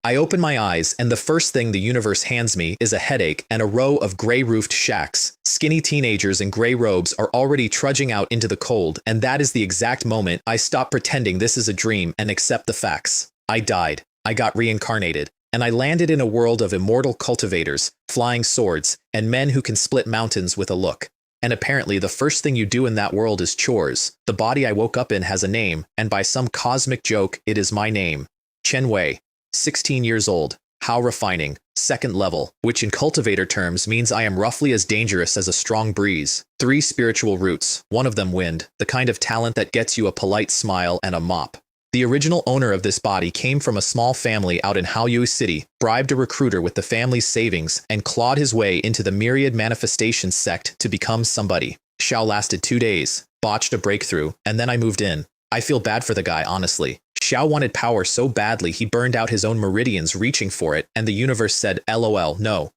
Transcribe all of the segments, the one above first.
I open my eyes, and the first thing the universe hands me is a headache and a row of gray-roofed shacks. Skinny teenagers in gray robes are already trudging out into the cold, and that is the exact moment I stop pretending this is a dream and accept the facts. I died. I got reincarnated. And I landed in a world of immortal cultivators, flying swords, and men who can split mountains with a look. And apparently the first thing you do in that world is chores. The body I woke up in has a name, and by some cosmic joke, it is my name. Chen Wei. 16 years old. How refining. Second level, which in cultivator terms means I am roughly as dangerous as a strong breeze. 3 spiritual roots, one of them wind, the kind of talent that gets you a polite smile and a mop. The original owner of this body came from a small family out in Haoyu City, bribed a recruiter with the family's savings, and clawed his way into the myriad manifestation sect to become somebody. Xiao lasted 2 days, botched a breakthrough, and then I moved in. I feel bad for the guy, honestly. Xiao wanted power so badly he burned out his own meridians reaching for it, and the universe said, LOL, no.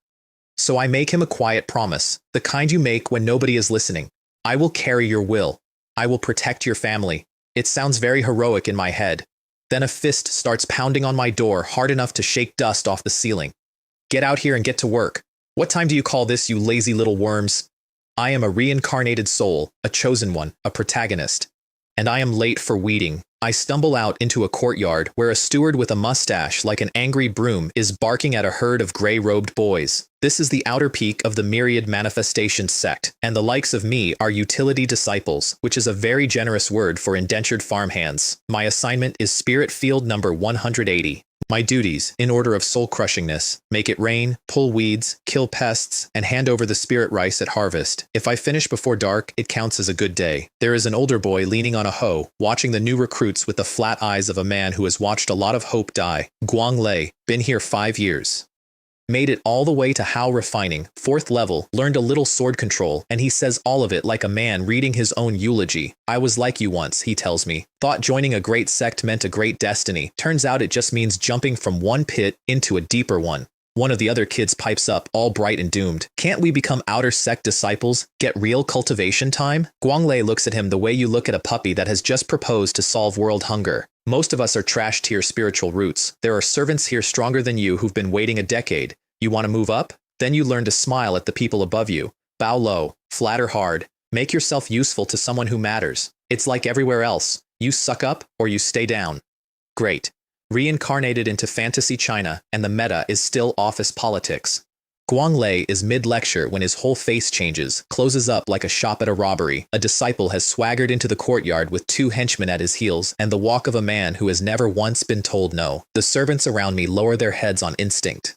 So I make him a quiet promise, the kind you make when nobody is listening. I will carry your will. I will protect your family. It sounds very heroic in my head. Then a fist starts pounding on my door hard enough to shake dust off the ceiling. Get out here and get to work. What time do you call this, you lazy little worms? I am a reincarnated soul, a chosen one, a protagonist. And I am late for weeding. I stumble out into a courtyard where a steward with a mustache like an angry broom is barking at a herd of gray-robed boys. This is the outer peak of the myriad manifestation sect, and the likes of me are utility disciples, which is a very generous word for indentured farmhands. My assignment is Spirit Field number 180. My duties, in order of soul-crushingness, make it rain, pull weeds, kill pests, and hand over the spirit rice at harvest. If I finish before dark, it counts as a good day. There is an older boy leaning on a hoe, watching the new recruits with the flat eyes of a man who has watched a lot of hope die. Guang Lei, been here 5 years. Made it all the way to How Refining, 4th level, learned a little sword control, and he says all of it like a man reading his own eulogy. I was like you once, he tells me. Thought joining a great sect meant a great destiny. Turns out it just means jumping from one pit into a deeper one. One of the other kids pipes up, all bright and doomed. Can't we become outer sect disciples? Get real cultivation time? Guanglei looks at him the way you look at a puppy that has just proposed to solve world hunger. Most of us are trash tier spiritual roots. There are servants here stronger than you who've been waiting a decade. You want to move up? Then you learn to smile at the people above you. Bow low, flatter hard. Make yourself useful to someone who matters. It's like everywhere else. You suck up or you stay down. Great. Reincarnated into fantasy China, and the meta is still office politics. Guanglei is mid-lecture when his whole face changes, closes up like a shop at a robbery. A disciple has swaggered into the courtyard with 2 henchmen at his heels and the walk of a man who has never once been told no. The servants around me lower their heads on instinct.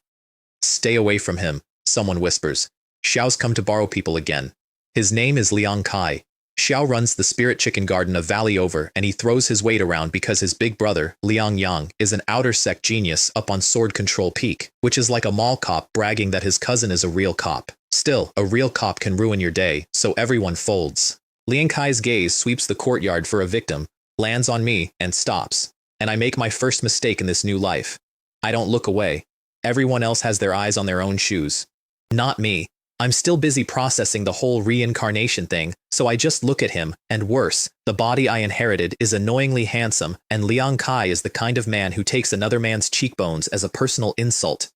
Stay away from him, someone whispers. Xiao's come to borrow people again. His name is Liang Kai. Xiao runs the spirit chicken garden a valley over, and he throws his weight around because his big brother, Liang Yang, is an outer sect genius up on sword control peak, which is like a mall cop bragging that his cousin is a real cop. Still, a real cop can ruin your day, so everyone folds. Liang Kai's gaze sweeps the courtyard for a victim, lands on me, and stops. And I make my first mistake in this new life. I don't look away. Everyone else has their eyes on their own shoes. Not me. I'm still busy processing the whole reincarnation thing, so I just look at him, and worse, the body I inherited is annoyingly handsome, and Liang Kai is the kind of man who takes another man's cheekbones as a personal insult.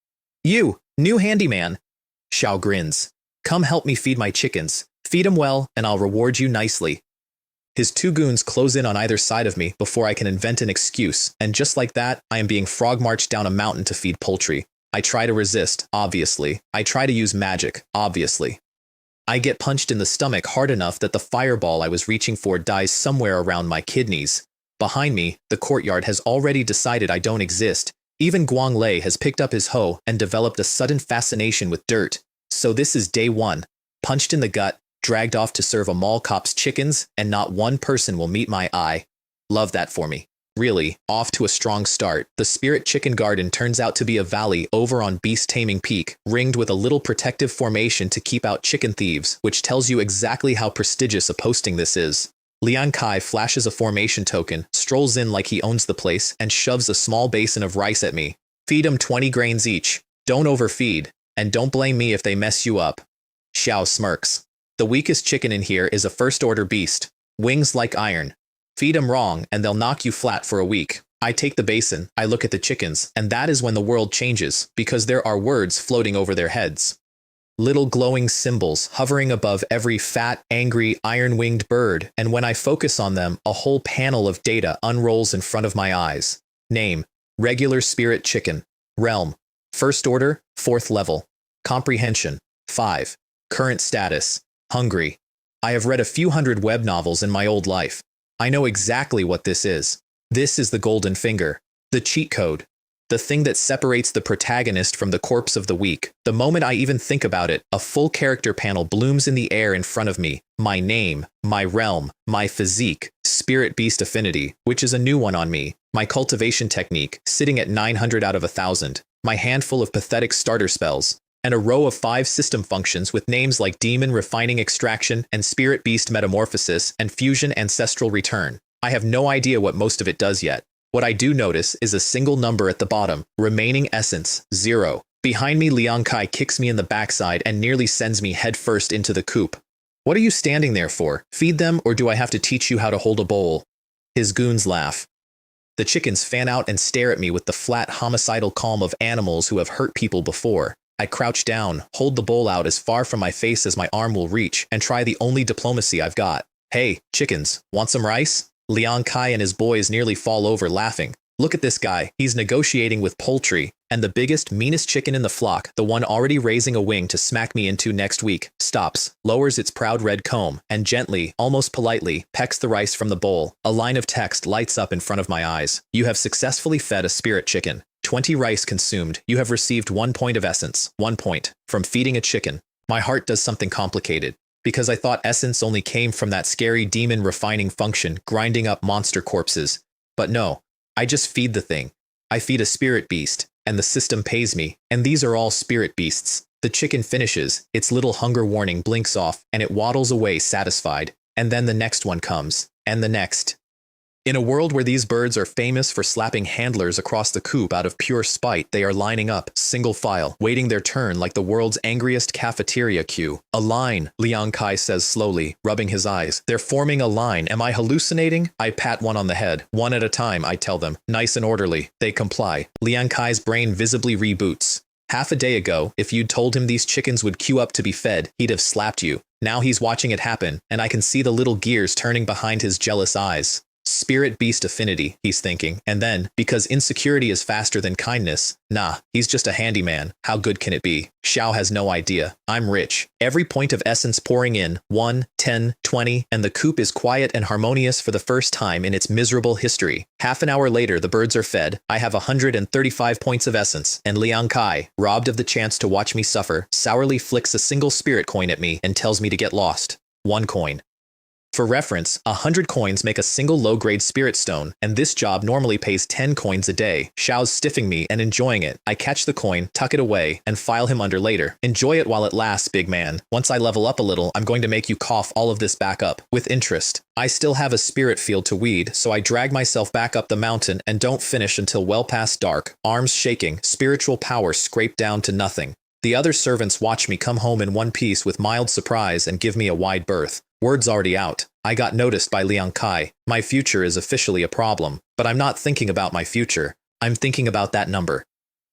You, new handyman. Xiao grins. Come help me feed my chickens. Feed 'em well, and I'll reward you nicely. His 2 goons close in on either side of me before I can invent an excuse, and just like that, I am being frog-marched down a mountain to feed poultry. I try to resist, obviously. I try to use magic, obviously. I get punched in the stomach hard enough that the fireball I was reaching for dies somewhere around my kidneys. Behind me, the courtyard has already decided I don't exist. Even Guanglei has picked up his hoe and developed a sudden fascination with dirt. So this is day 1. Punched in the gut, dragged off to serve a mall cop's chickens, and not one person will meet my eye. Love that for me. Really, off to a strong start. The Spirit Chicken Garden turns out to be a valley over on Beast Taming Peak, ringed with a little protective formation to keep out chicken thieves, which tells you exactly how prestigious a posting this is. Liang Kai flashes a formation token, strolls in like he owns the place, and shoves a small basin of rice at me. Feed 'em 20 grains each. Don't overfeed. And don't blame me if they mess you up. Xiao smirks. The weakest chicken in here is a first-order beast. Wings like iron. Feed 'em wrong, and they'll knock you flat for a week. I take the basin, I look at the chickens, and that is when the world changes, because there are words floating over their heads. Little glowing symbols hovering above every fat, angry, iron-winged bird, and when I focus on them, a whole panel of data unrolls in front of my eyes. Name: regular spirit chicken. Realm: first order, 4th level. Comprehension: 5. Current status: hungry. I have read a few hundred web novels in my old life. I know exactly what this is. This is the golden finger. The cheat code. The thing that separates the protagonist from the corpse of the weak. The moment I even think about it, a full character panel blooms in the air in front of me. My name, my realm, my physique, spirit beast affinity, which is a new one on me, my cultivation technique, sitting at 900 out of 1,000, my handful of pathetic starter spells, and a row of 5 system functions with names like demon refining extraction and spirit beast metamorphosis and fusion ancestral return. I have no idea what most of it does yet. What I do notice is a single number at the bottom, remaining essence, 0. Behind me, Liang Kai kicks me in the backside and nearly sends me headfirst into the coop. What are you standing there for? Feed them, or do I have to teach you how to hold a bowl? His goons laugh. The chickens fan out and stare at me with the flat, homicidal calm of animals who have hurt people before. I crouch down, hold the bowl out as far from my face as my arm will reach, and try the only diplomacy I've got. Hey, chickens, want some rice? Liang Kai and his boys nearly fall over laughing. Look at this guy, he's negotiating with poultry, and the biggest, meanest chicken in the flock, the one already raising a wing to smack me into next week, stops, lowers its proud red comb, and gently, almost politely, pecks the rice from the bowl. A line of text lights up in front of my eyes. You have successfully fed a spirit chicken. 20 rice consumed. You have received 1 point of essence. 1 point. From feeding a chicken. My heart does something complicated. Because I thought essence only came from that scary demon refining function, grinding up monster corpses. But no, I just feed the thing. I feed a spirit beast, and the system pays me, and these are all spirit beasts. The chicken finishes, its little hunger warning blinks off, and it waddles away satisfied. And then the next one comes, and the next. In a world where these birds are famous for slapping handlers across the coop out of pure spite, they are lining up, single file, waiting their turn like the world's angriest cafeteria queue. A line, Liang Kai says slowly, rubbing his eyes. They're forming a line. Am I hallucinating? I pat one on the head. One at a time, I tell them. Nice and orderly. They comply. Liang Kai's brain visibly reboots. Half a day ago, if you'd told him these chickens would queue up to be fed, he'd have slapped you. Now he's watching it happen, and I can see the little gears turning behind his jealous eyes. Spirit beast affinity, he's thinking, and then, because insecurity is faster than kindness, nah, he's just a handyman. How good can it be? Xiao has no idea. I'm rich. Every point of essence pouring in, 1, 10, 20, and the coop is quiet and harmonious for the first time in its miserable history. Half an hour later, the birds are fed. I have 135 points of essence, and Liang Kai, robbed of the chance to watch me suffer, sourly flicks a single spirit coin at me and tells me to get lost. 1 coin. For reference, 100 coins make a single low-grade spirit stone, and this job normally pays 10 coins a day. Xiao's stiffing me and enjoying it. I catch the coin, tuck it away, and file him under later. Enjoy it while it lasts, big man. Once I level up a little, I'm going to make you cough all of this back up, with interest. I still have a spirit field to weed, so I drag myself back up the mountain and don't finish until well past dark, arms shaking, spiritual power scraped down to nothing. The other servants watch me come home in one piece with mild surprise and give me a wide berth. Word's already out. I got noticed by Liang Kai. My future is officially a problem, but I'm not thinking about my future. I'm thinking about that number.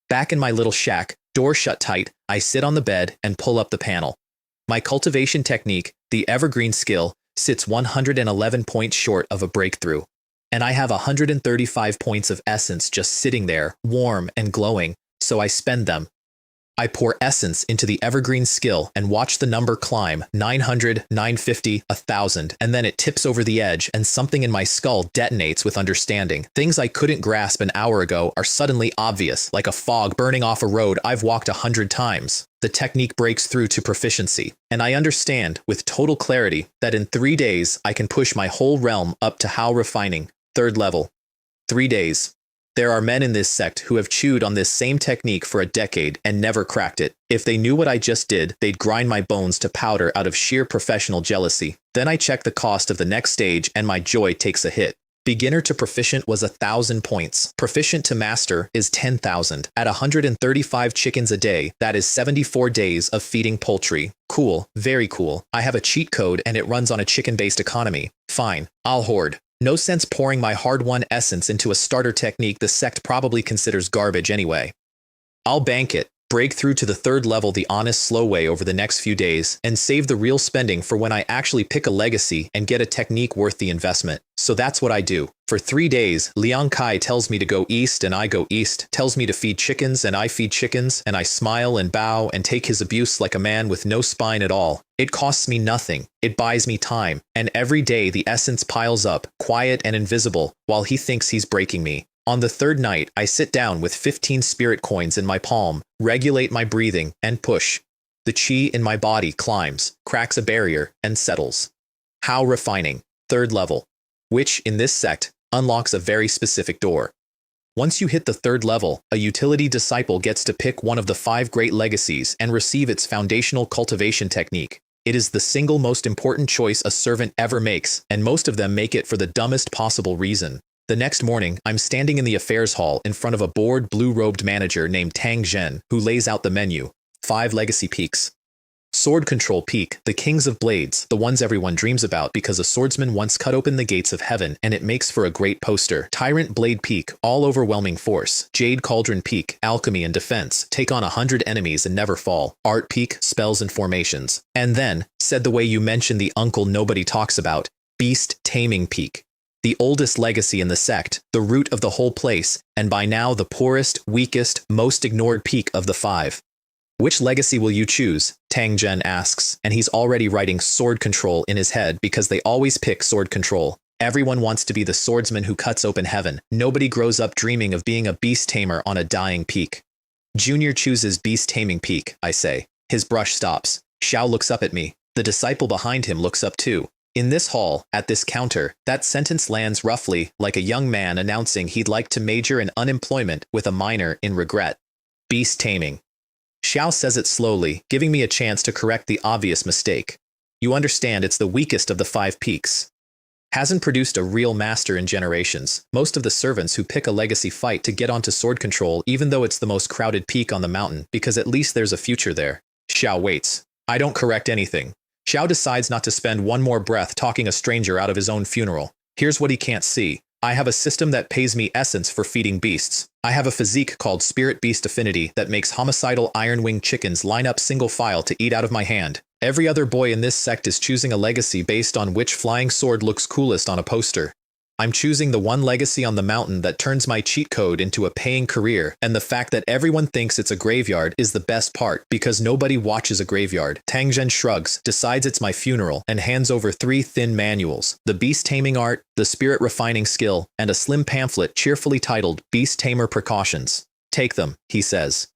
Back in my little shack, door shut tight, I sit on the bed and pull up the panel. My cultivation technique, the evergreen skill, sits 111 points short of a breakthrough. And I have 135 points of essence just sitting there, warm and glowing, so I spend them. I pour essence into the evergreen skill and watch the number climb 900, 950, 1,000, and then it tips over the edge and something in my skull detonates with understanding. Things I couldn't grasp an hour ago are suddenly obvious, like a fog burning off a road I've walked 100 times. The technique breaks through to proficiency, and I understand, with total clarity, that in 3 days I can push my whole realm up to how refining, 3rd level. 3 days. There are men in this sect who have chewed on this same technique for a decade and never cracked it. If they knew what I just did, they'd grind my bones to powder out of sheer professional jealousy. Then I check the cost of the next stage and my joy takes a hit. Beginner to proficient was 1,000 points. Proficient to master is 10,000. At 135 chickens a day, that is 74 days of feeding poultry. Cool, very cool. I have a cheat code and it runs on a chicken-based economy. Fine, I'll hoard. No sense pouring my hard-won essence into a starter technique the sect probably considers garbage anyway. I'll bank it, break through to the third level the honest slow way over the next few days, and save the real spending for when I actually pick a legacy and get a technique worth the investment. So that's what I do. For 3 days, Liang Kai tells me to go east and I go east, tells me to feed chickens and I feed chickens, and I smile and bow and take his abuse like a man with no spine at all. It costs me nothing. It buys me time. And every day the essence piles up, quiet and invisible, while he thinks he's breaking me. On the third night, I sit down with 15 spirit coins in my palm, regulate my breathing, and push. The chi in my body climbs, cracks a barrier, and settles. How refining. Third level. Which, in this sect, unlocks a very specific door. Once you hit the third level, a utility disciple gets to pick one of the 5 great legacies and receive its foundational cultivation technique. It is the single most important choice a servant ever makes, and most of them make it for the dumbest possible reason. The next morning, I'm standing in the affairs hall in front of a bored, blue-robed manager named Tang Zhen, who lays out the menu. 5 legacy peaks. Sword Control Peak, the Kings of Blades, the ones everyone dreams about because a swordsman once cut open the gates of heaven and it makes for a great poster. Tyrant Blade Peak, all-overwhelming force. Jade Cauldron Peak, alchemy and defense, take on 100 enemies and never fall. Art Peak, spells and formations. And then, said the way you mention the uncle nobody talks about, Beast Taming Peak. The oldest legacy in the sect, the root of the whole place, and by now the poorest, weakest, most ignored peak of the 5. Which legacy will you choose? Tang Zhen asks, and he's already writing sword control in his head because they always pick sword control. Everyone wants to be the swordsman who cuts open heaven. Nobody grows up dreaming of being a beast tamer on a dying peak. Junior chooses beast taming peak, I say. His brush stops. Xiao looks up at me. The disciple behind him looks up too. In this hall, at this counter, that sentence lands roughly like a young man announcing he'd like to major in unemployment with a minor in regret. Beast taming. Xiao says it slowly, giving me a chance to correct the obvious mistake. You understand it's the weakest of the 5 peaks. Hasn't produced a real master in generations. Most of the servants who pick a legacy fight to get onto sword control even though it's the most crowded peak on the mountain because at least there's a future there. Xiao waits. I don't correct anything. Xiao decides not to spend one more breath talking a stranger out of his own funeral. Here's what he can't see. I have a system that pays me essence for feeding beasts. I have a physique called Spirit Beast Affinity that makes homicidal iron-winged chickens line up single file to eat out of my hand. Every other boy in this sect is choosing a legacy based on which flying sword looks coolest on a poster. I'm choosing the one legacy on the mountain that turns my cheat code into a paying career, and the fact that everyone thinks it's a graveyard is the best part, because nobody watches a graveyard. Tang Zhen shrugs, decides it's my funeral, and hands over 3 thin manuals, the Beast Taming Art, the Spirit Refining Skill, and a slim pamphlet cheerfully titled Beast Tamer Precautions. Take them, he says.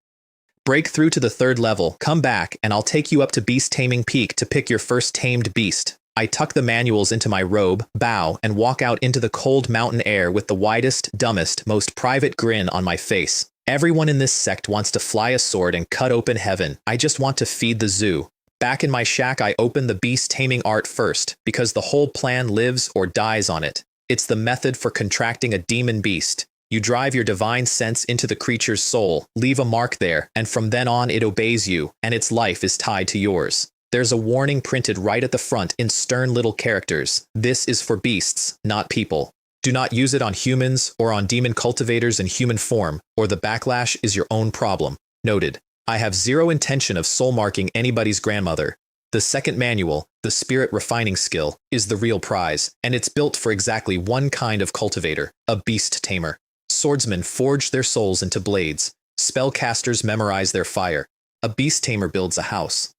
Break through to the 3rd level, come back, and I'll take you up to Beast Taming Peak to pick your first tamed beast. I tuck the manuals into my robe, bow, and walk out into the cold mountain air with the widest, dumbest, most private grin on my face. Everyone in this sect wants to fly a sword and cut open heaven. I just want to feed the zoo. Back in my shack, I open the Beast Taming Art first, because the whole plan lives or dies on it. It's the method for contracting a demon beast. You drive your divine sense into the creature's soul, leave a mark there, and from then on it obeys you, and its life is tied to yours. There's a warning printed right at the front in stern little characters. This is for beasts, not people. Do not use it on humans or on demon cultivators in human form, or the backlash is your own problem. Noted. I have zero intention of soul marking anybody's grandmother. The second manual, the Spirit Refining Skill, is the real prize, and it's built for exactly one kind of cultivator, a beast tamer. Swordsmen forge their souls into blades. Spellcasters memorize their fire. A beast tamer builds a house.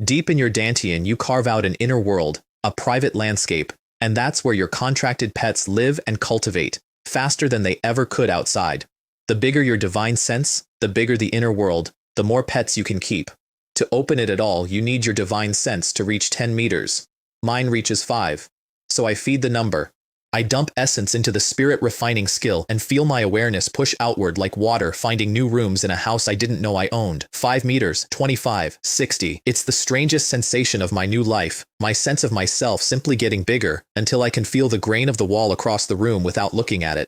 Deep in your Dantian, you carve out an inner world, a private landscape, and that's where your contracted pets live and cultivate, faster than they ever could outside. The bigger your divine sense, the bigger the inner world, the more pets you can keep. To open it at all, you need your divine sense to reach 10 meters. Mine reaches 5. So I feed the number. I dump essence into the Spirit Refining Skill and feel my awareness push outward like water finding new rooms in a house I didn't know I owned. 5 meters, 25, 60. It's the strangest sensation of my new life, my sense of myself simply getting bigger until I can feel the grain of the wall across the room without looking at it.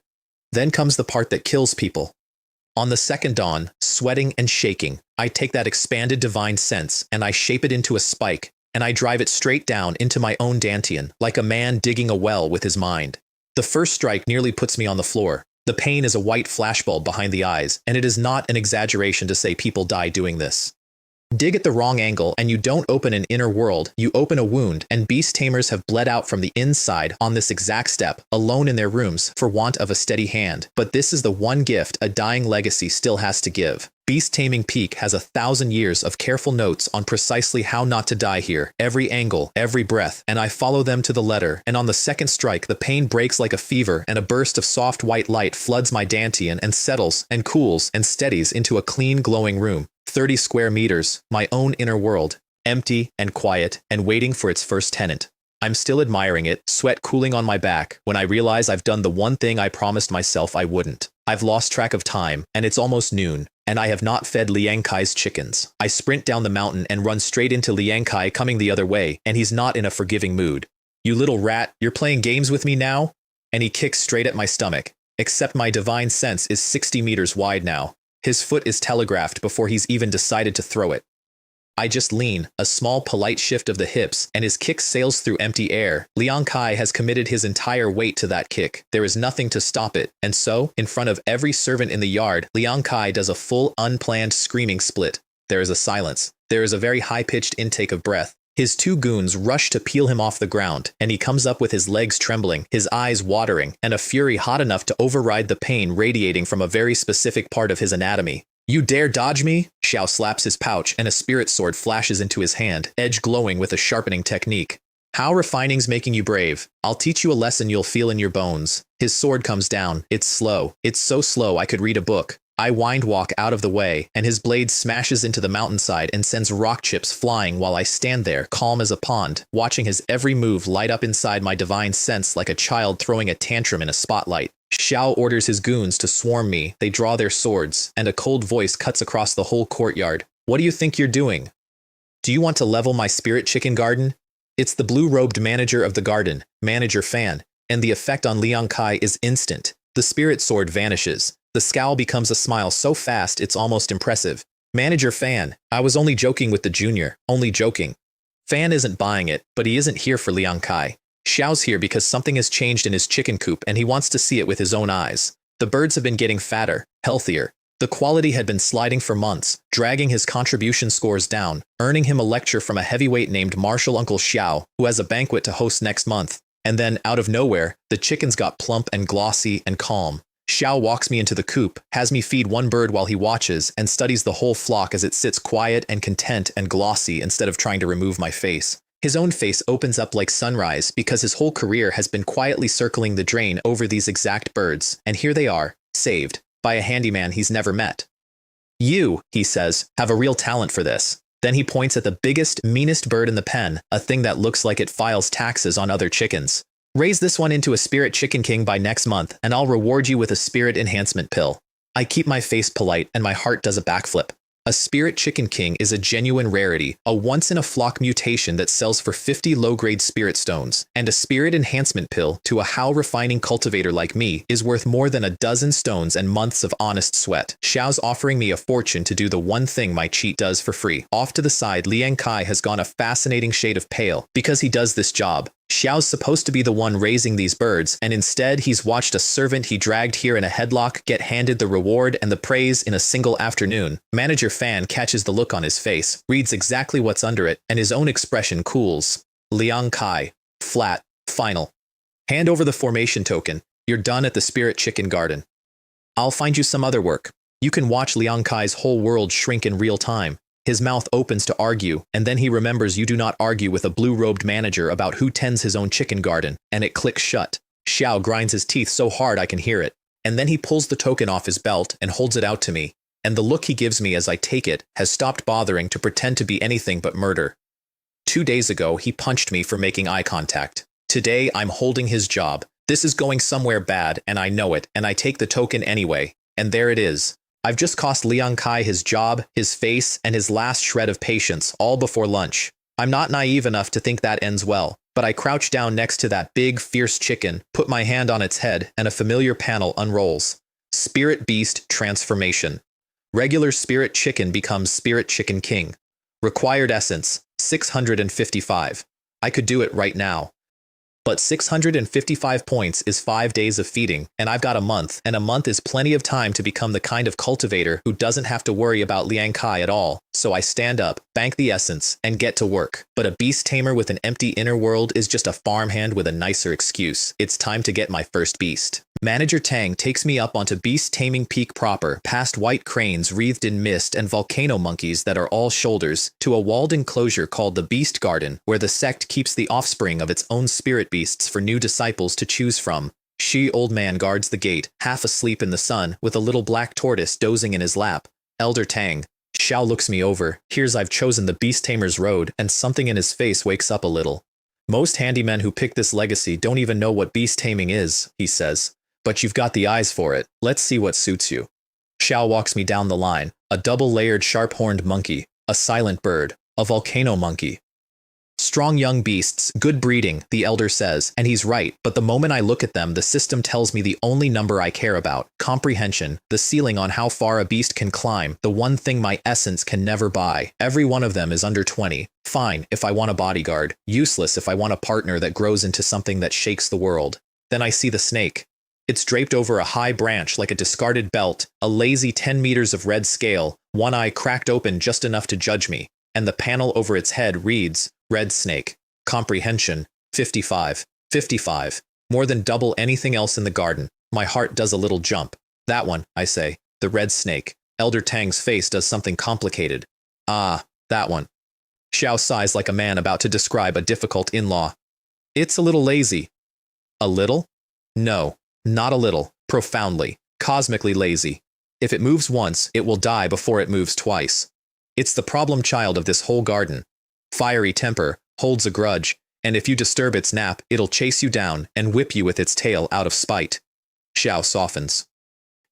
Then comes the part that kills people. On the second dawn, sweating and shaking, I take that expanded divine sense and I shape it into a spike, and I drive it straight down into my own Dantian, like a man digging a well with his mind. The first strike nearly puts me on the floor. The pain is a white flashbulb behind the eyes, and it is not an exaggeration to say people die doing this. Dig at the wrong angle and you don't open an inner world, you open a wound, and beast tamers have bled out from the inside on this exact step, alone in their rooms, for want of a steady hand. But this is the one gift a dying legacy still has to give. Beast Taming Peak has 1,000 years of careful notes on precisely how not to die here, every angle, every breath, and I follow them to the letter, and on the second strike the pain breaks like a fever and a burst of soft white light floods my dantian and settles and cools and steadies into a clean glowing room. 30 square meters, my own inner world, empty and quiet and waiting for its first tenant. I'm still admiring it, sweat cooling on my back, when I realize I've done the one thing I promised myself I wouldn't. I've lost track of time, and it's almost noon, and I have not fed Liang Kai's chickens. I sprint down the mountain and run straight into Liang Kai coming the other way, and he's not in a forgiving mood. "You little rat, you're playing games with me now?" And he kicks straight at my stomach. Except my divine sense is 60 meters wide now. His foot is telegraphed before he's even decided to throw it. I just lean, a small polite shift of the hips, and his kick sails through empty air. Liang Kai has committed his entire weight to that kick. There is nothing to stop it, and so, in front of every servant in the yard, Liang Kai does a full, unplanned screaming split. There is a silence. There is a very high-pitched intake of breath. His two goons rush to peel him off the ground, and he comes up with his legs trembling, his eyes watering, and a fury hot enough to override the pain radiating from a very specific part of his anatomy. "You dare dodge me?" Xiao slaps his pouch, and a spirit sword flashes into his hand, edge glowing with a sharpening technique. "How refining's making you brave. I'll teach you a lesson you'll feel in your bones." His sword comes down. It's slow. It's so slow I could read a book. I wind walk out of the way, and his blade smashes into the mountainside and sends rock chips flying while I stand there, calm as a pond, watching his every move light up inside my divine sense like a child throwing a tantrum in a spotlight. Xiao orders his goons to swarm me. They draw their swords, and a cold voice cuts across the whole courtyard. "What do you think you're doing? Do you want to level my spirit chicken garden?" It's the blue-robed manager of the garden, Manager Fan, and the effect on Liang Kai is instant. The spirit sword vanishes. The scowl becomes a smile so fast it's almost impressive. "Manager Fan, I was only joking with the junior, only joking." Fan isn't buying it, but he isn't here for Liang Kai. Xiao's here because something has changed in his chicken coop and he wants to see it with his own eyes. The birds have been getting fatter, healthier. The quality had been sliding for months, dragging his contribution scores down, earning him a lecture from a heavyweight named Marshal Uncle Xiao, who has a banquet to host next month. And then, out of nowhere, the chickens got plump and glossy and calm. Xiao walks me into the coop, has me feed one bird while he watches, and studies the whole flock as it sits quiet and content and glossy instead of trying to remove my face. His own face opens up like sunrise because his whole career has been quietly circling the drain over these exact birds, and here they are, saved, by a handyman he's never met. "You," he says, "have a real talent for this." Then he points at the biggest, meanest bird in the pen, a thing that looks like it files taxes on other chickens. "Raise this one into a spirit chicken king by next month, and I'll reward you with a spirit enhancement pill." I keep my face polite, and my heart does a backflip. A spirit chicken king is a genuine rarity, a once-in-a-flock mutation that sells for 50 low-grade spirit stones, and a spirit enhancement pill to a how-refining cultivator like me is worth more than a dozen stones and months of honest sweat. Xiao's offering me a fortune to do the one thing my cheat does for free. Off to the side, Liang Kai has gone a fascinating shade of pale because he does this job. Xiao's supposed to be the one raising these birds, and instead he's watched a servant he dragged here in a headlock get handed the reward and the praise in a single afternoon. Manager Fan catches the look on his face, reads exactly what's under it, and his own expression cools. Liang Kai. Flat. Final. "Hand over the formation token. You're done at the Spirit Chicken Garden. I'll find you some other work." You can watch Liang Kai's whole world shrink in real time. His mouth opens to argue, and then he remembers you do not argue with a blue-robed manager about who tends his own chicken garden, and it clicks shut. Xiao grinds his teeth so hard I can hear it, and then he pulls the token off his belt and holds it out to me, and the look he gives me as I take it has stopped bothering to pretend to be anything but murder. 2 days ago, he punched me for making eye contact. Today, I'm holding his job. This is going somewhere bad, and I know it, and I take the token anyway, and there it is. I've just cost Liang Kai his job, his face, and his last shred of patience, all before lunch. I'm not naive enough to think that ends well, but I crouch down next to that big, fierce chicken, put my hand on its head, and a familiar panel unrolls. Spirit Beast Transformation. Regular Spirit Chicken becomes Spirit Chicken King. Required Essence, 655. I could do it right now. But 655 points is 5 days of feeding, and I've got a month, and a month is plenty of time to become the kind of cultivator who doesn't have to worry about Liang Kai at all. So I stand up, bank the essence, and get to work. But a beast tamer with an empty inner world is just a farmhand with a nicer excuse. It's time to get my first beast. Manager Tang takes me up onto Beast Taming Peak proper, past white cranes wreathed in mist and volcano monkeys that are all shoulders, to a walled enclosure called the Beast Garden, where the sect keeps the offspring of its own spirit beasts for new disciples to choose from. Old man guards the gate, half asleep in the sun, with a little black tortoise dozing in his lap. Elder Tang. Xiao looks me over, hears I've chosen the Beast Tamer's road, and something in his face wakes up a little. Most handymen who pick this legacy don't even know what beast taming is, he says. But you've got the eyes for it. Let's see what suits you. Xiao walks me down the line. A double-layered sharp-horned monkey, a silent bird, a volcano monkey. Strong young beasts, good breeding, the elder says, and he's right, but the moment I look at them, the system tells me the only number I care about, comprehension, the ceiling on how far a beast can climb, the one thing my essence can never buy. Every one of them is under 20. Fine, if I want a bodyguard. Useless if I want a partner that grows into something that shakes the world. Then I see the snake. It's draped over a high branch like a discarded belt, a lazy 10 meters of red scale, one eye cracked open just enough to judge me, and the panel over its head reads, Red Snake. Comprehension, 55. 55. More than double anything else in the garden. My heart does a little jump. That one, I say. The red snake. Elder Tang's face does something complicated. Ah, that one. Xiao sighs like a man about to describe a difficult in-law. It's a little lazy. A little? No. Not a little, profoundly, cosmically lazy. If it moves once, it will die before it moves twice. It's the problem child of this whole garden. Fiery temper, holds a grudge, and if you disturb its nap, it'll chase you down and whip you with its tail out of spite. Xiao softens.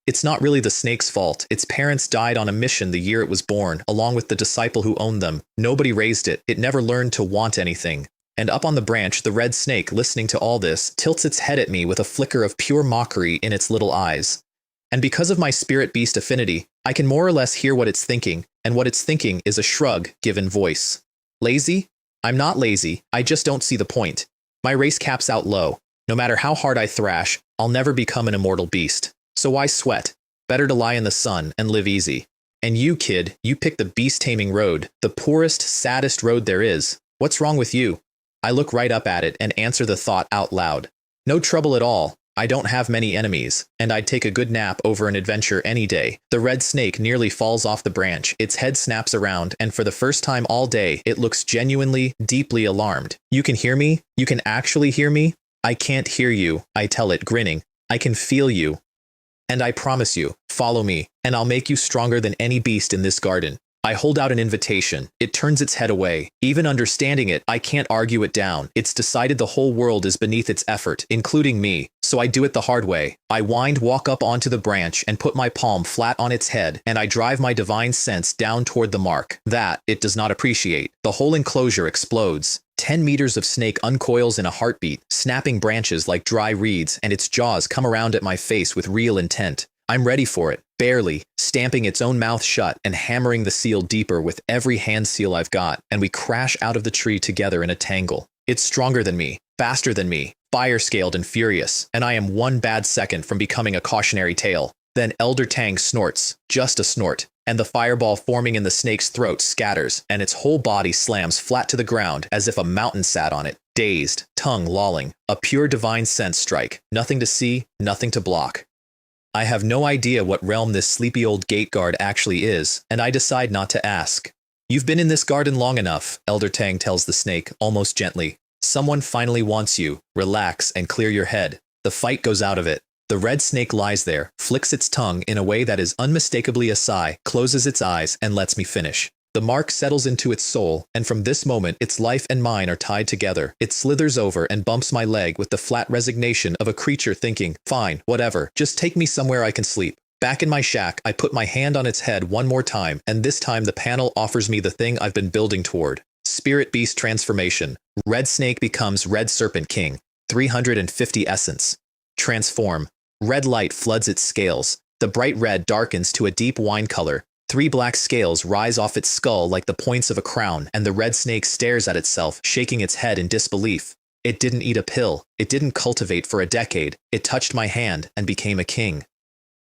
It's not really the snake's fault. Its parents died on a mission the year it was born, along with the disciple who owned them. Nobody raised it. It never learned to want anything. And up on the branch, the red snake, listening to all this, tilts its head at me with a flicker of pure mockery in its little eyes. And because of my spirit beast affinity, I can more or less hear what it's thinking, and what it's thinking is a shrug given voice. Lazy? I'm not lazy, I just don't see the point. My race caps out low. No matter how hard I thrash, I'll never become an immortal beast. So why sweat? Better to lie in the sun and live easy. And you, kid, you pick the beast taming road, the poorest, saddest road there is. What's wrong with you? I look right up at it and answer the thought out loud. No trouble at all. I don't have many enemies, and I'd take a good nap over an adventure any day. The red snake nearly falls off the branch, its head snaps around, and for the first time all day, it looks genuinely, deeply alarmed. You can hear me? You can actually hear me? I can't hear you, I tell it, grinning. I can feel you. And I promise you, follow me, and I'll make you stronger than any beast in this garden. I hold out an invitation. It turns its head away. Even understanding it, I can't argue it down. It's decided the whole world is beneath its effort, including me. So I do it the hard way. I walk up onto the branch and put my palm flat on its head, and I drive my divine sense down toward the mark. That it does not appreciate. The whole enclosure explodes. 10 meters of snake uncoils in a heartbeat, snapping branches like dry reeds, and its jaws come around at my face with real intent. I'm ready for it, barely, stamping its own mouth shut and hammering the seal deeper with every hand seal I've got, and we crash out of the tree together in a tangle. It's stronger than me, faster than me, fire-scaled and furious, and I am one bad second from becoming a cautionary tale. Then Elder Tang snorts, just a snort, and the fireball forming in the snake's throat scatters, and its whole body slams flat to the ground as if a mountain sat on it, dazed, tongue lolling, a pure divine sense strike, nothing to see, nothing to block. I have no idea what realm this sleepy old gate guard actually is, and I decide not to ask. You've been in this garden long enough, Elder Tang tells the snake, almost gently. Someone finally wants you. Relax and clear your head. The fight goes out of it. The red snake lies there, flicks its tongue in a way that is unmistakably a sigh, closes its eyes, and lets me finish. The mark settles into its soul, and from this moment its life and mine are tied together. It slithers over and bumps my leg with the flat resignation of a creature thinking, fine, whatever, just take me somewhere I can sleep. Back in my shack, I put my hand on its head one more time, and this time the panel offers me the thing I've been building toward. Spirit Beast Transformation. Red Snake becomes Red Serpent King. 350 essence. Transform. Red light floods its scales. The bright red darkens to a deep wine color. 3 black scales rise off its skull like the points of a crown, and the red snake stares at itself, shaking its head in disbelief. It didn't eat a pill. It didn't cultivate for a decade. It touched my hand and became a king.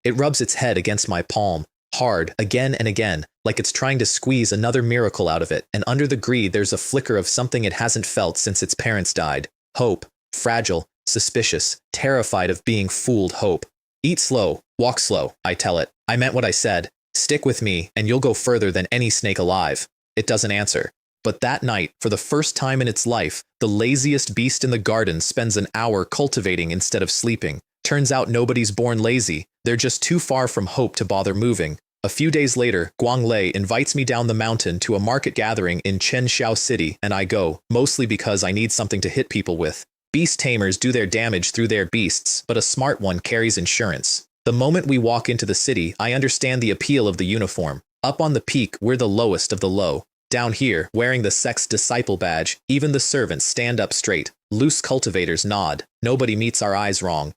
It rubs its head against my palm, hard, again and again, like it's trying to squeeze another miracle out of it, and under the greed there's a flicker of something it hasn't felt since its parents died. Hope. Fragile, suspicious, terrified of being fooled hope. Eat slow, walk slow, I tell it. I meant what I said. Stick with me, and you'll go further than any snake alive. It doesn't answer. But that night, for the first time in its life, the laziest beast in the garden spends an hour cultivating instead of sleeping. Turns out nobody's born lazy. They're just too far from hope to bother moving. A few days later, Guang Lei invites me down the mountain to a market gathering in Chenxiao City, and I go, mostly because I need something to hit people with. Beast tamers do their damage through their beasts, but a smart one carries insurance. The moment we walk into the city, I understand the appeal of the uniform. Up on the peak, we're the lowest of the low. Down here, wearing the Sect's disciple badge, even the servants stand up straight. Loose cultivators nod. Nobody meets our eyes wrong.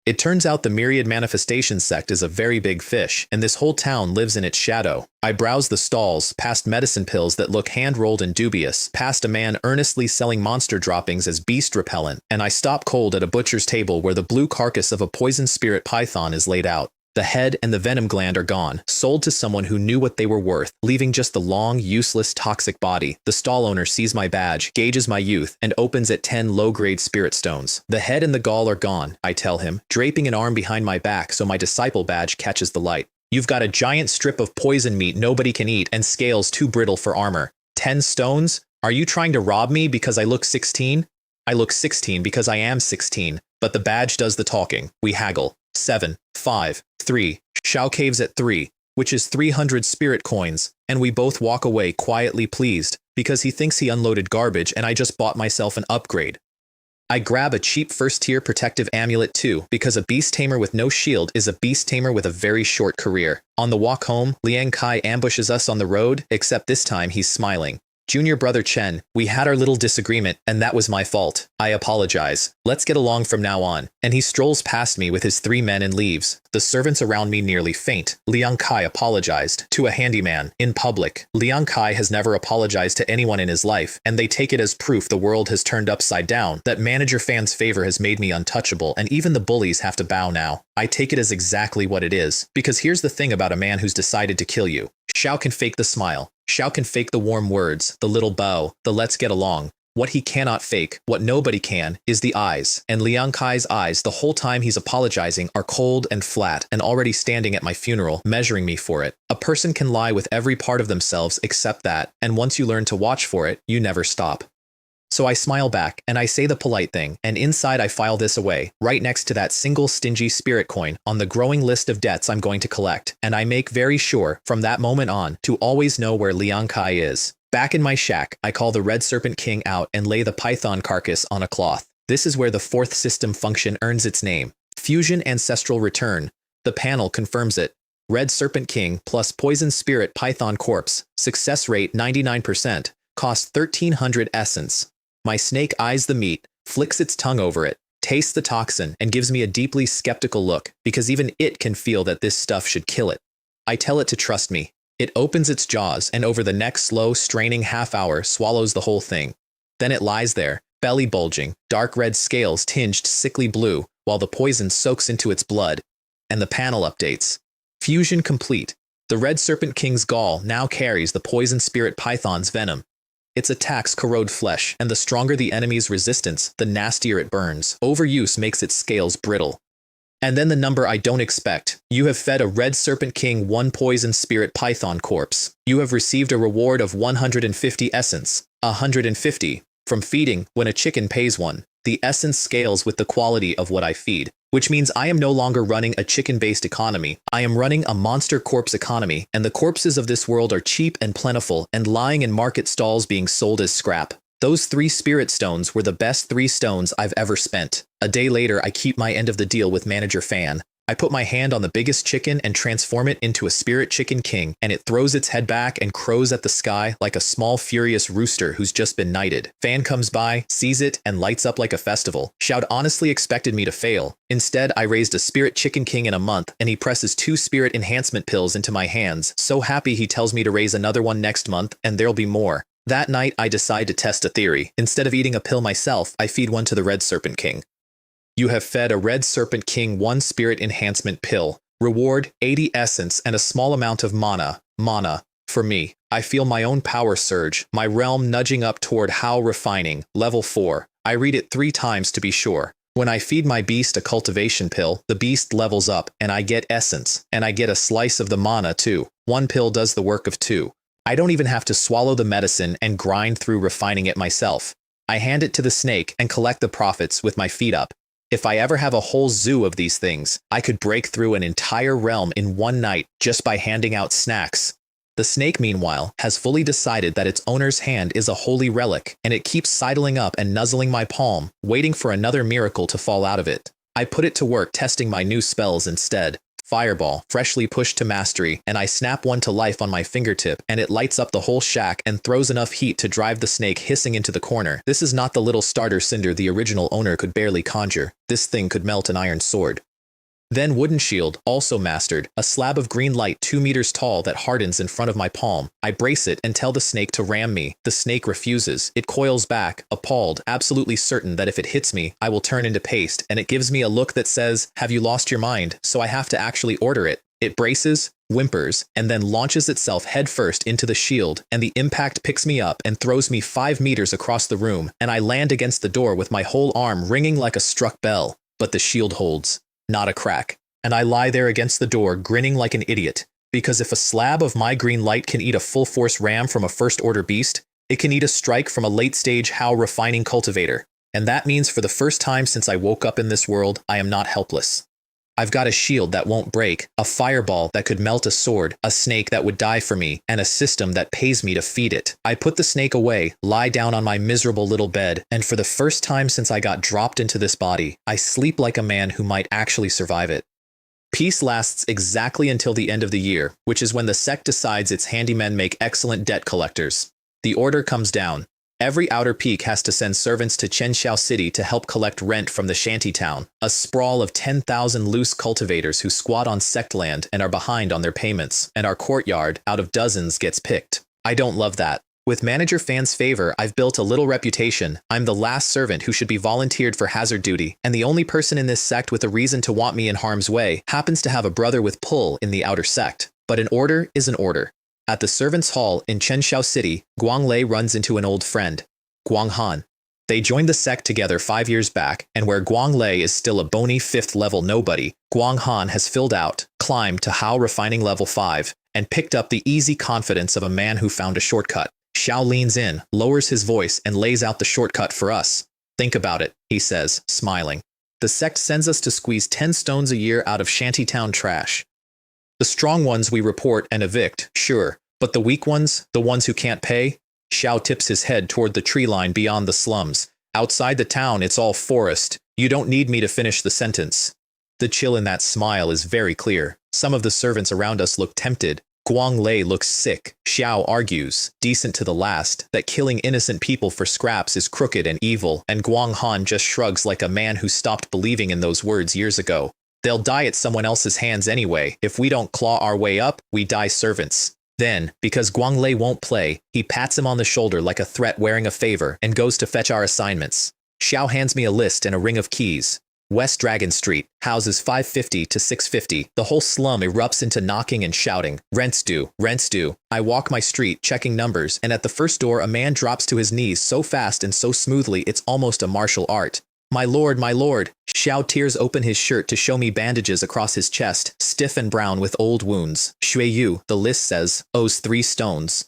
It turns out the myriad manifestation sect is a very big fish, and this whole town lives in its shadow. I browse the stalls, past medicine pills that look hand-rolled and dubious, past a man earnestly selling monster droppings as beast repellent, and I stop cold at a butcher's table where the blue carcass of a poison spirit python is laid out. The head and the venom gland are gone, sold to someone who knew what they were worth, leaving just the long, useless, toxic body. The stall owner sees my badge, gauges my youth, and opens at 10 low-grade spirit stones. The head and the gall are gone, I tell him, draping an arm behind my back so my disciple badge catches the light. You've got a giant strip of poison meat nobody can eat and scales too brittle for armor. 10 stones? Are you trying to rob me because I look 16? I look 16 because I am 16, but the badge does the talking. We haggle. 7, 5, 3. Xiao caves at 3, which is 300 spirit coins, and we both walk away quietly pleased, because he thinks he unloaded garbage and I just bought myself an upgrade. I grab a cheap first-tier protective amulet too, because a beast tamer with no shield is a beast tamer with a very short career. On the walk home, Liang Kai ambushes us on the road, except this time he's smiling. Junior brother Chen, we had our little disagreement, and that was my fault. I apologize. Let's get along from now on. And he strolls past me with his 3 men and leaves. The servants around me nearly faint. Liang Kai apologized to a handyman in public. Liang Kai has never apologized to anyone in his life, and they take it as proof the world has turned upside down, that manager fans' favor has made me untouchable, and even the bullies have to bow now. I take it as exactly what it is, because here's the thing about a man who's decided to kill you. Xiao can fake the smile. Xiao can fake the warm words, the little bow, the let's get along. What he cannot fake, what nobody can, is the eyes. And Liang Kai's eyes, the whole time he's apologizing, are cold and flat, and already standing at my funeral, measuring me for it. A person can lie with every part of themselves except that, and once you learn to watch for it, you never stop. So I smile back, and I say the polite thing, and inside I file this away, right next to that single stingy spirit coin, on the growing list of debts I'm going to collect, and I make very sure, from that moment on, to always know where Liang Kai is. Back in my shack, I call the Red Serpent King out and lay the python carcass on a cloth. This is where the 4th system function earns its name. Fusion Ancestral Return. The panel confirms it. Red Serpent King plus Poison Spirit Python Corpse. Success rate 99%. Cost 1300 essence. My snake eyes the meat, flicks its tongue over it, tastes the toxin, and gives me a deeply skeptical look, because even it can feel that this stuff should kill it. I tell it to trust me. It opens its jaws, and over the next slow, straining half hour, swallows the whole thing. Then it lies there, belly bulging, dark red scales tinged sickly blue, while the poison soaks into its blood. And the panel updates. Fusion complete. The Red Serpent King's gall now carries the Poison Spirit Python's venom. Its attacks corrode flesh, and the stronger the enemy's resistance, the nastier it burns. Overuse makes its scales brittle. And then the number I don't expect. You have fed a Red Serpent King 1 Poison Spirit Python corpse. You have received a reward of 150 essence. 150. From feeding, when a chicken pays 1. The essence scales with the quality of what I feed. Which means I am no longer running a chicken-based economy. I am running a monster corpse economy, and the corpses of this world are cheap and plentiful and lying in market stalls being sold as scrap. Those 3 spirit stones were the best 3 stones I've ever spent. A day later, I keep my end of the deal with Manager Fan. I put my hand on the biggest chicken and transform it into a spirit chicken king, and it throws its head back and crows at the sky like a small furious rooster who's just been knighted. Fan comes by, sees it, and lights up like a festival. Shout honestly expected me to fail. Instead, I raised a spirit chicken king in a month, and he presses 2 spirit enhancement pills into my hands, so happy he tells me to raise another one next month, and there'll be more. That night, I decide to test a theory. Instead of eating a pill myself, I feed one to the Red Serpent King. You have fed a Red Serpent King 1 spirit enhancement pill. Reward, 80 essence and a small amount of mana. Mana. For me, I feel my own power surge, my realm nudging up toward how refining, level 4. I read it 3 times to be sure. When I feed my beast a cultivation pill, the beast levels up, and I get essence, and I get a slice of the mana too. 1 pill does the work of 2. I don't even have to swallow the medicine and grind through refining it myself. I hand it to the snake and collect the profits with my feet up. If I ever have a whole zoo of these things, I could break through an entire realm in 1 night just by handing out snacks. The snake, meanwhile, has fully decided that its owner's hand is a holy relic, and it keeps sidling up and nuzzling my palm, waiting for another miracle to fall out of it. I put it to work testing my new spells instead. Fireball, freshly pushed to mastery, and I snap one to life on my fingertip, and it lights up the whole shack and throws enough heat to drive the snake hissing into the corner. This is not the little starter cinder the original owner could barely conjure. This thing could melt an iron sword. Then wooden shield, also mastered, a slab of green light 2 meters tall that hardens in front of my palm. I brace it and tell the snake to ram me. The snake refuses. It coils back, appalled, absolutely certain that if it hits me, I will turn into paste, and it gives me a look that says, "Have you lost your mind?" So I have to actually order it. It braces, whimpers, and then launches itself headfirst into the shield, and the impact picks me up and throws me 5 meters across the room, and I land against the door with my whole arm ringing like a struck bell. But the shield holds. Not a crack. And I lie there against the door grinning like an idiot, because if a slab of my green light can eat a full-force ram from a first-order beast, it can eat a strike from a late-stage how refining cultivator. And that means for the first time since I woke up in this world, I am not helpless. I've got a shield that won't break, a fireball that could melt a sword, a snake that would die for me, and a system that pays me to feed it. I put the snake away, lie down on my miserable little bed, and for the first time since I got dropped into this body, I sleep like a man who might actually survive it. Peace lasts exactly until the end of the year, which is when the Sect decides its handymen make excellent debt collectors. The order comes down. Every outer peak has to send servants to Chenxiao City to help collect rent from the shantytown, a sprawl of 10,000 loose cultivators who squat on Sect land and are behind on their payments, and our courtyard, out of dozens, gets picked. I don't love that. With manager Fan's favor, I've built a little reputation. I'm the last servant who should be volunteered for hazard duty, and the only person in this sect with a reason to want me in harm's way happens to have a brother with pull in the outer sect. But an order is an order. At the servants' hall in Chenxiao City, Guang Lei runs into an old friend, Guang Han. They joined the sect together 5 years back, and where Guang Lei is still a bony 5th level nobody, Guang Han has filled out, climbed to How Refining level 5, and picked up the easy confidence of a man who found a shortcut. Xiao leans in, lowers his voice, and lays out the shortcut for us. Think about it, he says, smiling. The sect sends us to squeeze 10 stones a year out of shantytown trash. The strong ones we report and evict, sure, but the weak ones, the ones who can't pay? Xiao tips his head toward the tree line beyond the slums. Outside the town, it's all forest. You don't need me to finish the sentence. The chill in that smile is very clear. Some of the servants around us look tempted. Guang Lei looks sick. Xiao argues, decent to the last, that killing innocent people for scraps is crooked and evil, and Guang Han just shrugs like a man who stopped believing in those words years ago. They'll die at someone else's hands anyway. If we don't claw our way up, we die servants. Then, because Guang Lei won't play, he pats him on the shoulder like a threat wearing a favor and goes to fetch our assignments. Xiao hands me a list and a ring of keys. West Dragon Street, houses 550 to 650. The whole slum erupts into knocking and shouting. Rent's due, rent's due. I walk my street, checking numbers, and at the first door a man drops to his knees so fast and so smoothly it's almost a martial art. My lord, my lord. Xiao tears open his shirt to show me bandages across his chest, stiff and brown with old wounds. Shui Yu, the list says, owes 3 stones.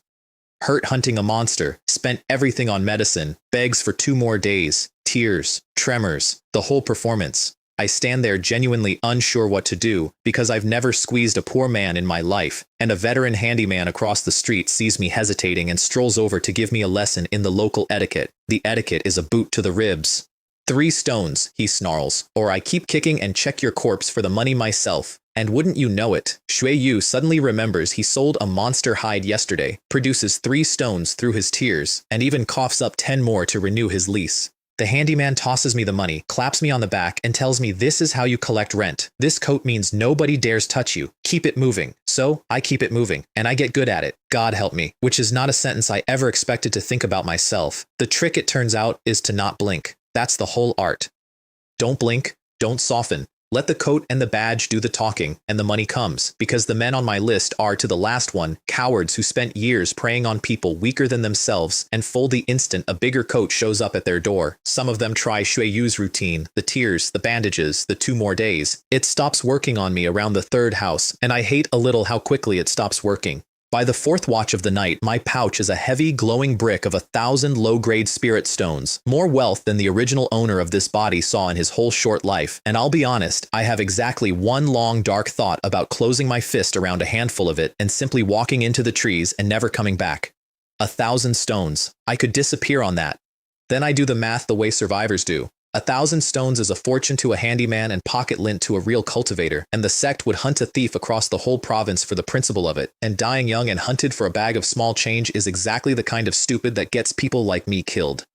Hurt hunting a monster, spent everything on medicine, begs for 2 more days. Tears, tremors, the whole performance. I stand there genuinely unsure what to do, because I've never squeezed a poor man in my life, and a veteran handyman across the street sees me hesitating and strolls over to give me a lesson in the local etiquette. The etiquette is a boot to the ribs. 3 stones, he snarls, or I keep kicking and check your corpse for the money myself. And wouldn't you know it, Shui Yu suddenly remembers he sold a monster hide yesterday, produces 3 stones through his tears, and even coughs up 10 more to renew his lease. The handyman tosses me the money, claps me on the back, and tells me this is how you collect rent. This coat means nobody dares touch you. Keep it moving. So, I keep it moving, and I get good at it. God help me. Which is not a sentence I ever expected to think about myself. The trick, it turns out, is to not blink. That's the whole art. Don't blink, don't soften. Let the coat and the badge do the talking, and the money comes, because the men on my list are, to the last one, cowards who spent years preying on people weaker than themselves and fold the instant a bigger coat shows up at their door. Some of them try Shui Yu's routine, the tears, the bandages, the 2 more days. It stops working on me around the 3rd house, and I hate a little how quickly it stops working. By the 4th watch of the night, my pouch is a heavy, glowing brick of 1,000 low-grade spirit stones, more wealth than the original owner of this body saw in his whole short life, and I'll be honest, I have exactly one long, dark thought about closing my fist around a handful of it and simply walking into the trees and never coming back. 1,000 stones. I could disappear on that. Then I do the math the way survivors do. 1,000 stones is a fortune to a handyman and pocket lint to a real cultivator, and the sect would hunt a thief across the whole province for the principle of it, and dying young and hunted for a bag of small change is exactly the kind of stupid that gets people like me killed.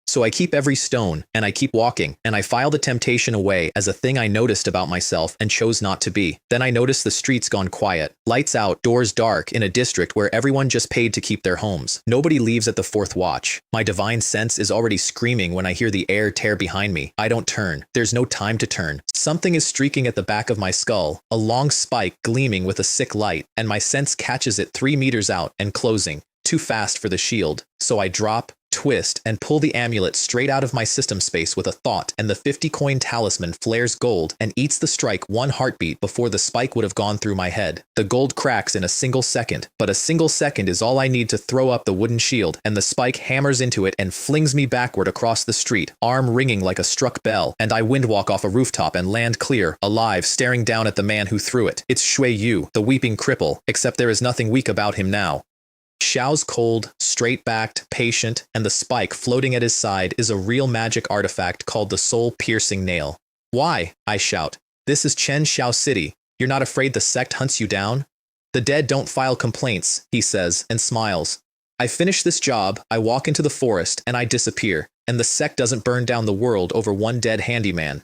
So I keep every stone, and I keep walking, and I file the temptation away as a thing I noticed about myself and chose not to be. Then I notice the streets gone quiet, lights out, doors dark, in a district where everyone just paid to keep their homes. Nobody leaves at the 4th watch. My divine sense is already screaming when I hear the air tear behind me. I don't turn. There's no time to turn. Something is streaking at the back of my skull, a long spike gleaming with a sick light, and my sense catches it 3 meters out and closing. Too fast for the shield. So I drop, twist, and pull the amulet straight out of my system space with a thought, and the 50-coin talisman flares gold and eats the strike 1 heartbeat before the spike would have gone through my head. The gold cracks in a single second, but a single second is all I need to throw up the wooden shield, and the spike hammers into it and flings me backward across the street, arm ringing like a struck bell, and I windwalk off a rooftop and land clear, alive, staring down at the man who threw it. It's Shui Yu, the weeping cripple, except there is nothing weak about him now. Xiao's cold, straight-backed, patient, and the spike floating at his side is a real magic artifact called the soul-piercing nail. Why? I shout. This is Chen Xiao City. You're not afraid the sect hunts you down? The dead don't file complaints, he says, and smiles. I finish this job, I walk into the forest, and I disappear, and the sect doesn't burn down the world over one dead handyman.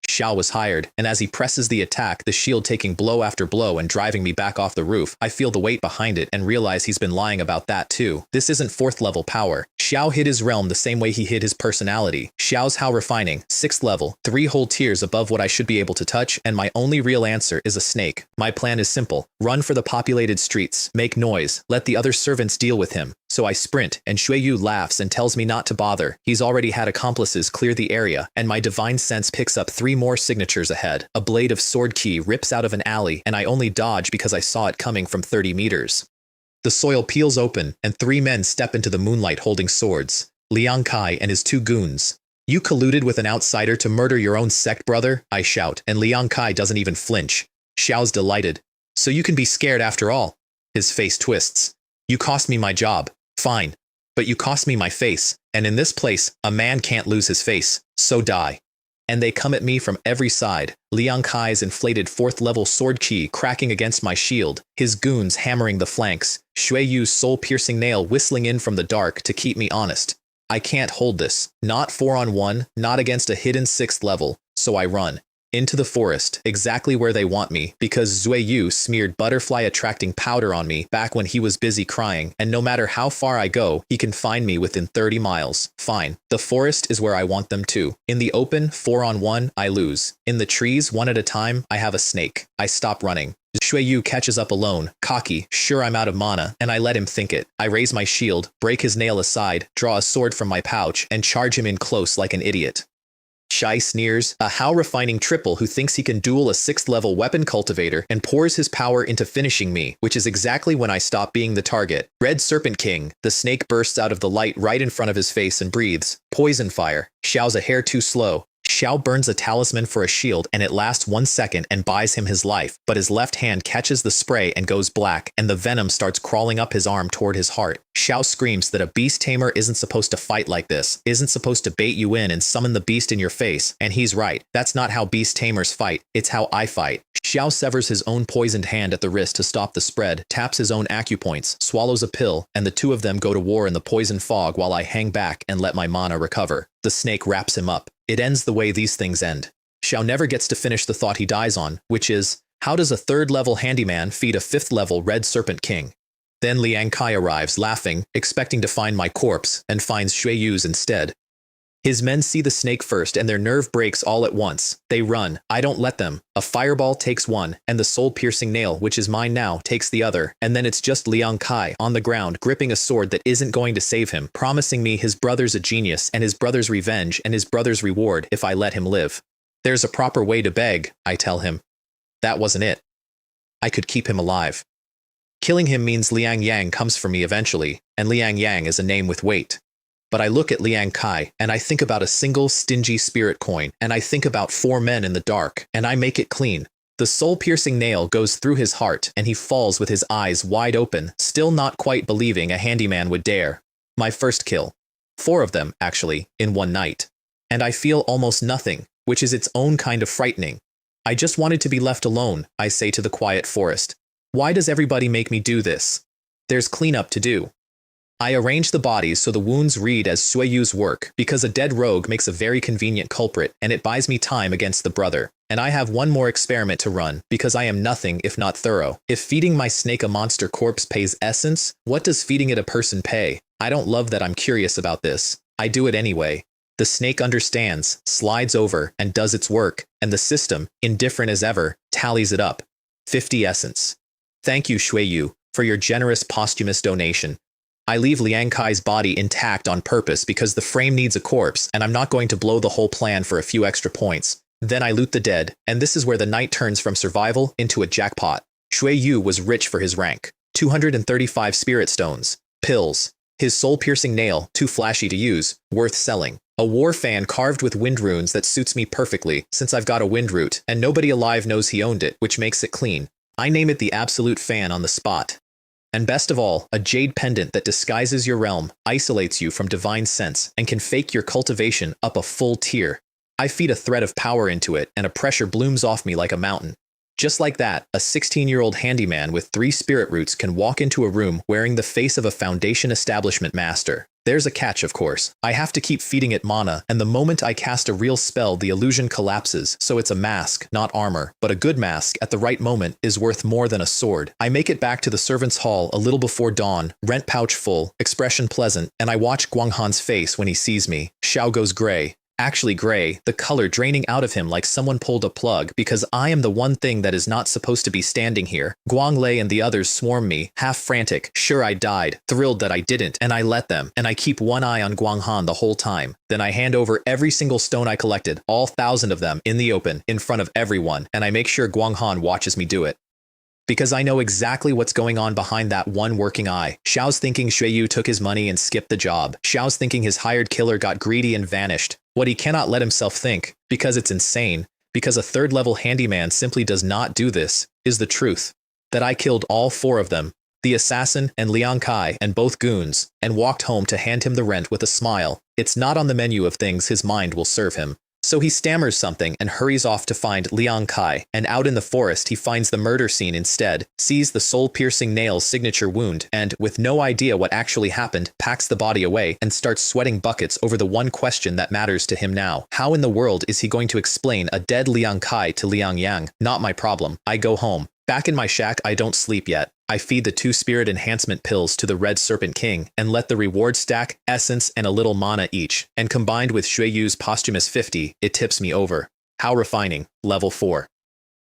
Xiao was hired, and as he presses the attack, the shield taking blow after blow and driving me back off the roof, I feel the weight behind it and realize he's been lying about that too. This isn't 4th level power. Xiao hid his realm the same way he hid his personality. Xiao's how refining, 6th level, 3 whole tiers above what I should be able to touch, and my only real answer is a snake. My plan is simple. Run for the populated streets, make noise, let the other servants deal with him. So I sprint, and Shui Yu laughs and tells me not to bother. He's already had accomplices clear the area, and my divine sense picks up 3 more signatures ahead. A blade of sword key rips out of an alley, and I only dodge because I saw it coming from 30 meters. The soil peels open, and 3 men step into the moonlight holding swords. Liang Kai and his 2 goons. You colluded with an outsider to murder your own sect brother? I shout, and Liang Kai doesn't even flinch. Xiao's delighted. So you can be scared after all. His face twists. You cost me my job. Fine. But you cost me my face, and in this place, a man can't lose his face, so die. And they come at me from every side, Liang Kai's inflated 4th level sword key cracking against my shield, his goons hammering the flanks, Shui Yu's soul-piercing nail whistling in from the dark to keep me honest. I can't hold this, not 4-on-1, not against a hidden 6th level, so I run. Into the forest, exactly where they want me, because Shui Yu smeared butterfly-attracting powder on me back when he was busy crying, and no matter how far I go, he can find me within 30 miles. Fine. The forest is where I want them to. In the open, 4-on-1, I lose. In the trees, 1 at a time, I have a snake. I stop running. Shui Yu catches up alone, cocky, sure I'm out of mana, and I let him think it. I raise my shield, break his nail aside, draw a sword from my pouch, and charge him in close like an idiot. Shai sneers, a how-refining triple who thinks he can duel a 6th-level weapon cultivator and pours his power into finishing me, which is exactly when I stop being the target. Red Serpent King. The snake bursts out of the light right in front of his face and breathes. Poison fire. Xiao's a hair too slow. Xiao burns a talisman for a shield and it lasts 1 second and buys him his life, but his left hand catches the spray and goes black, and the venom starts crawling up his arm toward his heart. Xiao screams that a beast tamer isn't supposed to fight like this, isn't supposed to bait you in and summon the beast in your face, and he's right. That's not how beast tamers fight, it's how I fight. Xiao severs his own poisoned hand at the wrist to stop the spread, taps his own acupoints, swallows a pill, and the two of them go to war in the poison fog while I hang back and let my mana recover. The snake wraps him up. It ends the way these things end. Xiao never gets to finish the thought he dies on, which is, how does a 3rd level handyman feed a 5th level red serpent king? Then Liang Kai arrives, laughing, expecting to find my corpse, and finds Shui Yu's instead. His men see the snake first and their nerve breaks all at once. They run. I don't let them. A fireball takes one, and the soul-piercing nail, which is mine now, takes the other, and then it's just Liang Kai on the ground gripping a sword that isn't going to save him, promising me his brother's a genius and his brother's revenge and his brother's reward if I let him live. There's a proper way to beg, I tell him. That wasn't it. I could keep him alive. Killing him means Liang Yang comes for me eventually, and Liang Yang is a name with weight. But I look at Liang Kai, and I think about a single stingy spirit coin, and I think about 4 men in the dark, and I make it clean. The soul-piercing nail goes through his heart, and he falls with his eyes wide open, still not quite believing a handyman would dare. My first kill. 4 of them, actually, in one night. And I feel almost nothing, which is its own kind of frightening. I just wanted to be left alone, I say to the quiet forest. Why does everybody make me do this? There's cleanup to do. I arrange the bodies so the wounds read as Sui Yu's work, because a dead rogue makes a very convenient culprit, and it buys me time against the brother. And I have one more experiment to run, because I am nothing if not thorough. If feeding my snake a monster corpse pays essence, what does feeding it a person pay? I don't love that I'm curious about this. I do it anyway. The snake understands, slides over, and does its work, and the system, indifferent as ever, tallies it up. 50 essence. Thank you, Shui Yu, for your generous posthumous donation. I leave Liang Kai's body intact on purpose because the frame needs a corpse, and I'm not going to blow the whole plan for a few extra points. Then I loot the dead, and this is where the night turns from survival into a jackpot. Shui Yu was rich for his rank. 235 spirit stones. Pills. His soul-piercing nail, too flashy to use, worth selling. A war fan carved with wind runes that suits me perfectly, since I've got a wind root, and nobody alive knows he owned it, which makes it clean. I name it the absolute fan on the spot. And best of all, a jade pendant that disguises your realm, isolates you from divine sense, and can fake your cultivation up a full tier. I feed a thread of power into it, and a pressure blooms off me like a mountain. Just like that, a 16-year-old handyman with 3 spirit roots can walk into a room wearing the face of a foundation establishment master. There's a catch, of course. I have to keep feeding it mana, and the moment I cast a real spell, the illusion collapses, so it's a mask, not armor. But a good mask, at the right moment, is worth more than a sword. I make it back to the servants' hall a little before dawn, rent pouch full, expression pleasant, and I watch Guanghan's face when he sees me. Xiao goes gray. Actually gray, the color draining out of him like someone pulled a plug, because I am the one thing that is not supposed to be standing here. Guang Lei and the others swarm me, half frantic, sure I died, thrilled that I didn't, and I let them, and I keep one eye on Guanghan the whole time. Then I hand over every single stone I collected, all 1,000 of them, in the open, in front of everyone, and I make sure Guanghan watches me do it. Because I know exactly what's going on behind that one working eye. Xiao's thinking Shui Yu took his money and skipped the job. Xiao's thinking his hired killer got greedy and vanished. What he cannot let himself think, because it's insane, because a 3rd-level handyman simply does not do this, is the truth. That I killed all 4 of them, the assassin and Liang Kai and both goons, and walked home to hand him the rent with a smile. It's not on the menu of things his mind will serve him. So he stammers something and hurries off to find Liang Kai, and out in the forest he finds the murder scene instead, sees the soul-piercing nail's signature wound, and, with no idea what actually happened, packs the body away and starts sweating buckets over the one question that matters to him now. How in the world is he going to explain a dead Liang Kai to Liang Yang? Not my problem. I go home. Back in my shack, I don't sleep yet. I feed the 2 spirit enhancement pills to the Red Serpent King and let the reward stack, essence, and a little mana each, and combined with Shui Yu's posthumous 50, it tips me over. How refining. Level 4.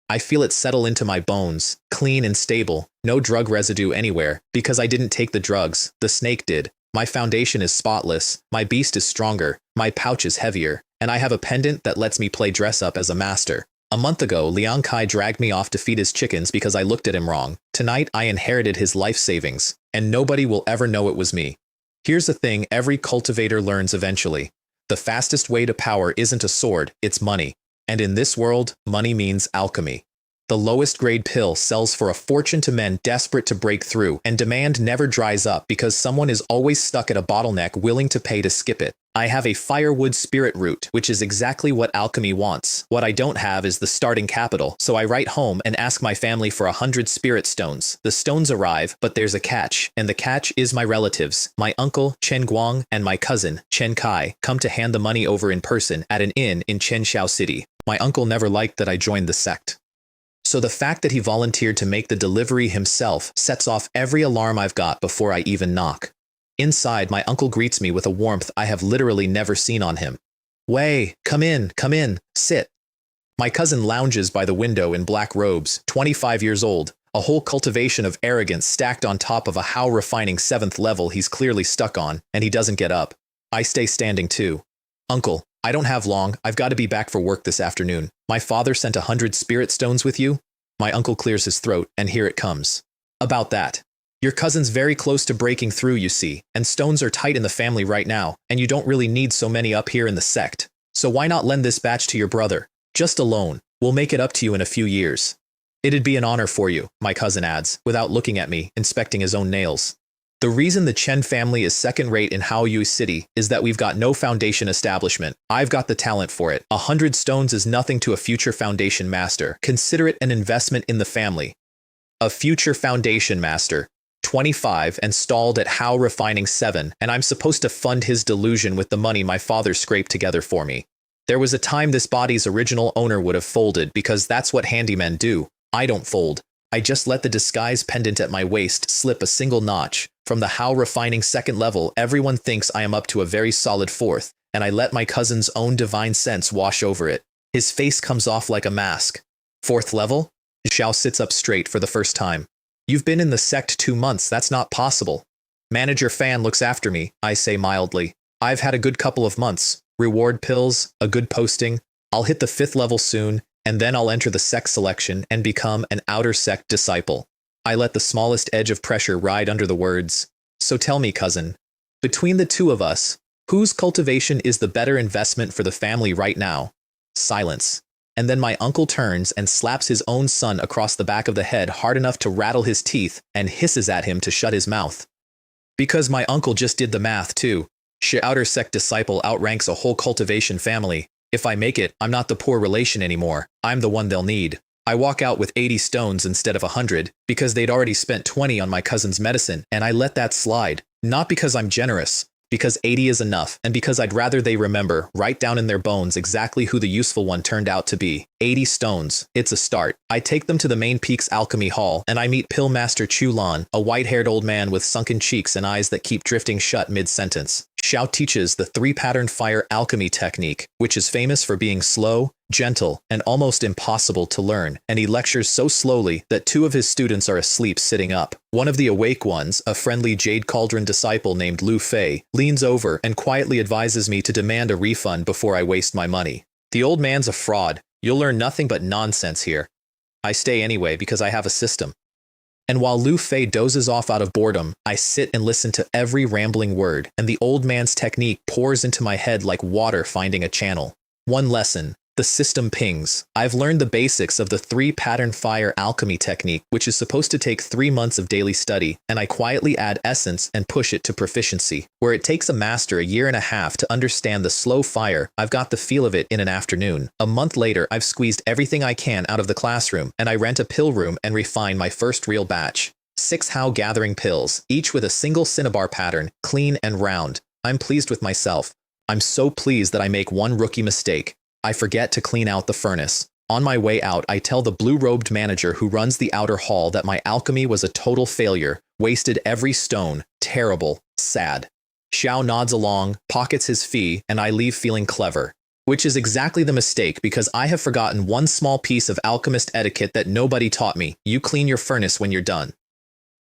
I feel it settle into my bones, clean and stable, no drug residue anywhere, because I didn't take the drugs, the snake did. My foundation is spotless, my beast is stronger, my pouch is heavier, and I have a pendant that lets me play dress up as a master. A month ago, Liang Kai dragged me off to feed his chickens because I looked at him wrong. Tonight, I inherited his life savings, and nobody will ever know it was me. Here's the thing every cultivator learns eventually. The fastest way to power isn't a sword, it's money. And in this world, money means alchemy. The lowest grade pill sells for a fortune to men desperate to break through, and demand never dries up because someone is always stuck at a bottleneck willing to pay to skip it. I have a firewood spirit root, which is exactly what alchemy wants. What I don't have is the starting capital, so I write home and ask my family for 100 spirit stones. The stones arrive, but there's a catch, and the catch is my relatives. My uncle, Chen Guang, and my cousin, Chen Kai, come to hand the money over in person at an inn in Chenxiao City. My uncle never liked that I joined the sect. So the fact that he volunteered to make the delivery himself sets off every alarm I've got before I even knock. Inside, my uncle greets me with a warmth I have literally never seen on him. "Wei, come in, sit." My cousin lounges by the window in black robes, 25 years old, a whole cultivation of arrogance stacked on top of a how refining 7th level he's clearly stuck on, and he doesn't get up. I stay standing too. "Uncle, I don't have long, I've got to be back for work this afternoon. My father sent 100 spirit stones with you?" My uncle clears his throat, and here it comes. "About that. Your cousin's very close to breaking through, you see, and stones are tight in the family right now, and you don't really need so many up here in the sect. So why not lend this batch to your brother? Just a loan. We'll make it up to you in a few years." "It'd be an honor for you," my cousin adds, without looking at me, inspecting his own nails. "The reason the Chen family is second-rate in Haoyu City is that we've got no foundation establishment. I've got the talent for it. 100 stones is nothing to a future foundation master. Consider it an investment in the family." A future foundation master, 25 and stalled at How Refining 7, and I'm supposed to fund his delusion with the money my father scraped together for me. There was a time this body's original owner would have folded because that's what handymen do. I don't fold. I just let the disguise pendant at my waist slip a single notch. From the How Refining 2nd level, everyone thinks I am up to a very solid 4th, and I let my cousin's own divine sense wash over it. His face comes off like a mask. 4th level? Xiao sits up straight for the first time. "You've been in the sect 2 months, that's not possible." "Manager Fan looks after me," I say mildly. "I've had a good couple of months. Reward pills, a good posting. I'll hit the 5th level soon, and then I'll enter the sect selection and become an outer sect disciple." I let the smallest edge of pressure ride under the words. "So tell me, cousin, between the two of us, whose cultivation is the better investment for the family right now?" Silence. And then my uncle turns and slaps his own son across the back of the head hard enough to rattle his teeth and hisses at him to shut his mouth. Because my uncle just did the math too. Outer sect disciple outranks a whole cultivation family. If I make it, I'm not the poor relation anymore. I'm the one they'll need. I walk out with 80 stones instead of 100, because they'd already spent 20 on my cousin's medicine, and I let that slide. Not because I'm generous, because 80 is enough, and because I'd rather they remember, right down in their bones, exactly who the useful one turned out to be. 80 stones. It's a start. I take them to the main Peaks Alchemy Hall, and I meet Pillmaster Chu Lan, a white-haired old man with sunken cheeks and eyes that keep drifting shut mid-sentence. Xiao teaches the 3-pattern fire alchemy technique, which is famous for being slow, gentle, and almost impossible to learn, and he lectures so slowly that 2 of his students are asleep sitting up. One of the awake ones, a friendly Jade Cauldron disciple named Lu Fei, leans over and quietly advises me to demand a refund before I waste my money. "The old man's a fraud. You'll learn nothing but nonsense here." I stay anyway because I have a system. And while Lu Fei dozes off out of boredom, I sit and listen to every rambling word, and the old man's technique pours into my head like water finding a channel. One lesson. The system pings. I've learned the basics of the 3-pattern fire alchemy technique, which is supposed to take 3 months of daily study, and I quietly add essence and push it to proficiency. Where it takes a master a year and a half to understand the slow fire, I've got the feel of it in an afternoon. A month later, I've squeezed everything I can out of the classroom, and I rent a pill room and refine my first real batch. 6 How gathering pills, each with a single cinnabar pattern, clean and round. I'm pleased with myself. I'm so pleased that I make one rookie mistake. I forget to clean out the furnace. On my way out, I tell the blue-robed manager who runs the outer hall that my alchemy was a total failure, wasted every stone, terrible, sad. Xiao nods along, pockets his fee, and I leave feeling clever. Which is exactly the mistake because I have forgotten one small piece of alchemist etiquette that nobody taught me. You clean your furnace when you're done.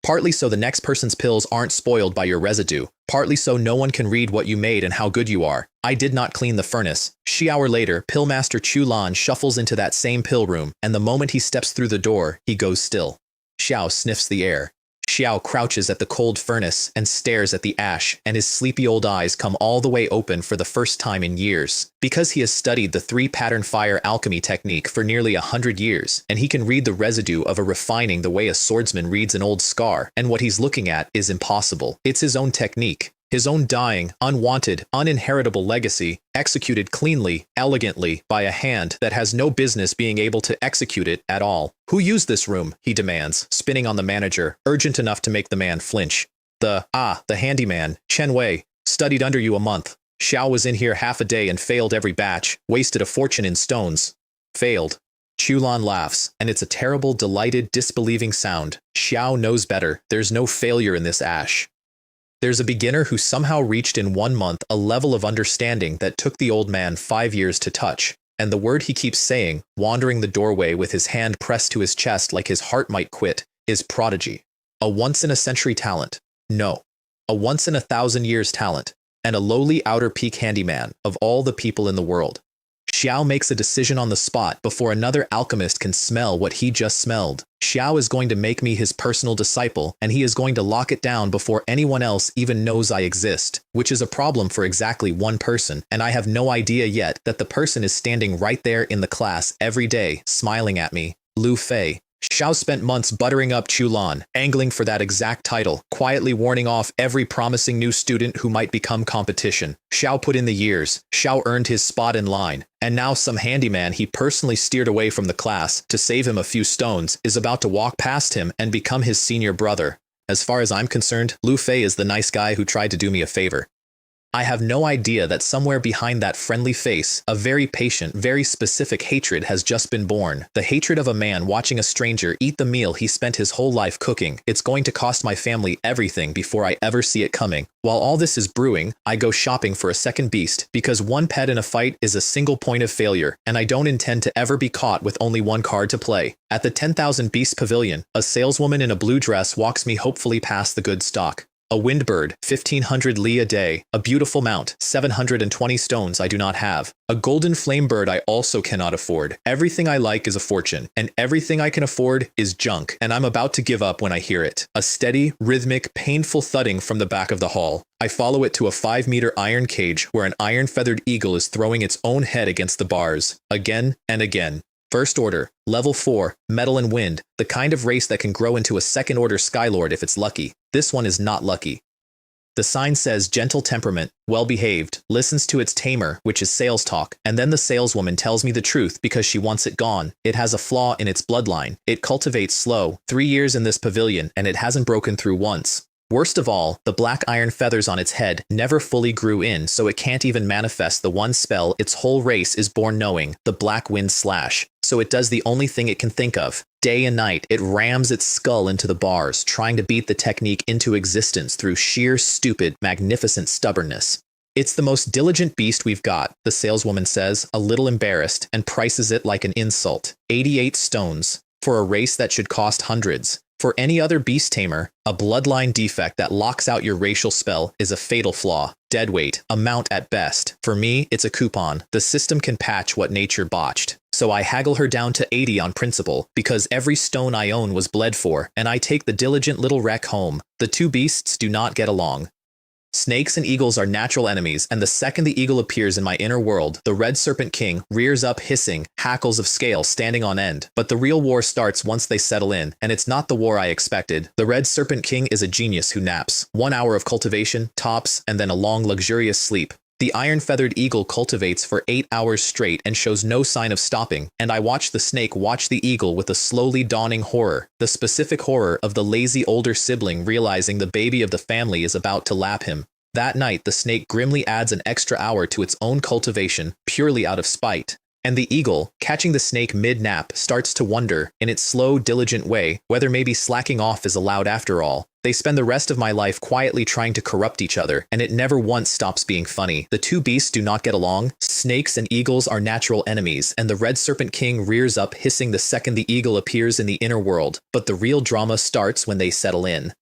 Partly so the next person's pills aren't spoiled by your residue, partly so no one can read what you made and how good you are. I did not clean the furnace. An hour later, Pillmaster Chu Lan shuffles into that same pill room, and the moment he steps through the door, he goes still. Xiao sniffs the air. Xiao crouches at the cold furnace and stares at the ash, and his sleepy old eyes come all the way open for the first time in years. Because he has studied the 3-pattern fire alchemy technique for nearly 100 years, and he can read the residue of a refining the way a swordsman reads an old scar, and what he's looking at is impossible. It's his own technique. His own dying, unwanted, uninheritable legacy, executed cleanly, elegantly, by a hand that has no business being able to execute it at all. Who used this room? He demands, spinning on the manager, urgent enough to make the man flinch. The handyman, Chen Wei, studied under you a month. Xiao was in here half a day and failed every batch, wasted a fortune in stones. Failed. Chulan laughs, and it's a terrible, delighted, disbelieving sound. Xiao knows better. There's no failure in this ash. There's a beginner who somehow reached in 1 month a level of understanding that took the old man 5 years to touch, and the word he keeps saying, wandering the doorway with his hand pressed to his chest like his heart might quit, is prodigy. A once-in-a-century talent. No. A once-in-a-thousand-years talent, and a lowly outer peak handyman of all the people in the world. Xiao makes a decision on the spot before another alchemist can smell what he just smelled. Xiao is going to make me his personal disciple, and he is going to lock it down before anyone else even knows I exist, which is a problem for exactly one person, and I have no idea yet that the person is standing right there in the class every day, smiling at me. Lu Fei. Xiao spent months buttering up Chulan, angling for that exact title, quietly warning off every promising new student who might become competition. Xiao put in the years, Xiao earned his spot in line, and now some handyman he personally steered away from the class to save him a few stones is about to walk past him and become his senior brother. As far as I'm concerned, Lu Fei is the nice guy who tried to do me a favor. I have no idea that somewhere behind that friendly face, a very patient, very specific hatred has just been born. The hatred of a man watching a stranger eat the meal he spent his whole life cooking. It's going to cost my family everything before I ever see it coming. While all this is brewing, I go shopping for a second beast, because one pet in a fight is a single point of failure, and I don't intend to ever be caught with only one card to play. At the 10,000 Beast Pavilion, a saleswoman in a blue dress walks me hopefully past the good stock. A windbird, 1,500 li a day, a beautiful mount, 720 stones I do not have. A golden flame bird I also cannot afford. Everything I like is a fortune, and everything I can afford is junk, and I'm about to give up when I hear it. A steady, rhythmic, painful thudding from the back of the hall. I follow it to a 5-meter iron cage where an iron-feathered eagle is throwing its own head against the bars, again and again. First Order, Level 4, Metal and Wind, the kind of race that can grow into a Second Order Skylord if it's lucky. This one is not lucky. The sign says gentle temperament, well-behaved, listens to its tamer, which is sales talk, and then the saleswoman tells me the truth because she wants it gone. It has a flaw in its bloodline. It cultivates slow, 3 years in this pavilion, and it hasn't broken through once. Worst of all, the black iron feathers on its head never fully grew in, so it can't even manifest the one spell its whole race is born knowing, the Black Wind Slash. So it does the only thing it can think of. Day and night, it rams its skull into the bars, trying to beat the technique into existence through sheer, stupid, magnificent stubbornness. It's the most diligent beast we've got, the saleswoman says, a little embarrassed, and prices it like an insult. 88 stones. For a race that should cost hundreds. For any other beast tamer, a bloodline defect that locks out your racial spell is a fatal flaw. Deadweight, a mount at best. For me, it's a coupon. The system can patch what nature botched. So I haggle her down to 80 on principle, because every stone I own was bled for, and I take the diligent little wreck home. The two beasts do not get along. Snakes and eagles are natural enemies, and the second the eagle appears in my inner world, the red serpent king rears up hissing, hackles of scale standing on end. But the real war starts once they settle in, and it's not the war I expected. The red serpent king is a genius who naps. 1 hour of cultivation, tops, and then a long luxurious sleep. The iron-feathered eagle cultivates for 8 hours straight and shows no sign of stopping, and I watch the snake watch the eagle with a slowly dawning horror, the specific horror of the lazy older sibling realizing the baby of the family is about to lap him. That night, the snake grimly adds an extra hour to its own cultivation, purely out of spite. And the eagle, catching the snake mid-nap, starts to wonder, in its slow, diligent way, whether maybe slacking off is allowed after all. They spend the rest of my life quietly trying to corrupt each other, and it never once stops being funny. The two beasts do not get along. Snakes and eagles are natural enemies, and the red serpent king rears up hissing the second the eagle appears in the inner world. But the real drama starts when they settle in.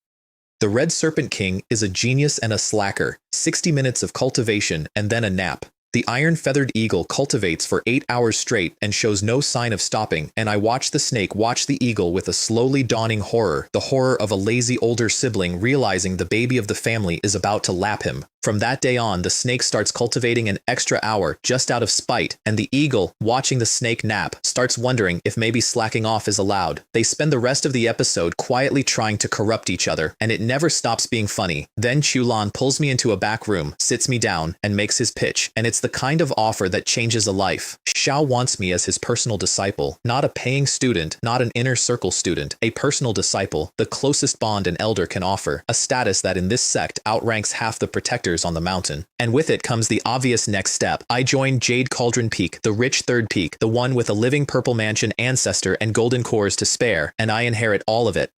The red serpent king is a genius and a slacker. 60 minutes of cultivation and then a nap. The iron-feathered eagle cultivates for 8 hours straight and shows no sign of stopping, and I watch the snake watch the eagle with a slowly dawning horror, the horror of a lazy older sibling realizing the baby of the family is about to lap him. From that day on, the snake starts cultivating an extra hour just out of spite, and the eagle, watching the snake nap, starts wondering if maybe slacking off is allowed. They spend the rest of the episode quietly trying to corrupt each other, and it never stops being funny. Then Chulan pulls me into a back room, sits me down, and makes his pitch, and it's the kind of offer that changes a life. Xiao wants me as his personal disciple, not a paying student, not an inner circle student, a personal disciple, the closest bond an elder can offer, a status that in this sect outranks half the protectors on the mountain. And with it comes the obvious next step. I join Jade Cauldron Peak, the rich third peak, the one with a living purple mansion ancestor and golden cores to spare, and I inherit all of it.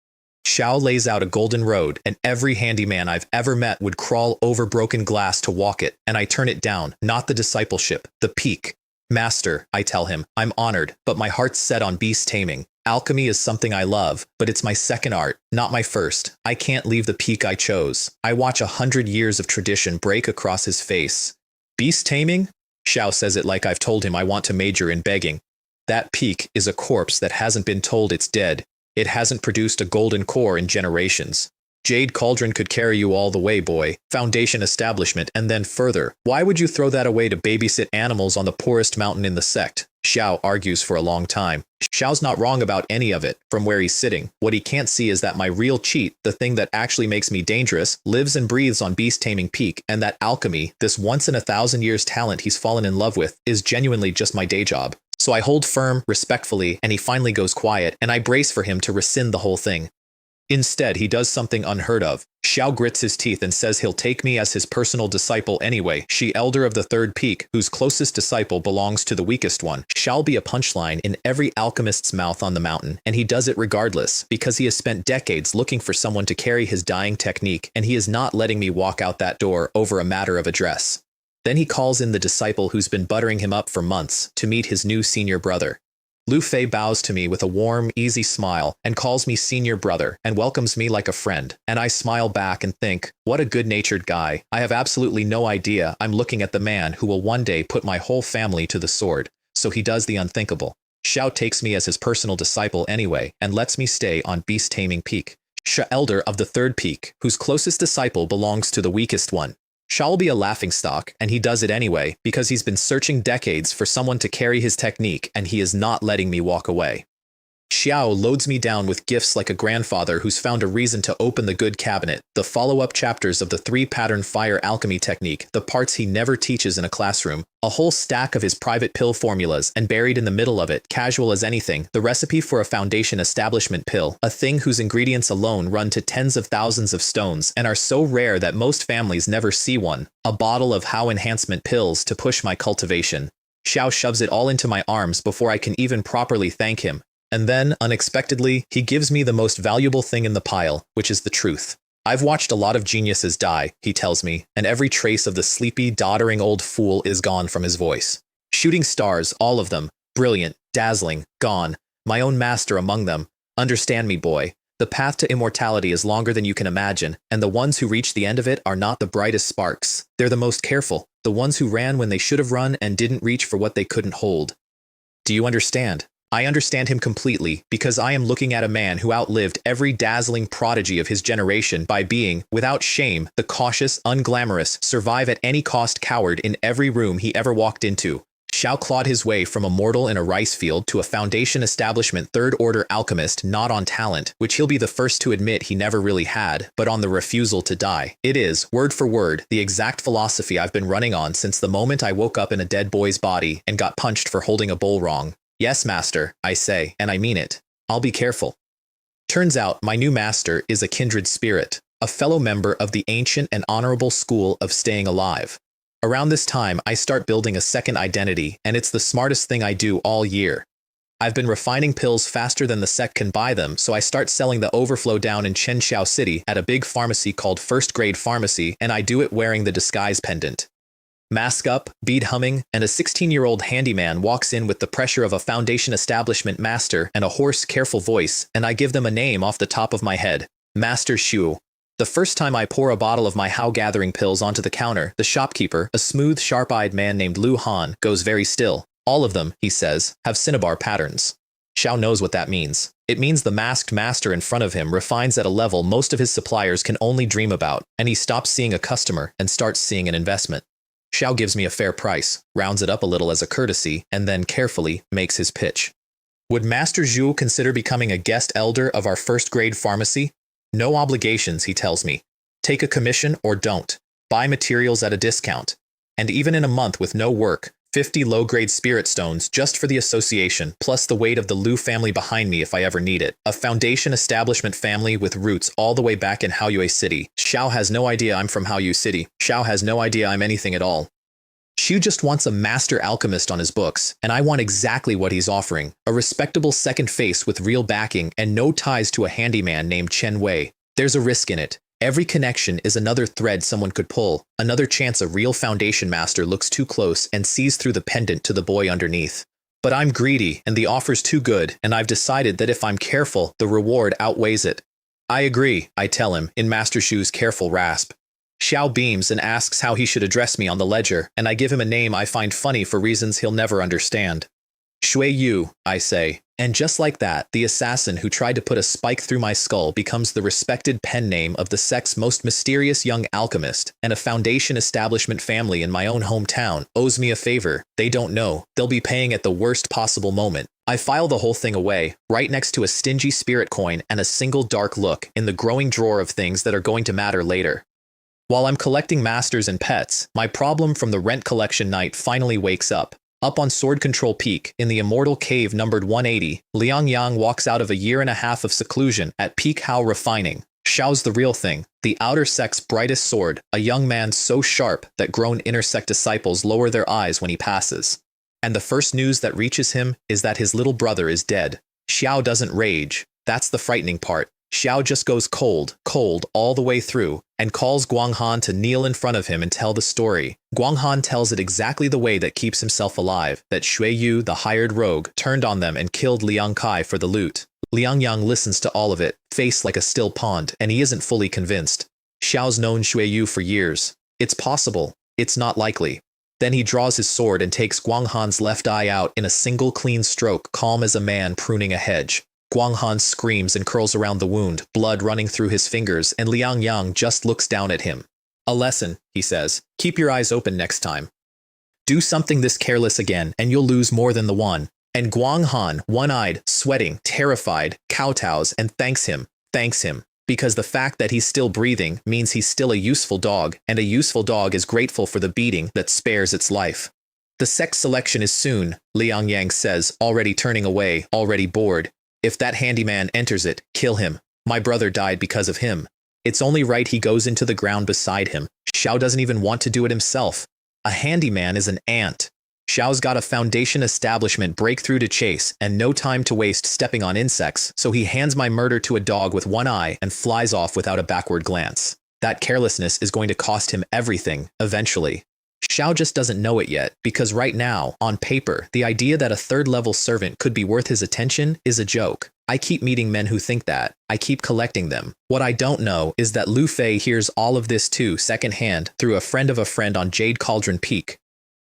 Xiao lays out a golden road, and every handyman I've ever met would crawl over broken glass to walk it, and I turn it down, not the discipleship, the peak. Master, I tell him, I'm honored, but my heart's set on beast taming. Alchemy is something I love, but it's my second art, not my first. I can't leave the peak I chose. I watch 100 years of tradition break across his face. Beast taming? Xiao says it like I've told him I want to major in begging. That peak is a corpse that hasn't been told it's dead. It hasn't produced a golden core in generations. Jade Cauldron could carry you all the way, boy. Foundation establishment, and then further. Why would you throw that away to babysit animals on the poorest mountain in the sect? Xiao argues for a long time. Xiao's not wrong about any of it, from where he's sitting. What he can't see is that my real cheat, the thing that actually makes me dangerous, lives and breathes on beast taming peak, and that alchemy, this once in 1,000 years talent he's fallen in love with, is genuinely just my day job. So I hold firm, respectfully, and he finally goes quiet, and I brace for him to rescind the whole thing. Instead, he does something unheard of. Xiao grits his teeth and says he'll take me as his personal disciple anyway. She, elder of the third peak, whose closest disciple belongs to the weakest one, shall be a punchline in every alchemist's mouth on the mountain, and he does it regardless, because he has spent decades looking for someone to carry his dying technique, and he is not letting me walk out that door over a matter of address. Then he calls in the disciple who's been buttering him up for months to meet his new senior brother. Lu Fei bows to me with a warm, easy smile and calls me senior brother and welcomes me like a friend, and I smile back and think, what a good-natured guy. I have absolutely no idea I'm looking at the man who will one day put my whole family to the sword, so he does the unthinkable. Xiao takes me as his personal disciple anyway and lets me stay on beast taming peak. Xiao, elder of the third peak, whose closest disciple belongs to the weakest one. Shall be a laughingstock, and he does it anyway, because he's been searching decades for someone to carry his technique, and he is not letting me walk away. Xiao loads me down with gifts like a grandfather who's found a reason to open the good cabinet, the follow-up chapters of the 3-pattern fire alchemy technique, the parts he never teaches in a classroom, a whole stack of his private pill formulas, and buried in the middle of it, casual as anything, the recipe for a foundation establishment pill, a thing whose ingredients alone run to tens of thousands of stones and are so rare that most families never see one, a bottle of how enhancement pills to push my cultivation. Xiao shoves it all into my arms before I can even properly thank him. And then, unexpectedly, he gives me the most valuable thing in the pile, which is the truth. I've watched a lot of geniuses die, he tells me, and every trace of the sleepy, doddering old fool is gone from his voice. Shooting stars, all of them. Brilliant, dazzling, gone. My own master among them. Understand me, boy. The path to immortality is longer than you can imagine, and the ones who reach the end of it are not the brightest sparks. They're the most careful, the ones who ran when they should have run and didn't reach for what they couldn't hold. Do you understand? I understand him completely, because I am looking at a man who outlived every dazzling prodigy of his generation by being, without shame, the cautious, unglamorous, survive-at-any-cost coward in every room he ever walked into. Xiao clawed his way from a mortal in a rice field to a foundation establishment third-order alchemist not on talent, which he'll be the first to admit he never really had, but on the refusal to die. It is, word for word, the exact philosophy I've been running on since the moment I woke up in a dead boy's body and got punched for holding a bowl wrong. Yes, master, I say, and I mean it. I'll be careful. Turns out my new master is a kindred spirit, a fellow member of the ancient and honorable school of staying alive. Around this time, I start building a second identity, and it's the smartest thing I do all year. I've been refining pills faster than the sect can buy them, so I start selling the overflow down in Chenxiao City at a big pharmacy called First Grade Pharmacy, and I do it wearing the disguise pendant. Mask up, bead humming, and a 16-year-old handyman walks in with the pressure of a foundation establishment master and a hoarse, careful voice, and I give them a name off the top of my head. Master Shu. The first time I pour a bottle of my How gathering pills onto the counter, the shopkeeper, a smooth, sharp-eyed man named Lu Han, goes very still. All of them, he says, have cinnabar patterns. Xiao knows what that means. It means the masked master in front of him refines at a level most of his suppliers can only dream about, and he stops seeing a customer and starts seeing an investment. Xiao gives me a fair price, rounds it up a little as a courtesy, and then carefully makes his pitch. Would Master Zhu consider becoming a guest elder of our first-grade pharmacy? No obligations, he tells me. Take a commission or don't. Buy materials at a discount. And even in a month with no work, 50 low-grade spirit stones just for the association, plus the weight of the Lu family behind me if I ever need it. A foundation establishment family with roots all the way back in Haoyue City. Xiao has no idea I'm from Haoyue City. Xiao has no idea I'm anything at all. Xiu just wants a master alchemist on his books, and I want exactly what he's offering. A respectable second face with real backing and no ties to a handyman named Chen Wei. There's a risk in it. Every connection is another thread someone could pull, another chance a real foundation master looks too close and sees through the pendant to the boy underneath. But I'm greedy, and the offer's too good, and I've decided that if I'm careful, the reward outweighs it. I agree, I tell him, in Master Shu's careful rasp. Xiao beams and asks how he should address me on the ledger, and I give him a name I find funny for reasons he'll never understand. Shui Yu, I say. And just like that, the assassin who tried to put a spike through my skull becomes the respected pen name of the Sect's most mysterious young alchemist, and a foundation establishment family in my own hometown owes me a favor. They don't know. They'll be paying at the worst possible moment. I file the whole thing away, right next to a stingy spirit coin and a single dark look in the growing drawer of things that are going to matter later. While I'm collecting masters and pets, my problem from the rent collection night finally wakes up. Up on Sword Control Peak, in the immortal cave numbered 180, Liang Yang walks out of a year and a half of seclusion at Peak How Refining. Xiao's the real thing, the outer sect's brightest sword, a young man so sharp that grown inner sect disciples lower their eyes when he passes. And the first news that reaches him is that his little brother is dead. Xiao doesn't rage. That's the frightening part. Xiao just goes cold all the way through, and calls Guanghan to kneel in front of him and tell the story. Guanghan tells it exactly the way that keeps himself alive, that Shui Yu, the hired rogue, turned on them and killed Liang Kai for the loot. Liang Yang listens to all of it, face like a still pond, and he isn't fully convinced. Xiao's known Shui Yu for years. It's possible. It's not likely. Then he draws his sword and takes Guanghan's left eye out in a single clean stroke, calm as a man pruning a hedge. Guanghan screams and curls around the wound, blood running through his fingers, and Liang Yang just looks down at him. A lesson, he says. Keep your eyes open next time. Do something this careless again, and you'll lose more than the one. And Guanghan, one-eyed, sweating, terrified, kowtows and thanks him, because the fact that he's still breathing means he's still a useful dog, and a useful dog is grateful for the beating that spares its life. The Sect selection is soon, Liang Yang says, already turning away, already bored. If that handyman enters it, kill him. My brother died because of him. It's only right he goes into the ground beside him. Xiao doesn't even want to do it himself. A handyman is an ant. Xiao's got a foundation establishment breakthrough to chase and no time to waste stepping on insects, so he hands my murder to a dog with one eye and flies off without a backward glance. That carelessness is going to cost him everything, eventually. Xiao just doesn't know it yet, because right now, on paper, the idea that a third-level servant could be worth his attention is a joke. I keep meeting men who think that. I keep collecting them. What I don't know is that Lu Fei hears all of this too secondhand through a friend of a friend on Jade Cauldron Peak.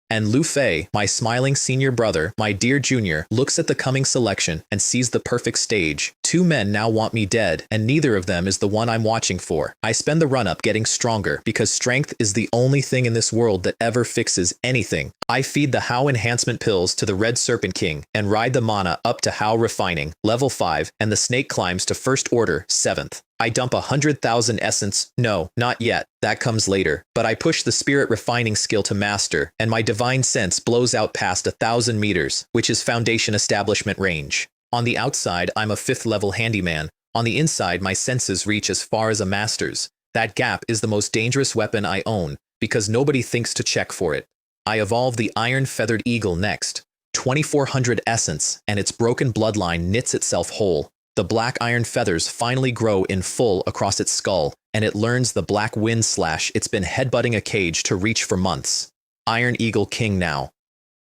And Lu Fei, my smiling senior brother, my dear junior, looks at the coming selection and sees the perfect stage. Two men now want me dead, and neither of them is the one I'm watching for. I spend the run-up getting stronger, because strength is the only thing in this world that ever fixes anything. I feed the How enhancement pills to the Red Serpent King, and ride the mana up to How refining, level 5, and the snake climbs to First Order, 7th. I dump 100,000 essence. No, not yet. That comes later. But I push the spirit refining skill to master, and my divine sense blows out past 1,000 meters, which is foundation establishment range. On the outside, I'm a 5th level handyman. On the inside, my senses reach as far as a master's. That gap is the most dangerous weapon I own, because nobody thinks to check for it. I evolve the Iron Feathered Eagle next. 2,400 essence, and its broken bloodline knits itself whole. The black iron feathers finally grow in full across its skull, and it learns the black wind slash it's been headbutting a cage to reach for months. Iron Eagle King now.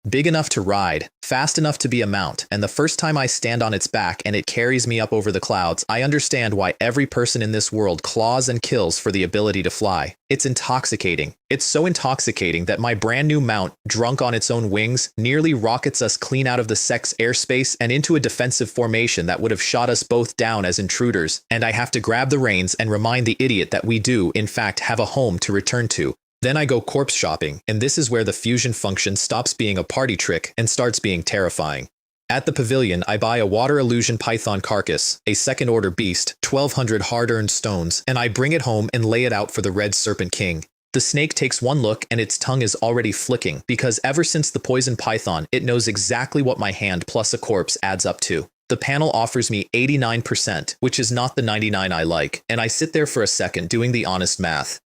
Big enough to ride, fast enough to be a mount, and the first time I stand on its back and it carries me up over the clouds, I understand why every person in this world claws and kills for the ability to fly. It's intoxicating. It's so intoxicating that my brand new mount, drunk on its own wings, nearly rockets us clean out of the Sect's airspace and into a defensive formation that would have shot us both down as intruders, and I have to grab the reins and remind the idiot that we do, in fact, have a home to return to. Then I go corpse shopping, and this is where the fusion function stops being a party trick and starts being terrifying. At the pavilion, I buy a water illusion python carcass, a second-order beast, 1,200 hard-earned stones, and I bring it home and lay it out for the Red Serpent King. The snake takes one look and its tongue is already flicking, because ever since the poison python, it knows exactly what my hand plus a corpse adds up to. The panel offers me 89%, which is not the 99 I like, and I sit there for a second doing the honest math.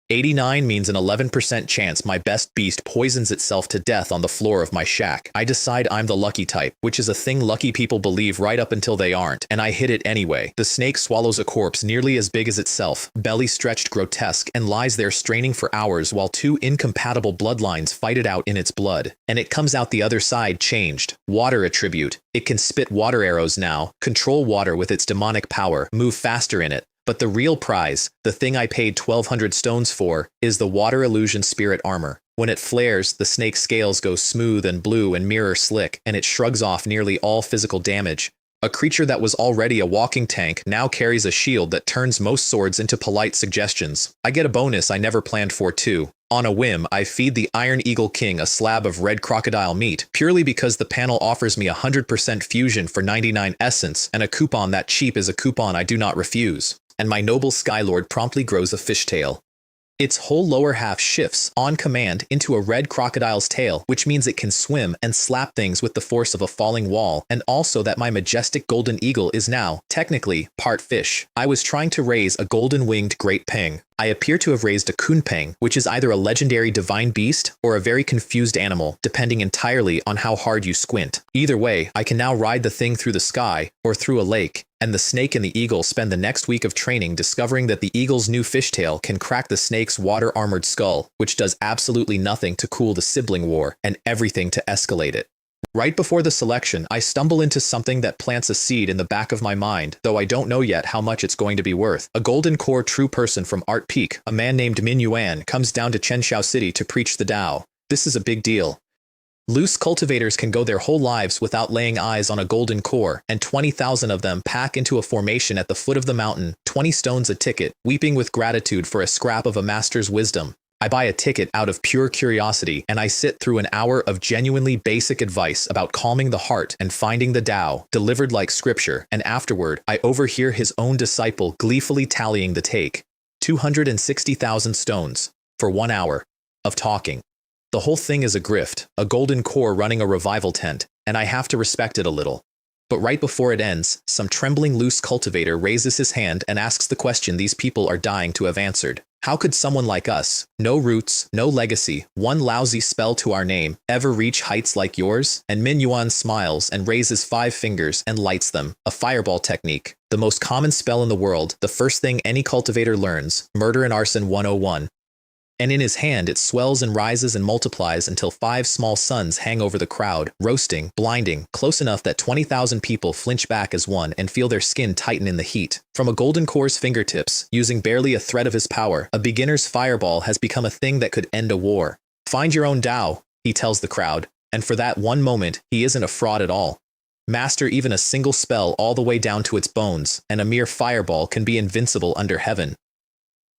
89 means an 11% chance my best beast poisons itself to death on the floor of my shack. I decide I'm the lucky type, which is a thing lucky people believe right up until they aren't, and I hit it anyway. The snake swallows a corpse nearly as big as itself, belly stretched grotesque, and lies there straining for hours while two incompatible bloodlines fight it out in its blood. And it comes out the other side changed. Water attribute. It can spit water arrows now, control water with its demonic power, move faster in it. But the real prize, the thing I paid 1,200 stones for, is the water illusion spirit armor. When it flares, the snake's scales go smooth and blue and mirror slick, and it shrugs off nearly all physical damage. A creature that was already a walking tank now carries a shield that turns most swords into polite suggestions. I get a bonus I never planned for too. On a whim, I feed the Iron Eagle King a slab of red crocodile meat, purely because the panel offers me 100% fusion for 99 essence, and a coupon that cheap is a coupon I do not refuse. And my noble Skylord promptly grows a fishtail. Its whole lower half shifts, on command, into a red crocodile's tail, which means it can swim and slap things with the force of a falling wall, and also that my majestic golden eagle is now, technically, part fish. I was trying to raise a golden-winged great peng. I appear to have raised a kunpeng, which is either a legendary divine beast or a very confused animal, depending entirely on how hard you squint. Either way, I can now ride the thing through the sky, or through a lake, and the snake and the eagle spend the next week of training discovering that the eagle's new fishtail can crack the snake's water-armored skull, which does absolutely nothing to cool the sibling war, and everything to escalate it. Right before the selection, I stumble into something that plants a seed in the back of my mind, though I don't know yet how much it's going to be worth. A golden core true person from Art Peak, a man named Min Yuan, comes down to Chenshao City to preach the Tao. This is a big deal. Loose cultivators can go their whole lives without laying eyes on a golden core, and 20,000 of them pack into a formation at the foot of the mountain, 20 stones a ticket, weeping with gratitude for a scrap of a master's wisdom. I buy a ticket out of pure curiosity, and I sit through an hour of genuinely basic advice about calming the heart and finding the Tao, delivered like scripture, and afterward, I overhear his own disciple gleefully tallying the take. 260,000 stones, for 1 hour, of talking. The whole thing is a grift, a golden core running a revival tent, and I have to respect it a little. But right before it ends, some trembling loose cultivator raises his hand and asks the question these people are dying to have answered. How could someone like us, no roots, no legacy, one lousy spell to our name, ever reach heights like yours? And Min Yuan smiles and raises 5 fingers and lights them, a fireball technique. The most common spell in the world, the first thing any cultivator learns, murder and arson 101. And in his hand it swells and rises and multiplies until 5 small suns hang over the crowd, roasting, blinding, close enough that 20,000 people flinch back as one and feel their skin tighten in the heat. From a golden core's fingertips, using barely a thread of his power, a beginner's fireball has become a thing that could end a war. Find your own Tao, he tells the crowd, and for that one moment, he isn't a fraud at all. Master even a single spell all the way down to its bones, and a mere fireball can be invincible under heaven.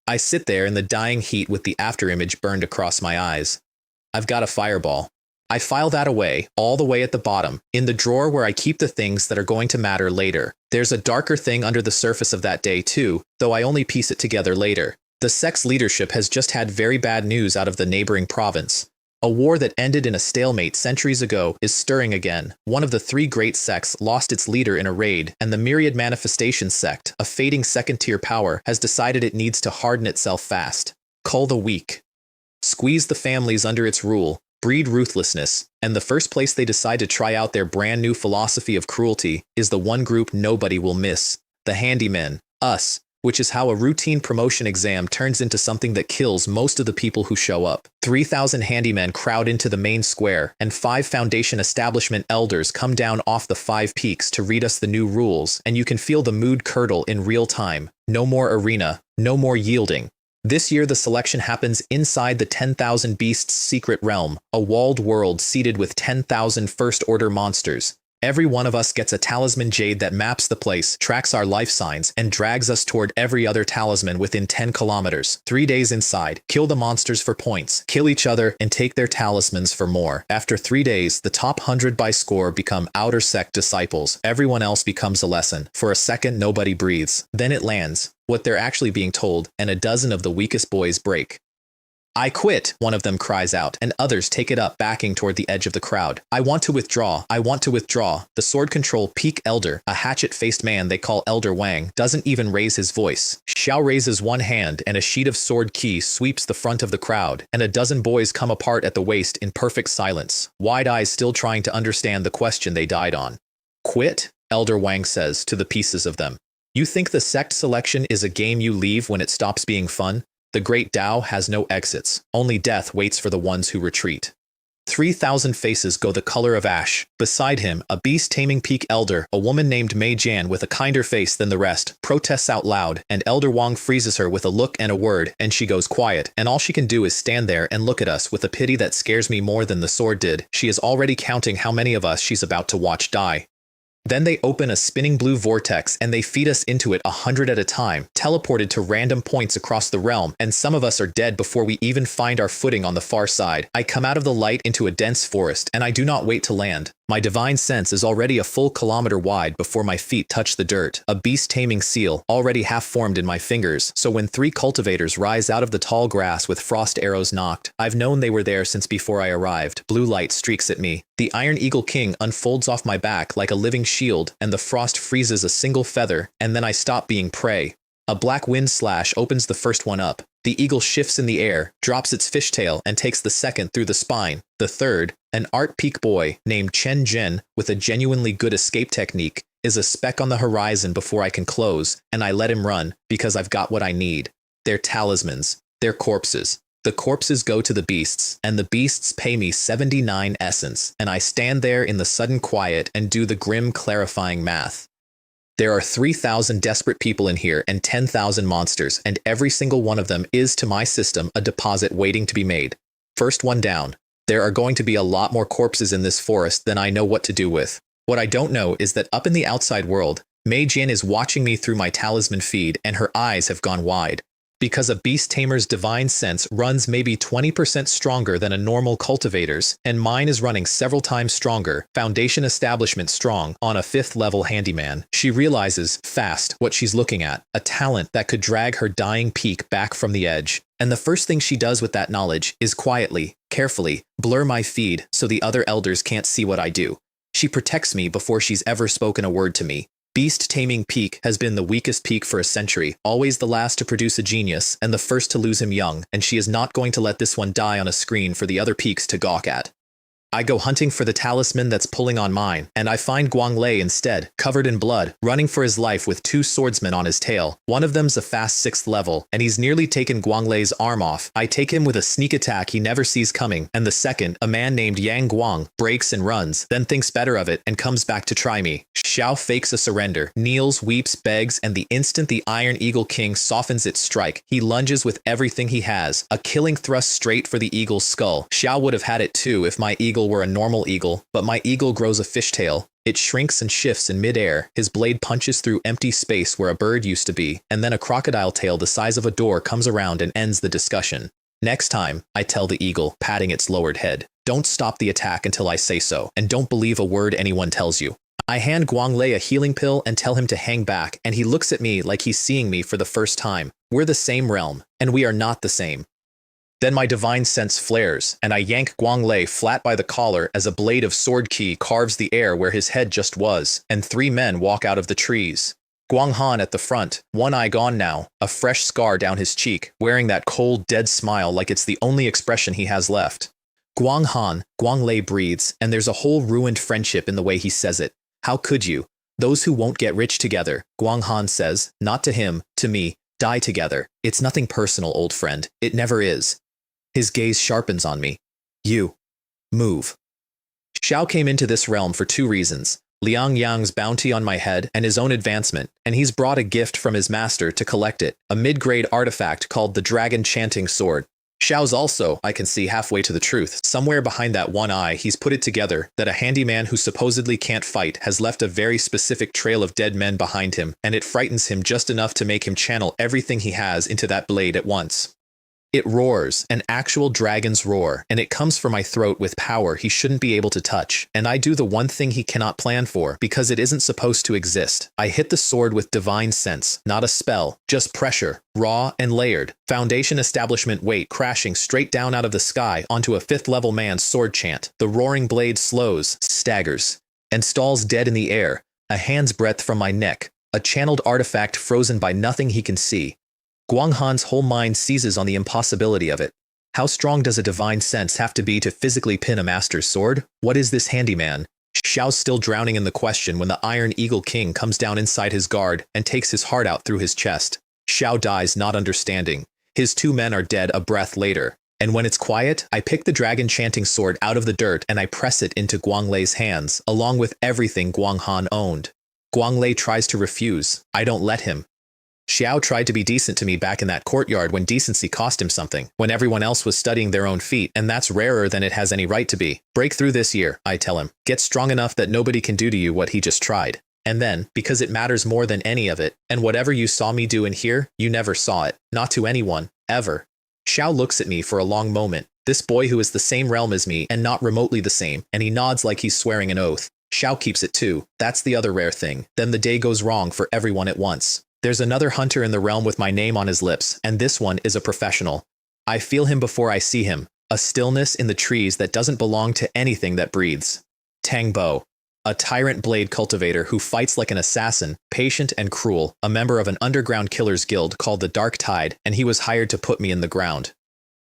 I sit there in the dying heat with the afterimage burned across my eyes. I've got a fireball. I file that away, all the way at the bottom, in the drawer where I keep the things that are going to matter later. There's a darker thing under the surface of that day too, though I only piece it together later. The Sect's leadership has just had very bad news out of the neighboring province. A war that ended in a stalemate centuries ago is stirring again. One of the 3 great sects lost its leader in a raid, and the Myriad Manifestation sect, a fading second-tier power, has decided it needs to harden itself fast. Cull the weak. Squeeze the families under its rule, breed ruthlessness, and the first place they decide to try out their brand new philosophy of cruelty is the one group nobody will miss. The handymen. Us. which is how a routine promotion exam turns into something that kills most of the people who show up. 3,000 handymen crowd into the main square, and 5 Foundation establishment elders come down off the 5 peaks to read us the new rules, and you can feel the mood curdle in real time. No more arena, no more yielding. This year the selection happens inside the 10,000 Beasts secret realm, a walled world seeded with 10,000 first-order monsters. Every one of us gets a talisman jade that maps the place, tracks our life signs, and drags us toward every other talisman within 10 kilometers. 3 days inside, kill the monsters for points, kill each other, and take their talismans for more. After 3 days, the top 100 by score become outer sect disciples. Everyone else becomes a lesson. For a second, nobody breathes. Then it lands, what they're actually being told, and a dozen of the weakest boys break. "I quit," one of them cries out, and others take it up, backing toward the edge of the crowd. "I want to withdraw. I want to withdraw." The sword control peak elder, a hatchet-faced man they call Elder Wang, doesn't even raise his voice. Xiao raises one hand and a sheet of sword key sweeps the front of the crowd, and a dozen boys come apart at the waist in perfect silence, wide eyes still trying to understand the question they died on. "Quit?" Elder Wang says to the pieces of them. "You think the sect selection is a game you leave when it stops being fun? The great Tao has no exits. Only death waits for the ones who retreat." 3,000 faces go the color of ash. Beside him, a beast-taming peak elder, a woman named Mei Jian with a kinder face than the rest, protests out loud, and Elder Wang freezes her with a look and a word, and she goes quiet, and all she can do is stand there and look at us with a pity that scares me more than the sword did. She is already counting how many of us she's about to watch die. Then they open a spinning blue vortex and they feed us into it 100 at a time, teleported to random points across the realm, and some of us are dead before we even find our footing on the far side. I come out of the light into a dense forest, and I do not wait to land. My divine sense is already a full kilometer wide before my feet touch the dirt, a beast-taming seal, already half-formed in my fingers, so when 3 cultivators rise out of the tall grass with frost arrows knocked, I've known they were there since before I arrived. Blue light streaks at me. The Iron Eagle King unfolds off my back like a living shield, and the frost freezes a single feather, and then I stop being prey. A black wind slash opens the first one up. The eagle shifts in the air, drops its fishtail, and takes the second through the spine. The third, an art peak boy named Chen Jin with a genuinely good escape technique, is a speck on the horizon before I can close, and I let him run, because I've got what I need. They're talismans. They're corpses. The corpses go to the beasts, and the beasts pay me 79 essence, and I stand there in the sudden quiet and do the grim clarifying math. There are 3,000 desperate people in here and 10,000 monsters, and every single one of them is, to my system, a deposit waiting to be made. First one down. There are going to be a lot more corpses in this forest than I know what to do with. What I don't know is that up in the outside world, Mei Jian is watching me through my talisman feed, and her eyes have gone wide. Because a beast tamer's divine sense runs maybe 20% stronger than a normal cultivator's, and mine is running several times stronger, Foundation establishment strong, on a 5th level handyman, she realizes, fast, what she's looking at, a talent that could drag her dying peak back from the edge. And the first thing she does with that knowledge is quietly, carefully, blur my feed so the other elders can't see what I do. She protects me before she's ever spoken a word to me. Beast Taming Peak has been the weakest peak for a century, always the last to produce a genius, and the first to lose him young, and she is not going to let this one die on a screen for the other peaks to gawk at. I go hunting for the talisman that's pulling on mine, and I find Guanglei instead, covered in blood, running for his life with 2 swordsmen on his tail. One of them's a fast 6th level, and he's nearly taken Guanglei's arm off. I take him with a sneak attack he never sees coming, and the second, a man named Yang Guang, breaks and runs, then thinks better of it and comes back to try me. Xiao fakes a surrender, kneels, weeps, begs, and the instant the Iron Eagle King softens its strike, he lunges with everything he has, a killing thrust straight for the eagle's skull. Xiao would have had it too if my eagle were a normal eagle, but my eagle grows a fishtail. It shrinks and shifts in midair, his blade punches through empty space where a bird used to be, and then a crocodile tail the size of a door comes around and ends the discussion. Next time, I tell the eagle, patting its lowered head, don't stop the attack until I say so, and don't believe a word anyone tells you. I hand Guanglei a healing pill and tell him to hang back, and he looks at me like he's seeing me for the first time. We're the same realm, and we are not the same. Then my divine sense flares, and I yank Guanglei flat by the collar as a blade of sword key carves the air where his head just was, and 3 men walk out of the trees. Guanghan at the front, one eye gone now, a fresh scar down his cheek, wearing that cold, dead smile like it's the only expression he has left. Guanghan, Guanglei breathes, and there's a whole ruined friendship in the way he says it. How could you? Those who won't get rich together, Guang Han says, not to him, to me, die together. It's nothing personal, old friend. It never is. His gaze sharpens on me. You. Move. Xiao came into this realm for two reasons. Liang Yang's bounty on my head and his own advancement, and he's brought a gift from his master to collect it, a mid-grade artifact called the Dragon Chanting Sword. Xiao's also, I can see, halfway to the truth. Somewhere behind that one eye, he's put it together that a handyman who supposedly can't fight has left a very specific trail of dead men behind him, and it frightens him just enough to make him channel everything he has into that blade at once. It roars, an actual dragon's roar, and it comes from my throat with power he shouldn't be able to touch, and I do the one thing he cannot plan for, because it isn't supposed to exist. I hit the sword with divine sense, not a spell, just pressure, raw and layered, foundation establishment weight crashing straight down out of the sky onto a 5th level man's sword chant. The roaring blade slows, staggers, and stalls dead in the air, a hand's breadth from my neck, a channeled artifact frozen by nothing he can see. Guang Han's whole mind seizes on the impossibility of it. How strong does a divine sense have to be to physically pin a master's sword? What is this handyman? Xiao's still drowning in the question when the Iron Eagle King comes down inside his guard and takes his heart out through his chest. Xiao dies not understanding. His 2 men are dead a breath later. And when it's quiet, I pick the dragon chanting sword out of the dirt and I press it into Guang Lei's hands, along with everything Guang Han owned. Guang Lei tries to refuse. I don't let him. Xiao tried to be decent to me back in that courtyard when decency cost him something, when everyone else was studying their own feat, and that's rarer than it has any right to be. Break through this year, I tell him. Get strong enough that nobody can do to you what he just tried. And then, because it matters more than any of it, and whatever you saw me do and hear, you never saw it. Not to anyone. Ever. Xiao looks at me for a long moment. This boy who is the same realm as me, and not remotely the same, and he nods like he's swearing an oath. Xiao keeps it too. That's the other rare thing. Then the day goes wrong for everyone at once. There's another hunter in the realm with my name on his lips, and this one is a professional. I feel him before I see him, a stillness in the trees that doesn't belong to anything that breathes. Tang Bo, a tyrant blade cultivator who fights like an assassin, patient and cruel, a member of an underground killers guild called the Dark Tide, and he was hired to put me in the ground.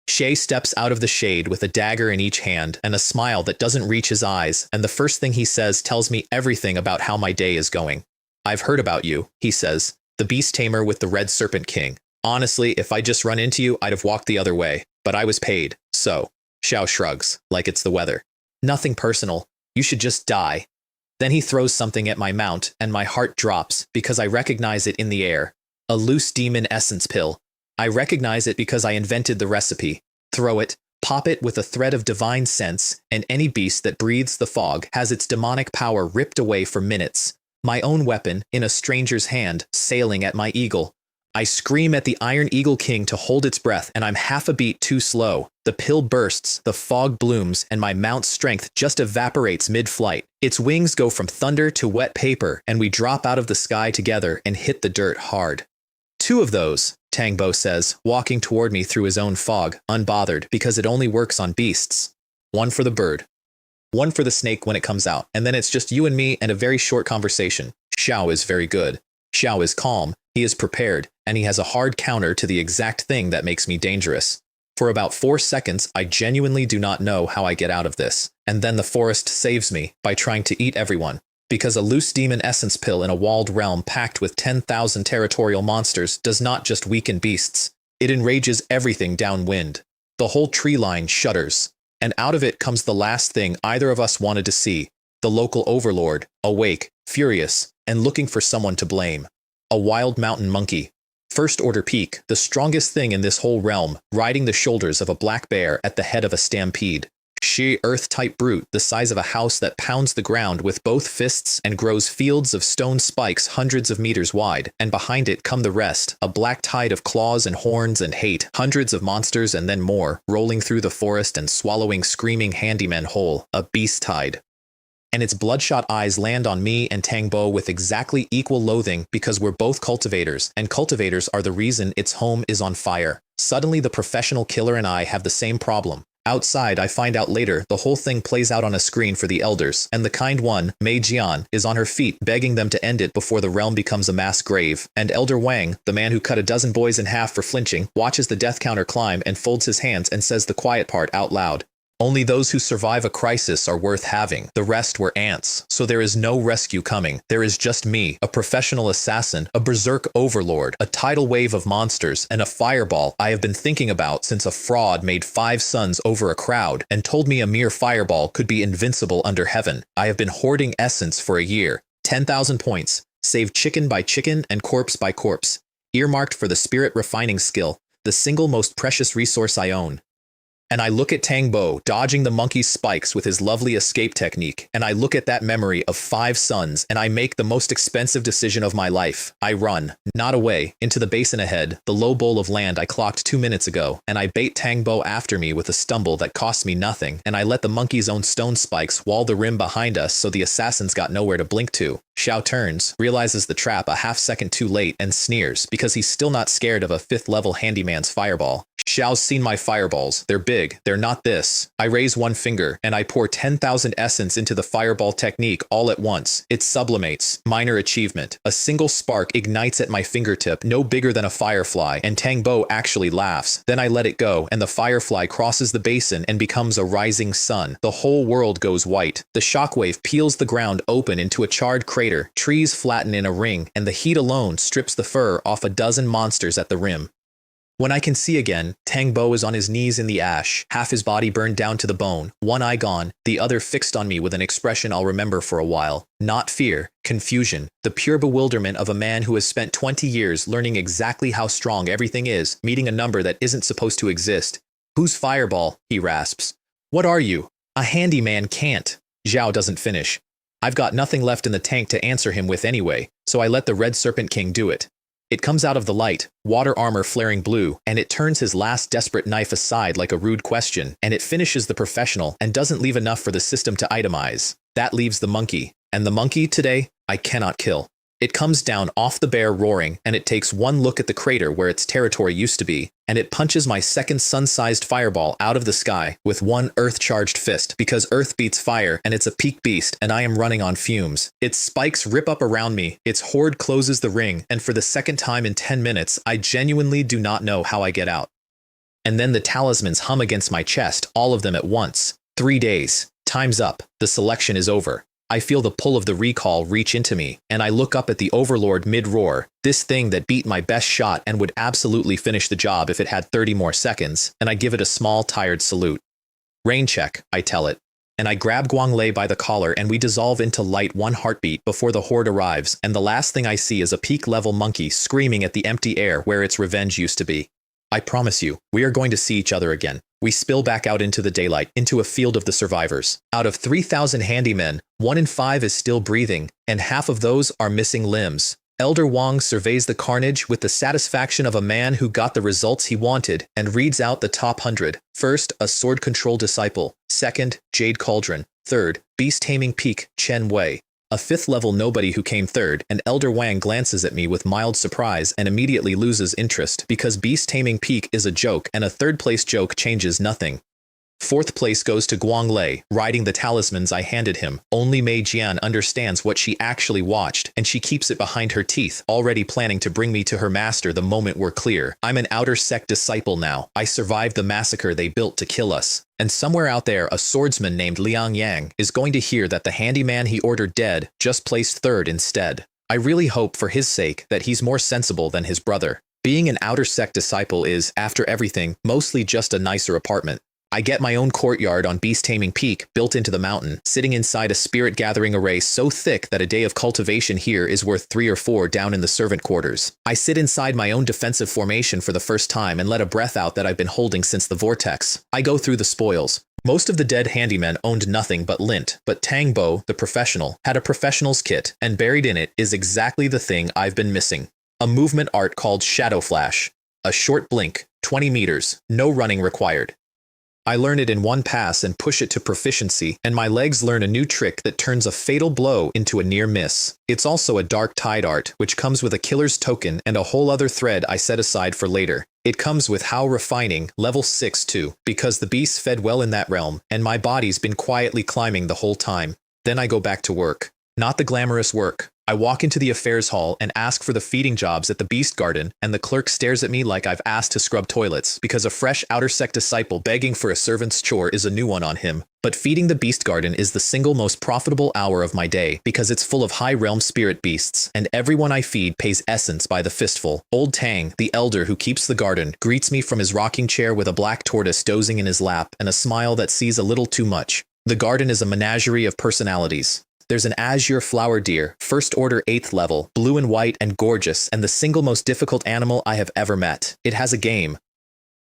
Shay steps out of the shade with a dagger in each hand and a smile that doesn't reach his eyes, and the first thing he says tells me everything about how my day is going. I've heard about you, he says. The beast tamer with the Red Serpent King. Honestly, if I just run into you, I'd have walked the other way, but I was paid, so. Xiao shrugs, like it's the weather. Nothing personal. You should just die. Then he throws something at my mount, and my heart drops because I recognize it in the air. A loose demon essence pill. I recognize it because I invented the recipe. Throw it, pop it with a thread of divine sense, and any beast that breathes the fog has its demonic power ripped away for minutes. My own weapon, in a stranger's hand, sailing at my eagle. I scream at the Iron Eagle King to hold its breath, and I'm half a beat too slow. The pill bursts, the fog blooms, and my mount's strength just evaporates mid-flight. Its wings go from thunder to wet paper, and we drop out of the sky together and hit the dirt hard. 2 of those, Tang Bo says, walking toward me through his own fog, unbothered, because it only works on beasts. 1 for the bird. 1 for the snake when it comes out, and then it's just you and me and a very short conversation. Xiao is very good. Xiao is calm, he is prepared, and he has a hard counter to the exact thing that makes me dangerous. For about 4 seconds, I genuinely do not know how I get out of this, and then the forest saves me by trying to eat everyone. Because a loose demon essence pill in a walled realm packed with 10,000 territorial monsters does not just weaken beasts, it enrages everything downwind. The whole tree line shudders. And out of it comes the last thing either of us wanted to see, the local overlord, awake, furious, and looking for someone to blame. A wild mountain monkey. First order peak, the strongest thing in this whole realm, riding the shoulders of a black bear at the head of a stampede. She earth-type brute the size of a house that pounds the ground with both fists and grows fields of stone spikes hundreds of meters wide, and behind it come the rest, a black tide of claws and horns and hate, hundreds of monsters and then more, rolling through the forest and swallowing screaming handymen whole, a beast tide. And its bloodshot eyes land on me and Tang Bo with exactly equal loathing because we're both cultivators, and cultivators are the reason its home is on fire. Suddenly the professional killer and I have the same problem. Outside, I find out later, the whole thing plays out on a screen for the elders, and the kind one, Mei Jian, is on her feet begging them to end it before the realm becomes a mass grave, and Elder Wang, the man who cut a dozen boys in half for flinching, watches the death counter climb and folds his hands and says the quiet part out loud. Only those who survive a crisis are worth having. The rest were ants, so there is no rescue coming. There is just me, a professional assassin, a berserk overlord, a tidal wave of monsters, and a fireball I have been thinking about since a fraud made 5 suns over a crowd and told me a mere fireball could be invincible under heaven. I have been hoarding essence for a year. 10,000 points, saved chicken by chicken and corpse by corpse. Earmarked for the spirit refining skill, the single most precious resource I own. And I look at Tang Bo dodging the monkey's spikes with his lovely escape technique, and I look at that memory of 5 suns, and I make the most expensive decision of my life. I run, not away, into the basin ahead, the low bowl of land I clocked 2 minutes ago, and I bait Tang Bo after me with a stumble that costs me nothing, and I let the monkey's own stone spikes wall the rim behind us so the assassins got nowhere to blink to. Xiao turns, realizes the trap a half-second too late, and sneers, because he's still not scared of a 5th-level handyman's fireball. Xiao's seen my fireballs. They're big. They're not this. I raise one finger, and I pour 10,000 essence into the fireball technique all at once. It sublimates. Minor achievement. A single spark ignites at my fingertip, no bigger than a firefly, and Tang Bo actually laughs. Then I let it go, and the firefly crosses the basin and becomes a rising sun. The whole world goes white. The shockwave peels the ground open into a charred crater. Trees flatten in a ring, and the heat alone strips the fur off a dozen monsters at the rim. When I can see again, Tang Bo is on his knees in the ash, half his body burned down to the bone, one eye gone, the other fixed on me with an expression I'll remember for a while. Not fear, confusion, the pure bewilderment of a man who has spent 20 years learning exactly how strong everything is, meeting a number that isn't supposed to exist. Who's fireball? He rasps. What are you? A handyman can't. Zhao doesn't finish. I've got nothing left in the tank to answer him with anyway, so I let the Red Serpent King do it. It comes out of the light, water armor flaring blue, and it turns his last desperate knife aside like a rude question, and it finishes the professional and doesn't leave enough for the system to itemize. That leaves the monkey. And the monkey, today, I cannot kill. It comes down off the bear roaring, and it takes one look at the crater where its territory used to be, and it punches my second sun-sized fireball out of the sky with one earth-charged fist, because earth beats fire, and it's a peak beast, and I am running on fumes. Its spikes rip up around me, its horde closes the ring, and for the second time in 10 minutes, I genuinely do not know how I get out. And then the talismans hum against my chest, all of them at once. 3 days. Time's up. The selection is over. I feel the pull of the recall reach into me, and I look up at the Overlord mid-roar, this thing that beat my best shot and would absolutely finish the job if it had 30 more seconds, and I give it a small, tired salute. Rain check, I tell it. And I grab Guanglei by the collar and we dissolve into light one heartbeat before the horde arrives, and the last thing I see is a peak-level monkey screaming at the empty air where its revenge used to be. I promise you, we are going to see each other again. We spill back out into the daylight, into a field of the survivors. Out of 3,000 handymen, 1 in 5 is still breathing, and half of those are missing limbs. Elder Wang surveys the carnage with the satisfaction of a man who got the results he wanted and reads out the top 100. First, a sword control disciple. Second, Jade Cauldron. Third, beast taming peak, Chen Wei. A 5th level nobody who came third, and Elder Wang glances at me with mild surprise and immediately loses interest because beast taming peak is a joke and a 3rd place joke changes nothing. 4th place goes to Guanglei, riding the talismans I handed him. Only Mei Jian understands what she actually watched, and she keeps it behind her teeth, already planning to bring me to her master the moment we're clear. I'm an outer sect disciple now. I survived the massacre they built to kill us. And somewhere out there, a swordsman named Liang Yang is going to hear that the handyman he ordered dead just placed 3rd instead. I really hope for his sake that he's more sensible than his brother. Being an outer sect disciple is, after everything, mostly just a nicer apartment. I get my own courtyard on Beast Taming Peak, built into the mountain, sitting inside a spirit-gathering array so thick that a day of cultivation here is worth 3 or 4 down in the servant quarters. I sit inside my own defensive formation for the first time and let a breath out that I've been holding since the vortex. I go through the spoils. Most of the dead handymen owned nothing but lint, but Tang Bo, the professional, had a professional's kit, and buried in it is exactly the thing I've been missing. A movement art called Shadow Flash. A short blink, 20 meters, no running required. I learn it in one pass and push it to proficiency, and my legs learn a new trick that turns a fatal blow into a near miss. It's also a dark tide art, which comes with a killer's token and a whole other thread I set aside for later. It comes with how refining, level 6 too, because the beast fed well in that realm, and my body's been quietly climbing the whole time. Then I go back to work. Not the glamorous work, I walk into the affairs hall and ask for the feeding jobs at the beast garden, and the clerk stares at me like I've asked to scrub toilets, because a fresh outer sect disciple begging for a servant's chore is a new one on him. But feeding the beast garden is the single most profitable hour of my day, because it's full of high realm spirit beasts, and everyone I feed pays essence by the fistful. Old Tang, the elder who keeps the garden, greets me from his rocking chair with a black tortoise dozing in his lap and a smile that sees a little too much. The garden is a menagerie of personalities. There's an azure flower deer, first order 8th level, blue and white and gorgeous, and the single most difficult animal I have ever met. It has a game.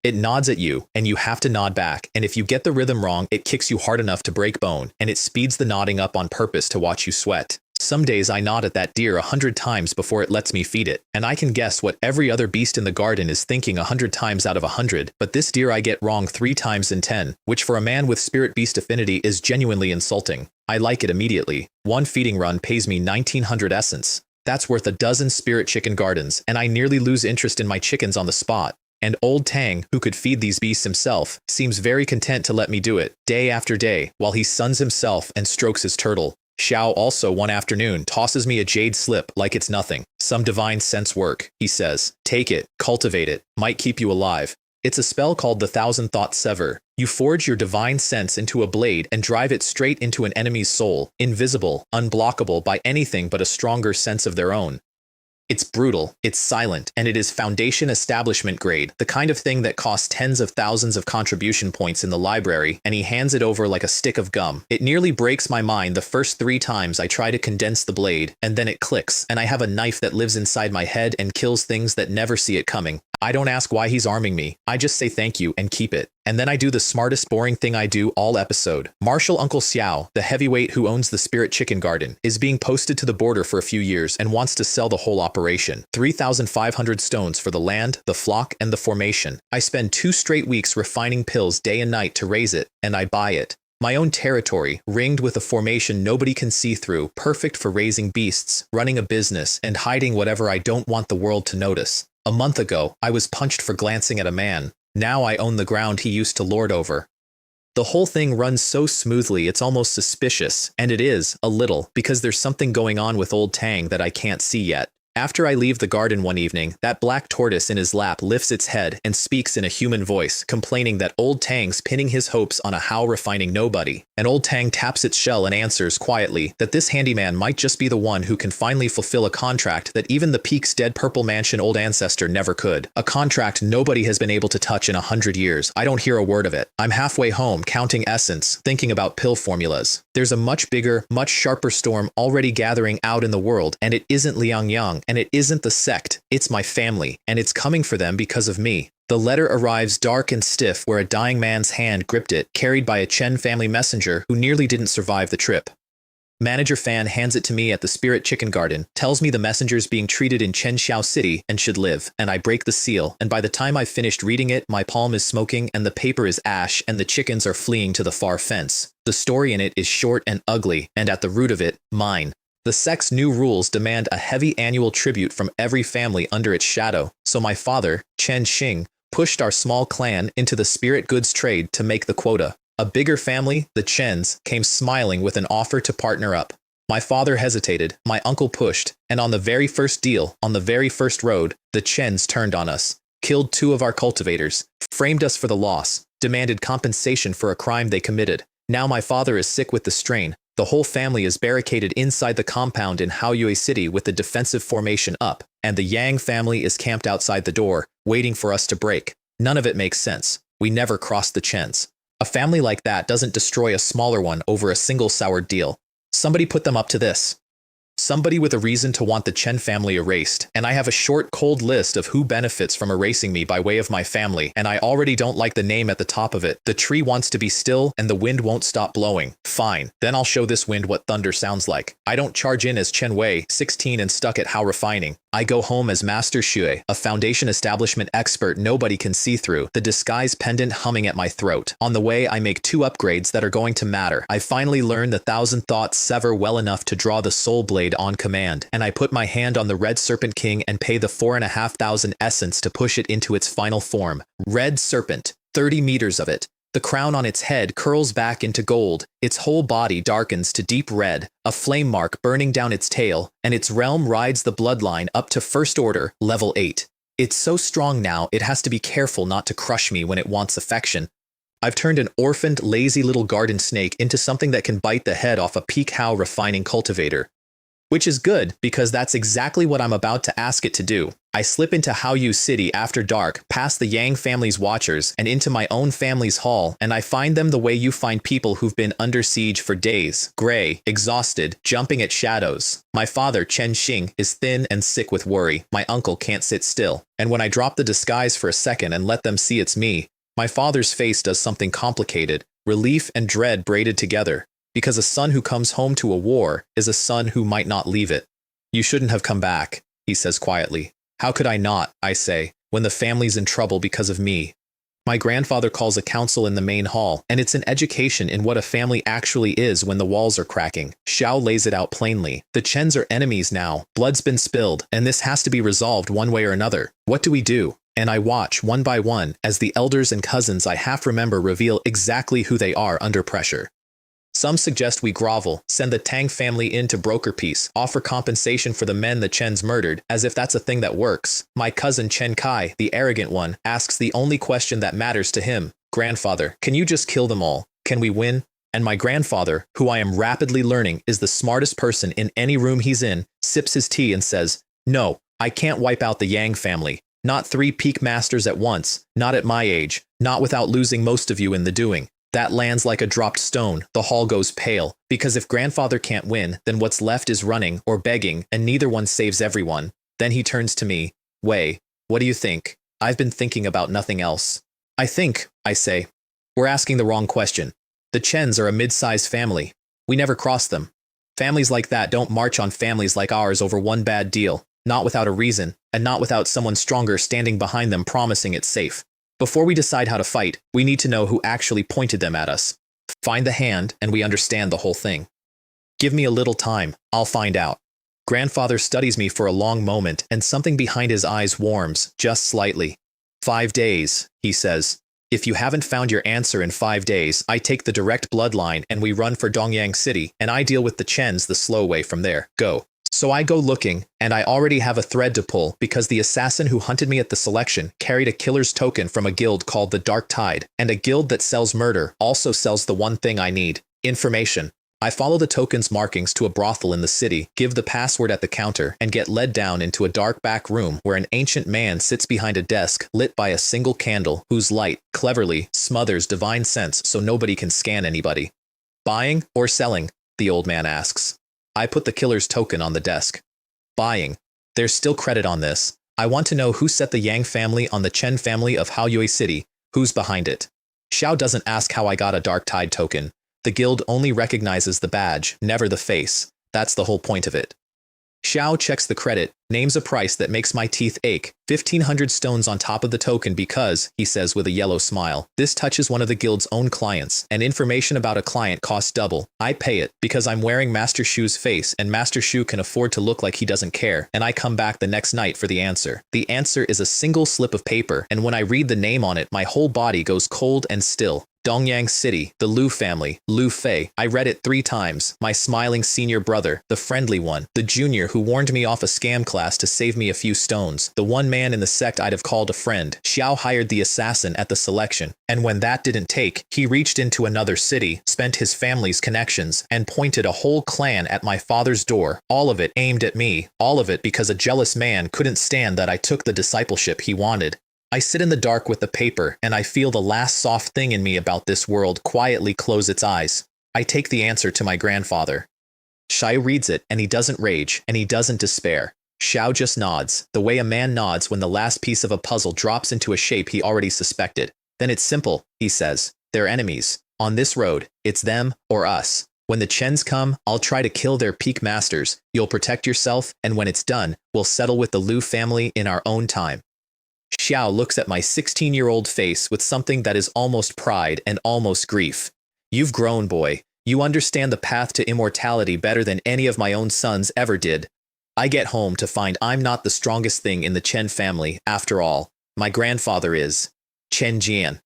It nods at you, and you have to nod back, and if you get the rhythm wrong, it kicks you hard enough to break bone, and it speeds the nodding up on purpose to watch you sweat. Some days I nod at that deer 100 times before it lets me feed it, and I can guess what every other beast in the garden is thinking 100 times out of 100, but this deer I get wrong 3 times in 10, which for a man with spirit beast affinity is genuinely insulting. I like it immediately. One feeding run pays me 1900 essence. That's worth a dozen spirit chicken gardens, and I nearly lose interest in my chickens on the spot. And old Tang, who could feed these beasts himself, seems very content to let me do it, day after day, while he suns himself and strokes his turtle. Xiao also one afternoon tosses me a jade slip like it's nothing. Some divine sense work, he says. Take it, cultivate it, might keep you alive. It's a spell called the Thousand Thought Sever. You forge your divine sense into a blade and drive it straight into an enemy's soul, invisible, unblockable by anything but a stronger sense of their own. It's brutal, it's silent, and it is Foundation establishment grade, the kind of thing that costs tens of thousands of contribution points in the library, and he hands it over like a stick of gum. It nearly breaks my mind the first 3 times I try to condense the blade, and then it clicks, and I have a knife that lives inside my head and kills things that never see it coming. I don't ask why he's arming me, I just say thank you and keep it. And then I do the smartest boring thing I do all episode. Marshal Uncle Xiao, the heavyweight who owns the Spirit Chicken Garden, is being posted to the border for a few years and wants to sell the whole operation. 3,500 stones for the land, the flock, and the formation. I spend 2 straight weeks refining pills day and night to raise it, and I buy it. My own territory, ringed with a formation nobody can see through, perfect for raising beasts, running a business, and hiding whatever I don't want the world to notice. A month ago, I was punched for glancing at a man. Now I own the ground he used to lord over. The whole thing runs so smoothly it's almost suspicious, and it is, a little, because there's something going on with old Tang that I can't see yet. After I leave the garden one evening, that black tortoise in his lap lifts its head and speaks in a human voice, complaining that old Tang's pinning his hopes on a how refining nobody. And old Tang taps its shell and answers quietly that this handyman might just be the one who can finally fulfill a contract that even the Peak's dead purple mansion old ancestor never could. A contract nobody has been able to touch in 100 years. I don't hear a word of it. I'm halfway home, counting essence, thinking about pill formulas. There's a much bigger, much sharper storm already gathering out in the world, and it isn't Liangyang, and it isn't the sect, it's my family, and it's coming for them because of me. The letter arrives dark and stiff where a dying man's hand gripped it, carried by a Chen family messenger who nearly didn't survive the trip. Manager Fan hands it to me at the Spirit Chicken Garden, tells me the messenger's being treated in Chenxiao City and should live, and I break the seal, and by the time I've finished reading it, my palm is smoking and the paper is ash and the chickens are fleeing to the far fence. The story in it is short and ugly, and at the root of it, mine. The sect's new rules demand a heavy annual tribute from every family under its shadow, so my father, Chen Xing, pushed our small clan into the spirit goods trade to make the quota. A bigger family, the Chens, came smiling with an offer to partner up. My father hesitated, my uncle pushed, and on the very first deal, on the very first road, the Chens turned on us, killed 2 of our cultivators, framed us for the loss, demanded compensation for a crime they committed. Now my father is sick with the strain. The whole family is barricaded inside the compound in Haoyue City with the defensive formation up, and the Yang family is camped outside the door, waiting for us to break. None of it makes sense. We never crossed the Chens. A family like that doesn't destroy a smaller one over a single soured deal. Somebody put them up to this. Somebody with a reason to want the Chen family erased, and I have a short, cold list of who benefits from erasing me by way of my family, and I already don't like the name at the top of it. The tree wants to be still, and the wind won't stop blowing. Fine, then I'll show this wind what thunder sounds like. I don't charge in as Chen Wei, 16 and stuck at how refining. I go home as Master Xue, a Foundation establishment expert nobody can see through, the disguise pendant humming at my throat. On the way, I make 2 upgrades that are going to matter. I finally learn the Thousand Thoughts Sever well enough to draw the soul blade on command, and I put my hand on the Red Serpent King and pay the 4,500 essence to push it into its final form. Red Serpent, 30 meters of it. The crown on its head curls back into gold, its whole body darkens to deep red, a flame mark burning down its tail, and its realm rides the bloodline up to First Order, level 8. It's so strong now it has to be careful not to crush me when it wants affection. I've turned an orphaned, lazy little garden snake into something that can bite the head off a peak how refining cultivator. Which is good, because that's exactly what I'm about to ask it to do. I slip into Haoyu City after dark, past the Yang family's watchers, and into my own family's hall, and I find them the way you find people who've been under siege for days, gray, exhausted, jumping at shadows. My father, Chen Xing, is thin and sick with worry. My uncle can't sit still. And when I drop the disguise for a second and let them see it's me, my father's face does something complicated, relief and dread braided together. Because a son who comes home to a war is a son who might not leave it. You shouldn't have come back, he says quietly. How could I not, I say, when the family's in trouble because of me? My grandfather calls a council in the main hall, and it's an education in what a family actually is when the walls are cracking. Xiao lays it out plainly. The Chens are enemies now, blood's been spilled, and this has to be resolved one way or another. What do we do? And I watch, one by one, as the elders and cousins I half remember reveal exactly who they are under pressure. Some suggest we grovel, send the Tang family in to broker peace, offer compensation for the men the Chens murdered, as if that's a thing that works. My cousin Chen Kai, the arrogant one, asks the only question that matters to him. Grandfather, can you just kill them all? Can we win? And my grandfather, who I am rapidly learning is the smartest person in any room he's in, sips his tea and says, no, I can't wipe out the Yang family. Not 3 peak masters at once, not at my age, not without losing most of you in the doing. That lands like a dropped stone. The hall goes pale, because if grandfather can't win, then what's left is running or begging, and neither one saves everyone. Then he turns to me. Wei, what do you think? I've been thinking about nothing else. I think, I say. We're asking the wrong question. The Chens are a mid-sized family. We never cross them. Families like that don't march on families like ours over one bad deal, not without a reason, and not without someone stronger standing behind them promising it's safe. Before we decide how to fight, we need to know who actually pointed them at us. Find the hand, and we understand the whole thing. Give me a little time, I'll find out. Grandfather studies me for a long moment, and something behind his eyes warms, just slightly. 5 days, he says. If you haven't found your answer in 5 days, I take the direct bloodline and we run for Dongyang City, and I deal with the Chens the slow way from there. Go. So I go looking, and I already have a thread to pull because the assassin who hunted me at the selection carried a killer's token from a guild called the Dark Tide, and a guild that sells murder also sells the one thing I need, information. I follow the token's markings to a brothel in the city, give the password at the counter, and get led down into a dark back room where an ancient man sits behind a desk lit by a single candle whose light, cleverly, smothers divine sense so nobody can scan anybody. Buying or selling? The old man asks. I put the killer's token on the desk. Buying. There's still credit on this. I want to know who set the Yang family on the Chen family of Haoyu City. Who's behind it? Xiao doesn't ask how I got a Dark Tide token. The guild only recognizes the badge, never the face. That's the whole point of it. Xiao checks the credit, names a price that makes my teeth ache, 1,500 stones on top of the token because, he says with a yellow smile, this touches one of the guild's own clients, and information about a client costs double. I pay it, because I'm wearing Master Shu's face, and Master Shu can afford to look like he doesn't care, and I come back the next night for the answer. The answer is a single slip of paper, and when I read the name on it, my whole body goes cold and still. Dongyang City, the Lu family, Lu Fei. I read it 3 times. My smiling senior brother, the friendly one, the junior who warned me off a scam class to save me a few stones, the one man in the sect I'd have called a friend. Xiao hired the assassin at the selection, and when that didn't take, he reached into another city, spent his family's connections, and pointed a whole clan at my father's door, all of it aimed at me, all of it because a jealous man couldn't stand that I took the discipleship he wanted. I sit in the dark with the paper, and I feel the last soft thing in me about this world quietly close its eyes. I take the answer to my grandfather. Xiao reads it, and he doesn't rage, and he doesn't despair. Xiao just nods, the way a man nods when the last piece of a puzzle drops into a shape he already suspected. Then it's simple, he says. They're enemies. On this road, it's them or us. When the Chens come, I'll try to kill their peak masters. You'll protect yourself, and when it's done, we'll settle with the Lu family in our own time. Xiao looks at my 16-year-old face with something that is almost pride and almost grief. You've grown, boy. You understand the path to immortality better than any of my own sons ever did. I get home to find I'm not the strongest thing in the Chen family, after all. My grandfather is. Chen Jian.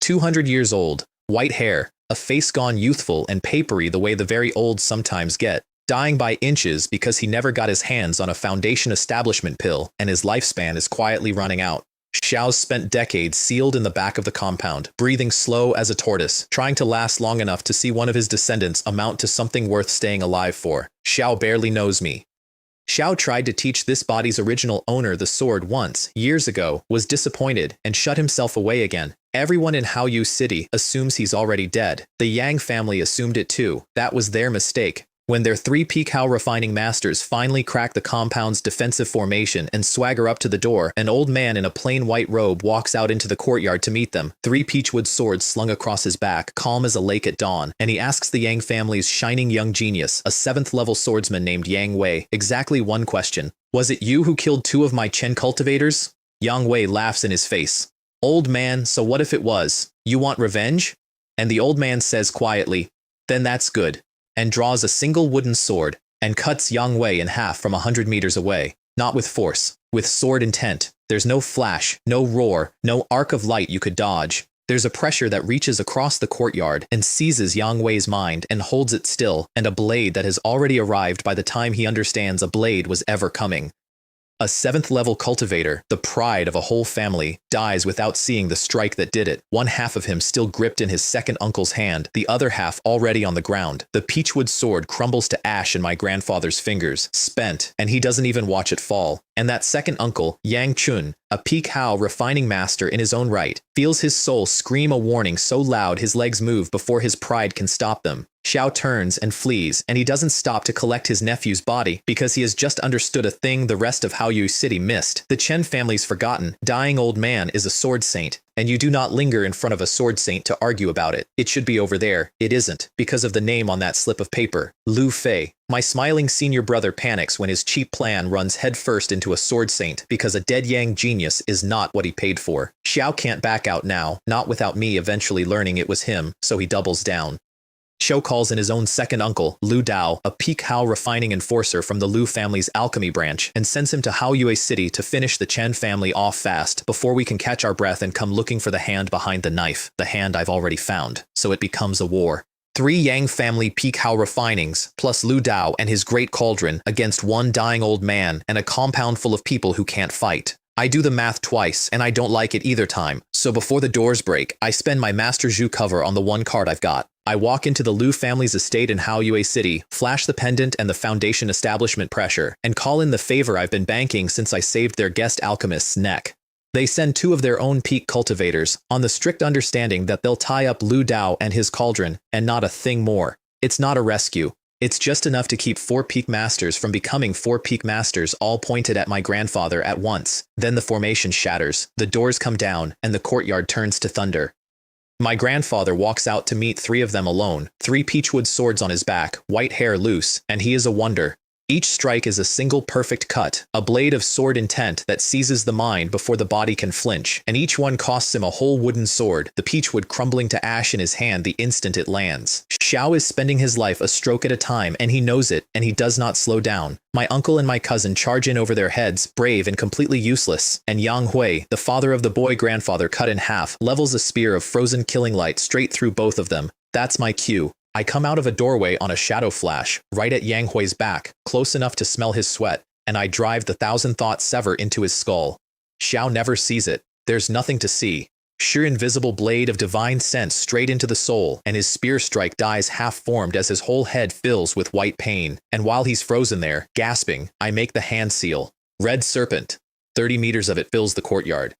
200 years old, white hair, a face gone youthful and papery the way the very old sometimes get, dying by inches because he never got his hands on a foundation establishment pill and his lifespan is quietly running out. Xiao's spent decades sealed in the back of the compound, breathing slow as a tortoise, trying to last long enough to see one of his descendants amount to something worth staying alive for. Xiao barely knows me. Xiao tried to teach this body's original owner the sword once, years ago, was disappointed, and shut himself away again. Everyone in Haoyu City assumes he's already dead. The Yang family assumed it too. That was their mistake. When their 3 peak Hao refining masters finally crack the compound's defensive formation and swagger up to the door, an old man in a plain white robe walks out into the courtyard to meet them, 3 peachwood swords slung across his back, calm as a lake at dawn, and he asks the Yang family's shining young genius, a 7th-level swordsman named Yang Wei, exactly one question. Was it you who killed 2 of my Chen cultivators? Yang Wei laughs in his face. Old man, so what if it was? You want revenge? And the old man says quietly, then that's good, and draws a single wooden sword, and cuts Yang Wei in half from 100 meters away. Not with force, with sword intent. There's no flash, no roar, no arc of light you could dodge. There's a pressure that reaches across the courtyard and seizes Yang Wei's mind and holds it still, and a blade that has already arrived by the time he understands a blade was ever coming. A 7th-level cultivator, the pride of a whole family, dies without seeing the strike that did it, one half of him still gripped in his second uncle's hand, the other half already on the ground. The peachwood sword crumbles to ash in my grandfather's fingers, spent, and he doesn't even watch it fall. And that second uncle, Yang Chun, a peak Hao refining master in his own right, feels his soul scream a warning so loud his legs move before his pride can stop them. Xiao turns and flees, and he doesn't stop to collect his nephew's body because he has just understood a thing the rest of Haoyu City missed. The Chen family's forgotten, dying old man is a sword saint, and you do not linger in front of a sword saint to argue about it. It should be over there. It isn't, because of the name on that slip of paper. Lu Fei. My smiling senior brother panics when his cheap plan runs headfirst into a sword saint because a dead Yang genius is not what he paid for. Xiao can't back out now, not without me eventually learning it was him, so he doubles down. Xiao calls in his own second uncle, Lu Dao, a peak Hao refining enforcer from the Lu family's alchemy branch, and sends him to Haoyue City to finish the Chen family off fast before we can catch our breath and come looking for the hand behind the knife, the hand I've already found. So it becomes a war. 3 Yang family peak Hao refinings, plus Lu Dao and his great cauldron, against 1 dying old man and a compound full of people who can't fight. I do the math twice, and I don't like it either time, so before the doors break, I spend my Master Zhu cover on the 1 card I've got. I walk into the Lu family's estate in Haoyue City, flash the pendant and the foundation establishment pressure, and call in the favor I've been banking since I saved their guest alchemist's neck. They send 2 of their own peak cultivators, on the strict understanding that they'll tie up Lu Dao and his cauldron, and not a thing more. It's not a rescue. It's just enough to keep 4 peak masters from becoming 4 peak masters all pointed at my grandfather at once. Then the formation shatters, the doors come down, and the courtyard turns to thunder. My grandfather walks out to meet 3 of them alone, 3 peachwood swords on his back, white hair loose, and he is a wonder. Each strike is a single perfect cut, a blade of sword intent that seizes the mind before the body can flinch, and each one costs him a whole wooden sword, the peachwood crumbling to ash in his hand the instant it lands. Xiao is spending his life a stroke at a time, and he knows it, and he does not slow down. My uncle and my cousin charge in over their heads, brave and completely useless, and Yang Hui, the father of the boy grandfather cut in half, levels a spear of frozen killing light straight through both of them. That's my cue. I come out of a doorway on a shadow flash, right at Yang Hui's back, close enough to smell his sweat, and I drive the 1,000-thought sever into his skull. Xiao never sees it. There's nothing to see. Sheer invisible blade of divine sense straight into the soul, and his spear strike dies half-formed as his whole head fills with white pain. And while he's frozen there, gasping, I make the hand seal. Red serpent. 30 meters of it fills the courtyard.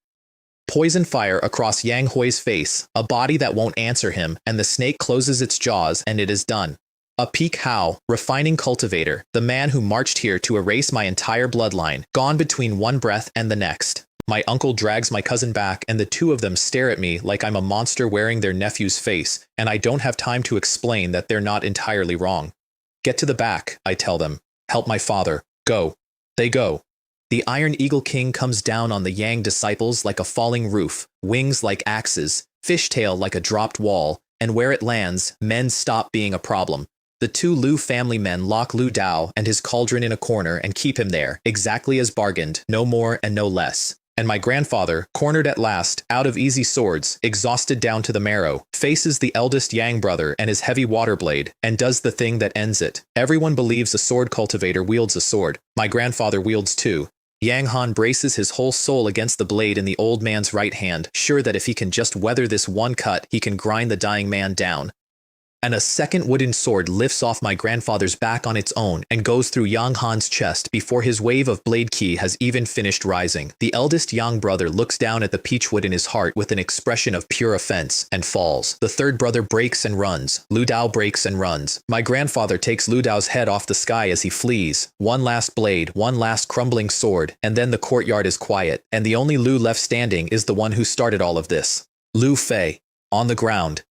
Poison fire across Yang Hui's face, a body that won't answer him, and the snake closes its jaws, and it is done. A peak Hao, refining cultivator, the man who marched here to erase my entire bloodline, gone between one breath and the next. My uncle drags my cousin back, and the 2 of them stare at me like I'm a monster wearing their nephew's face, and I don't have time to explain that they're not entirely wrong. Get to the back, I tell them. Help my father. Go. They go. The Iron Eagle King comes down on the Yang disciples like a falling roof, wings like axes, fishtail like a dropped wall, and where it lands, men stop being a problem. The 2 Lu family men lock Lu Dao and his cauldron in a corner and keep him there, exactly as bargained, no more and no less. And my grandfather, cornered at last, out of easy swords, exhausted down to the marrow, faces the eldest Yang brother and his heavy water blade, and does the thing that ends it. Everyone believes a sword cultivator wields a sword. My grandfather wields two. Yang Han braces his whole soul against the blade in the old man's right hand, sure that if he can just weather this one cut, he can grind the dying man down. And a second wooden sword lifts off my grandfather's back on its own and goes through Yang Han's chest before his wave of blade ki has even finished rising. The eldest Yang brother looks down at the peachwood in his heart with an expression of pure offense and falls. The third brother breaks and runs. Lu Dao breaks and runs. My grandfather takes Lu Dao's head off the sky as he flees. One last blade, one last crumbling sword, and then the courtyard is quiet, and the only Lu left standing is the one who started all of this. Lu Fei. On the ground.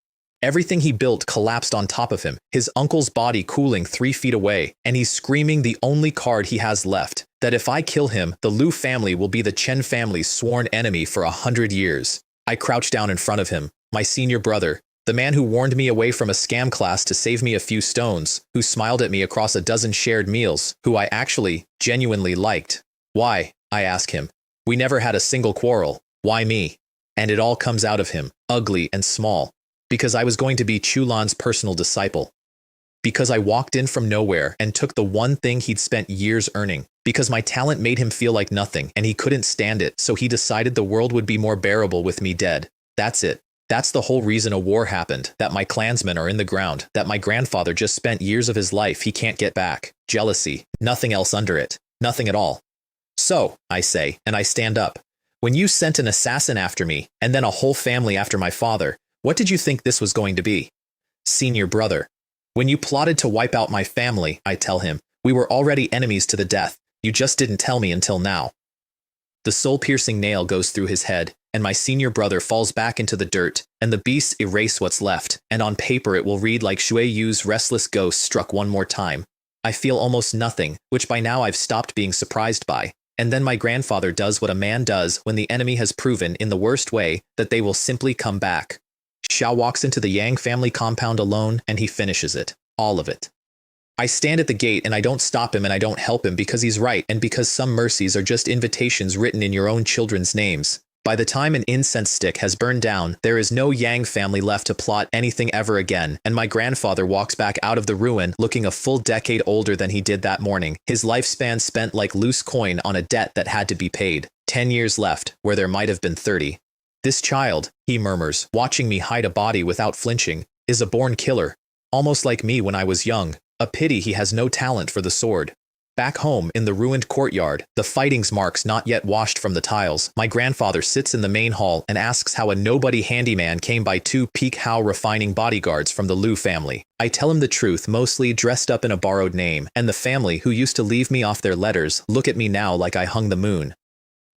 Everything he built collapsed on top of him, his uncle's body cooling 3 feet away, and he's screaming the only card he has left, that if I kill him, the Lu family will be the Chen family's sworn enemy for 100 years. I crouch down in front of him, my senior brother, the man who warned me away from a scam class to save me a few stones, who smiled at me across a dozen shared meals, who I actually, genuinely liked. Why? I ask him. We never had a single quarrel. Why me? And it all comes out of him, ugly and small. Because I was going to be Chulan's personal disciple. Because I walked in from nowhere and took the one thing he'd spent years earning. Because my talent made him feel like nothing and he couldn't stand it, so he decided the world would be more bearable with me dead. That's it. That's the whole reason a war happened, that my clansmen are in the ground, that my grandfather just spent years of his life he can't get back. Jealousy. Nothing else under it. Nothing at all. So, I say, and I stand up. When you sent an assassin after me, and then a whole family after my father, what did you think this was going to be? Senior brother. When you plotted to wipe out my family, I tell him, we were already enemies to the death. You just didn't tell me until now. The soul-piercing nail goes through his head, and my senior brother falls back into the dirt, and the beasts erase what's left, and on paper it will read like Shui Yu's restless ghost struck one more time. I feel almost nothing, which by now I've stopped being surprised by. And then my grandfather does what a man does when the enemy has proven in the worst way that they will simply come back. Xiao walks into the Yang family compound alone, and he finishes it. All of it. I stand at the gate and I don't stop him and I don't help him because he's right and because some mercies are just invitations written in your own children's names. By the time an incense stick has burned down, there is no Yang family left to plot anything ever again, and my grandfather walks back out of the ruin looking a full decade older than he did that morning, his lifespan spent like loose coin on a debt that had to be paid. 10 years left, where there might have been 30. This child, he murmurs, watching me hide a body without flinching, is a born killer, almost like me when I was young. A pity he has no talent for the sword. Back home, in the ruined courtyard, the fighting's marks not yet washed from the tiles, my grandfather sits in the main hall and asks how a nobody handyman came by 2 peak how refining bodyguards from the Lu family. I tell him the truth, mostly dressed up in a borrowed name, and the family, who used to leave me off their letters, look at me now like I hung the moon.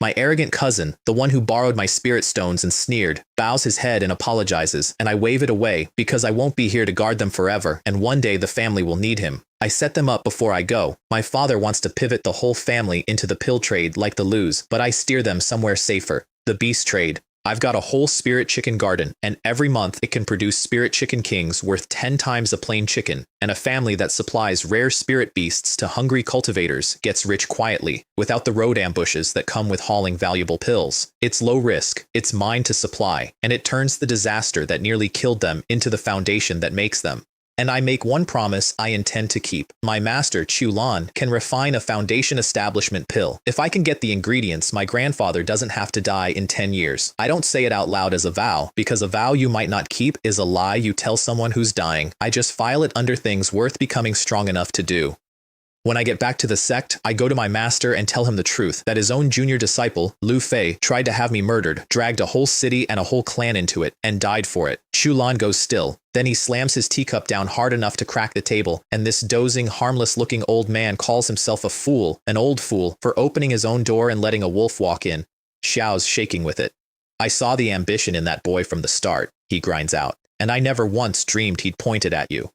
My arrogant cousin, the one who borrowed my spirit stones and sneered, bows his head and apologizes, and I wave it away because I won't be here to guard them forever, and one day the family will need him. I set them up before I go. My father wants to pivot the whole family into the pill trade like the Lus, but I steer them somewhere safer, the beast trade. I've got a whole spirit chicken garden, and every month it can produce spirit chicken kings worth 10 times a plain chicken, and a family that supplies rare spirit beasts to hungry cultivators gets rich quietly, without the road ambushes that come with hauling valuable pills. It's low risk, it's mine to supply, and it turns the disaster that nearly killed them into the foundation that makes them. And I make one promise I intend to keep. My master, Chulan, can refine a foundation establishment pill. If I can get the ingredients, my grandfather doesn't have to die in 10 years. I don't say it out loud as a vow, because a vow you might not keep is a lie you tell someone who's dying. I just file it under things worth becoming strong enough to do. When I get back to the sect, I go to my master and tell him the truth, that his own junior disciple, Lu Fei, tried to have me murdered, dragged a whole city and a whole clan into it, and died for it. Chulan goes still. Then he slams his teacup down hard enough to crack the table, and this dozing, harmless-looking old man calls himself a fool, an old fool, for opening his own door and letting a wolf walk in. Xiao's shaking with it. I saw the ambition in that boy from the start, he grinds out, and I never once dreamed he'd point it at you.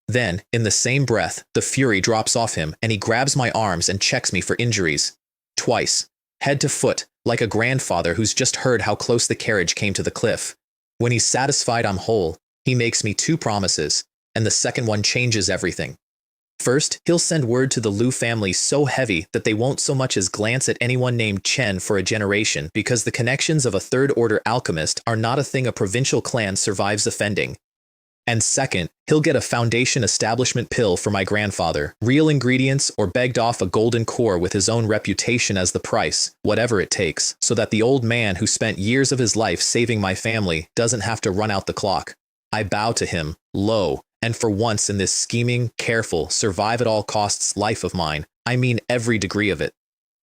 Then, in the same breath, the fury drops off him, and he grabs my arms and checks me for injuries. Twice. Head to foot, like a grandfather who's just heard how close the carriage came to the cliff. When he's satisfied I'm whole, he makes me 2 promises, and the second one changes everything. First, he'll send word to the Liu family so heavy that they won't so much as glance at anyone named Chen for a generation because the connections of a third-order alchemist are not a thing a provincial clan survives offending. And second, he'll get a foundation establishment pill for my grandfather, real ingredients or begged off a golden core with his own reputation as the price, whatever it takes, so that the old man who spent years of his life saving my family doesn't have to run out the clock. I bow to him, low, and for once in this scheming, careful, survive-at-all-costs life of mine, I mean every degree of it.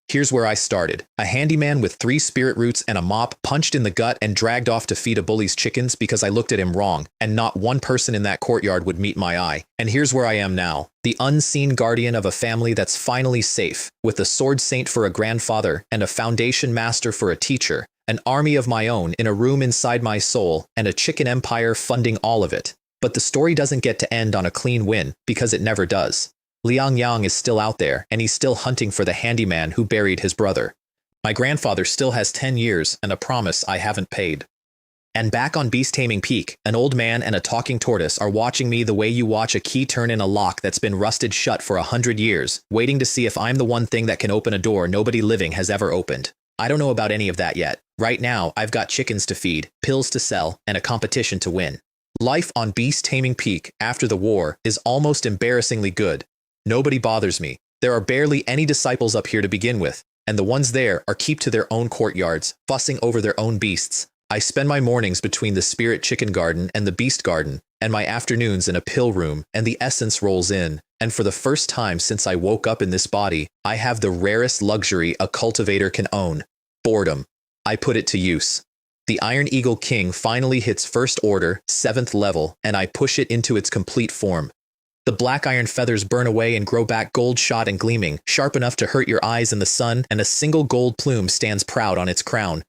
Here's where I started. A handyman with 3 spirit roots and a mop punched in the gut and dragged off to feed a bully's chickens because I looked at him wrong, and not one person in that courtyard would meet my eye. And here's where I am now. The unseen guardian of a family that's finally safe, with a sword saint for a grandfather and a foundation master for a teacher, an army of my own in a room inside my soul, and a chicken empire funding all of it. But the story doesn't get to end on a clean win, because it never does. Liang Yang is still out there, and he's still hunting for the handyman who buried his brother. My grandfather still has 10 years and a promise I haven't paid. And back on Beast Taming Peak, an old man and a talking tortoise are watching me the way you watch a key turn in a lock that's been rusted shut for 100 years, waiting to see if I'm the one thing that can open a door nobody living has ever opened. I don't know about any of that yet. Right now, I've got chickens to feed, pills to sell, and a competition to win. Life on Beast Taming Peak after the war is almost embarrassingly good. Nobody bothers me. There are barely any disciples up here to begin with, and the ones there are kept to their own courtyards, fussing over their own beasts. I spend my mornings between the spirit chicken garden and the beast garden, and my afternoons in a pill room, and the essence rolls in, and for the first time since I woke up in this body, I have the rarest luxury a cultivator can own: boredom. I put it to use. The Iron Eagle King finally hits first order, 7th level, and I push it into its complete form. The black iron feathers burn away and grow back gold shot and gleaming, sharp enough to hurt your eyes in the sun, and a single gold plume stands proud on its crown.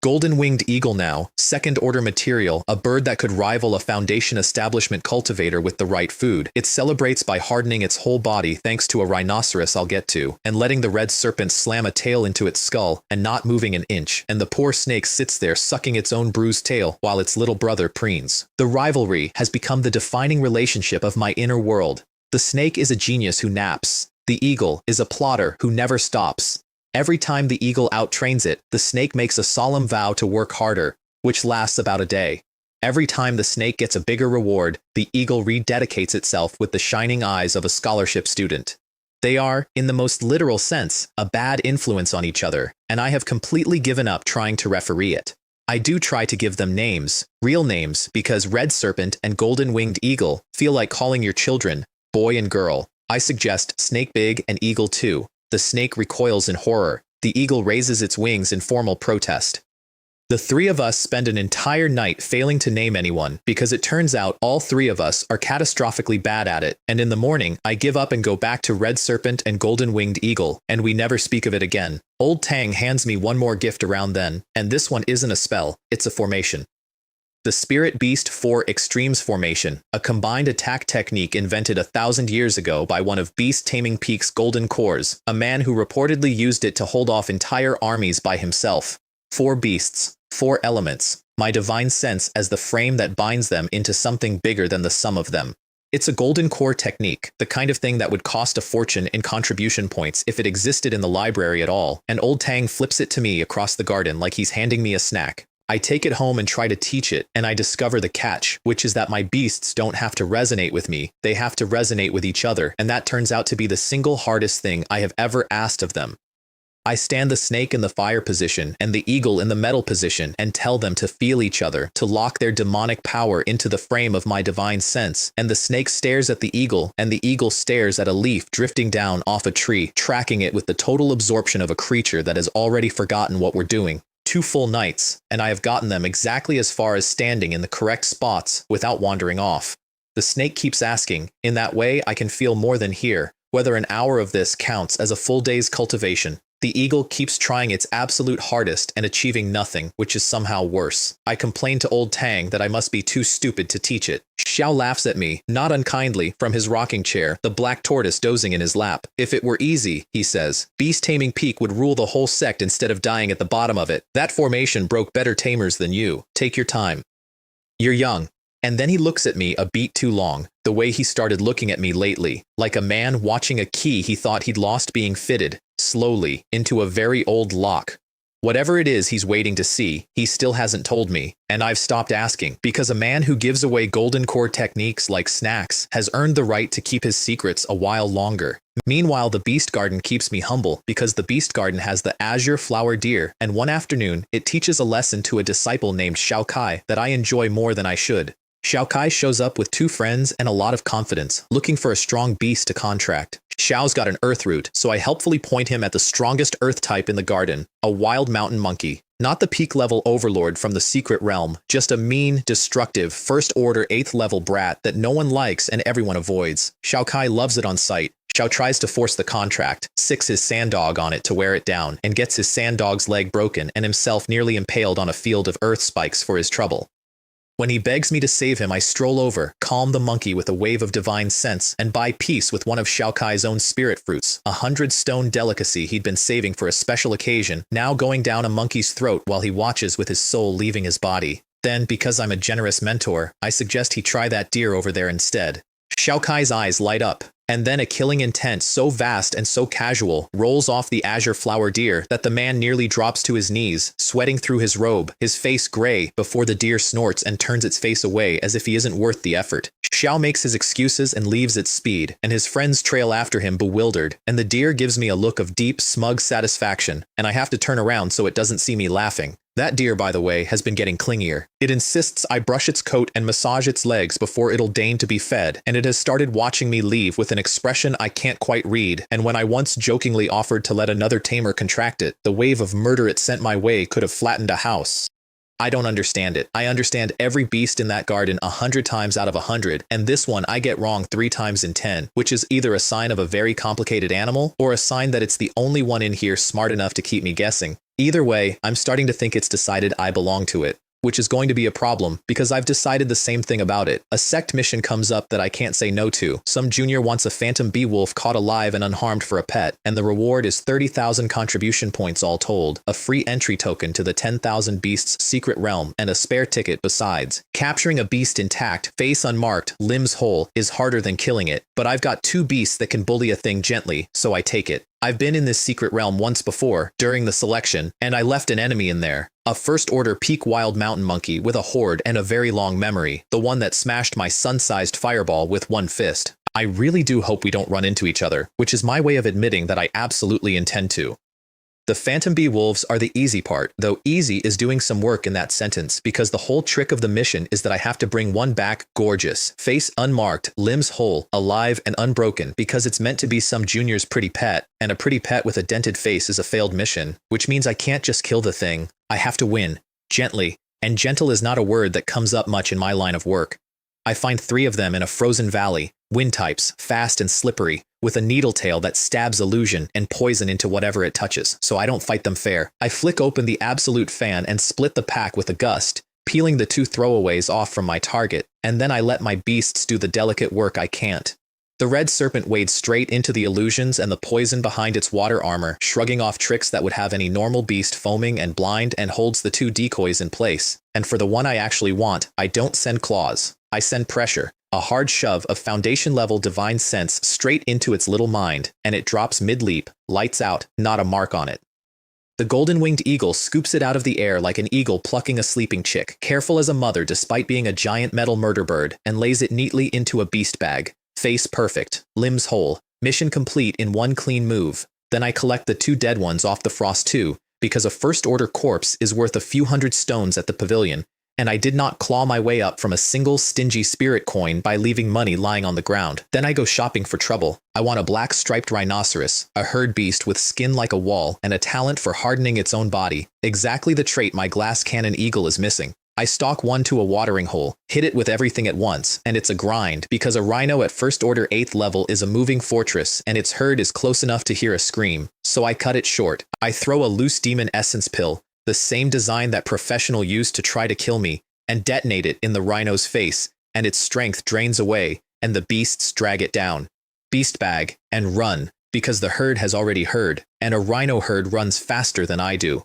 Golden-winged eagle now, 2nd-order material, a bird that could rival a foundation establishment cultivator with the right food. It celebrates by hardening its whole body thanks to a rhinoceros I'll get to, and letting the red serpent slam a tail into its skull and not moving an inch, and the poor snake sits there sucking its own bruised tail while its little brother preens. The rivalry has become the defining relationship of my inner world. The snake is a genius who naps. The eagle is a plotter who never stops. Every time the eagle outtrains it, the snake makes a solemn vow to work harder, which lasts about a day. Every time the snake gets a bigger reward, the eagle rededicates itself with the shining eyes of a scholarship student. They are, in the most literal sense, a bad influence on each other, and I have completely given up trying to referee it. I do try to give them names, real names, because red serpent and golden-winged eagle feel like calling your children boy and girl. I suggest snake big and eagle too. The snake recoils in horror. The eagle raises its wings in formal protest. The 3 of us spend an entire night failing to name anyone because it turns out all 3 of us are catastrophically bad at it, and in the morning I give up and go back to red serpent and golden-winged eagle, and we never speak of it again. Old Tang hands me one more gift around then, and this one isn't a spell, it's a formation. The Spirit Beast 4 Extremes Formation, a combined attack technique invented 1,000 years ago by one of Beast Taming Peak's golden cores, a man who reportedly used it to hold off entire armies by himself. 4 beasts, 4 elements, my divine sense as the frame that binds them into something bigger than the sum of them. It's a golden core technique, the kind of thing that would cost a fortune in contribution points if it existed in the library at all, and Old Tang flips it to me across the garden like he's handing me a snack. I take it home and try to teach it, and I discover the catch, which is that my beasts don't have to resonate with me, they have to resonate with each other, and that turns out to be the single hardest thing I have ever asked of them. I stand the snake in the fire position and the eagle in the metal position and tell them to feel each other, to lock their demonic power into the frame of my divine sense, and the snake stares at the eagle, and the eagle stares at a leaf drifting down off a tree, tracking it with the total absorption of a creature that has already forgotten what we're doing. 2 full nights, and I have gotten them exactly as far as standing in the correct spots without wandering off. The snake keeps asking, in that way I can feel more than hear, whether an hour of this counts as a full day's cultivation. The eagle keeps trying its absolute hardest and achieving nothing, which is somehow worse. I complain to Old Tang that I must be too stupid to teach it. Xiao laughs at me, not unkindly, from his rocking chair, the black tortoise dozing in his lap. If it were easy, he says, Beast Taming Peak would rule the whole sect instead of dying at the bottom of it. That formation broke better tamers than you. Take your time. You're young. And then he looks at me a beat too long. the way he started looking at me lately, like a man watching a key he thought he'd lost being fitted, slowly, into a very old lock. Whatever it is he's waiting to see, he still hasn't told me, and I've stopped asking, because a man who gives away golden core techniques like snacks has earned the right to keep his secrets a while longer. Meanwhile, the Beast Garden keeps me humble because the Beast Garden has the azure flower deer, and one afternoon, it teaches a lesson to a disciple named Xiao Kai that I enjoy more than I should. Xiao Kai shows up with 2 friends and a lot of confidence, looking for a strong beast to contract. Xiao's got an earth root, so I helpfully point him at the strongest earth type in the garden, a wild mountain monkey. Not the peak level overlord from the secret realm, just a mean, destructive, first order 8th level brat that no one likes and everyone avoids. Xiao Kai loves it on sight. Xiao tries to force the contract, sicks his sand dog on it to wear it down, and gets his sand dog's leg broken and himself nearly impaled on a field of earth spikes for his trouble. When he begs me to save him, I stroll over, calm the monkey with a wave of divine sense, and buy peace with one of Xiao Kai's own spirit fruits, a 100-stone delicacy he'd been saving for a special occasion, now going down a monkey's throat while he watches with his soul leaving his body. Then, because I'm a generous mentor, I suggest he try that deer over there instead. Xiao Kai's eyes light up, and then a killing intent so vast and so casual rolls off the azure flower deer that the man nearly drops to his knees, sweating through his robe, his face gray, before the deer snorts and turns its face away as if he isn't worth the effort. Xiao makes his excuses and leaves at speed, and his friends trail after him bewildered, and the deer gives me a look of deep, smug satisfaction, and I have to turn around so it doesn't see me laughing. That deer, by the way, has been getting clingier. It insists I brush its coat and massage its legs before it'll deign to be fed, and it has started watching me leave with an expression I can't quite read, and when I once jokingly offered to let another tamer contract it, the wave of murder it sent my way could have flattened a house. I don't understand it. I understand every beast in that garden 100 times out of 100, and this one I get wrong 3 times in 10, which is either a sign of a very complicated animal, or a sign that it's the only one in here smart enough to keep me guessing. Either way, I'm starting to think it's decided I belong to it, which is going to be a problem, because I've decided the same thing about it. A Sect mission comes up that I can't say no to. Some junior wants a phantom bee wolf caught alive and unharmed for a pet, and the reward is 30,000 contribution points all told, a free entry token to the 10,000 Beasts secret realm, and a spare ticket besides. Capturing a beast intact, face unmarked, limbs whole, is harder than killing it, but I've got 2 beasts that can bully a thing gently, so I take it. I've been in this secret realm once before, during the selection, and I left an enemy in there. A first-order peak wild mountain monkey with a horde and a very long memory, the one that smashed my sun-sized fireball with one fist. I really do hope we don't run into each other, which is my way of admitting that I absolutely intend to. The phantom bee wolves are the easy part, though easy is doing some work in that sentence, because the whole trick of the mission is that I have to bring one back gorgeous, face unmarked, limbs whole, alive and unbroken, because it's meant to be some junior's pretty pet, and a pretty pet with a dented face is a failed mission, which means I can't just kill the thing. I have to win, gently, and gentle is not a word that comes up much in my line of work. I find 3 of them in a frozen valley, wind types, fast and slippery, with a needle tail that stabs illusion and poison into whatever it touches, so I don't fight them fair. I flick open the absolute fan and split the pack with a gust, peeling the 2 throwaways off from my target, and then I let my beasts do the delicate work I can't. The red serpent wades straight into the illusions and the poison behind its water armor, shrugging off tricks that would have any normal beast foaming and blind, and holds the 2 decoys in place. And for the one I actually want, I don't send claws. I send pressure, a hard shove of foundation-level divine sense straight into its little mind, and it drops mid-leap, lights out, not a mark on it. The golden-winged eagle scoops it out of the air like an eagle plucking a sleeping chick, careful as a mother despite being a giant metal murder bird, and lays it neatly into a beast bag. Face perfect, limbs whole, mission complete in one clean move. Then I collect the 2 dead ones off the frost too, because a first-order corpse is worth a few hundred stones at the pavilion, and I did not claw my way up from a single stingy spirit coin by leaving money lying on the ground. Then I go shopping for trouble. I want a black striped rhinoceros, a herd beast with skin like a wall, and a talent for hardening its own body, exactly the trait my glass cannon eagle is missing. I stalk one to a watering hole, hit it with everything at once, and it's a grind, because a rhino at first order 8th level is a moving fortress, and its herd is close enough to hear a scream, so I cut it short. I throw a loose demon essence pill, the same design that professional used to try to kill me, and detonate it in the rhino's face, and its strength drains away, and the beasts drag it down. Beast bag, and run, because the herd has already heard, and a rhino herd runs faster than I do.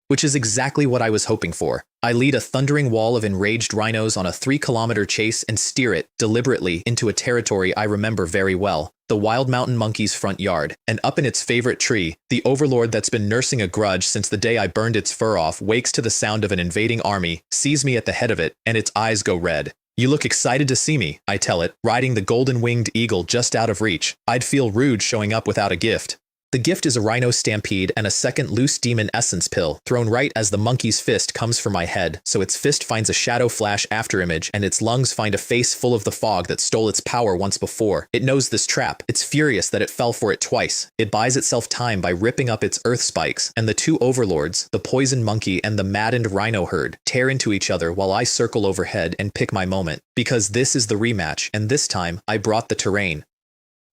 Which is exactly what I was hoping for. I lead a thundering wall of enraged rhinos on a 3-kilometer chase and steer it, deliberately, into a territory I remember very well. The wild mountain monkey's front yard, and up in its favorite tree, the overlord that's been nursing a grudge since the day I burned its fur off wakes to the sound of an invading army, sees me at the head of it, and its eyes go red. You look excited to see me, I tell it, riding the golden-winged eagle just out of reach. I'd feel rude showing up without a gift. The gift is a rhino stampede and a second loose demon essence pill, thrown right as the monkey's fist comes for my head, so its fist finds a shadow flash afterimage and its lungs find a face full of the fog that stole its power once before. It knows this trap. It's furious that it fell for it twice. It buys itself time by ripping up its earth spikes, and the two overlords, the poisoned monkey and the maddened rhino herd, tear into each other while I circle overhead and pick my moment. Because this is the rematch, and this time, I brought the terrain.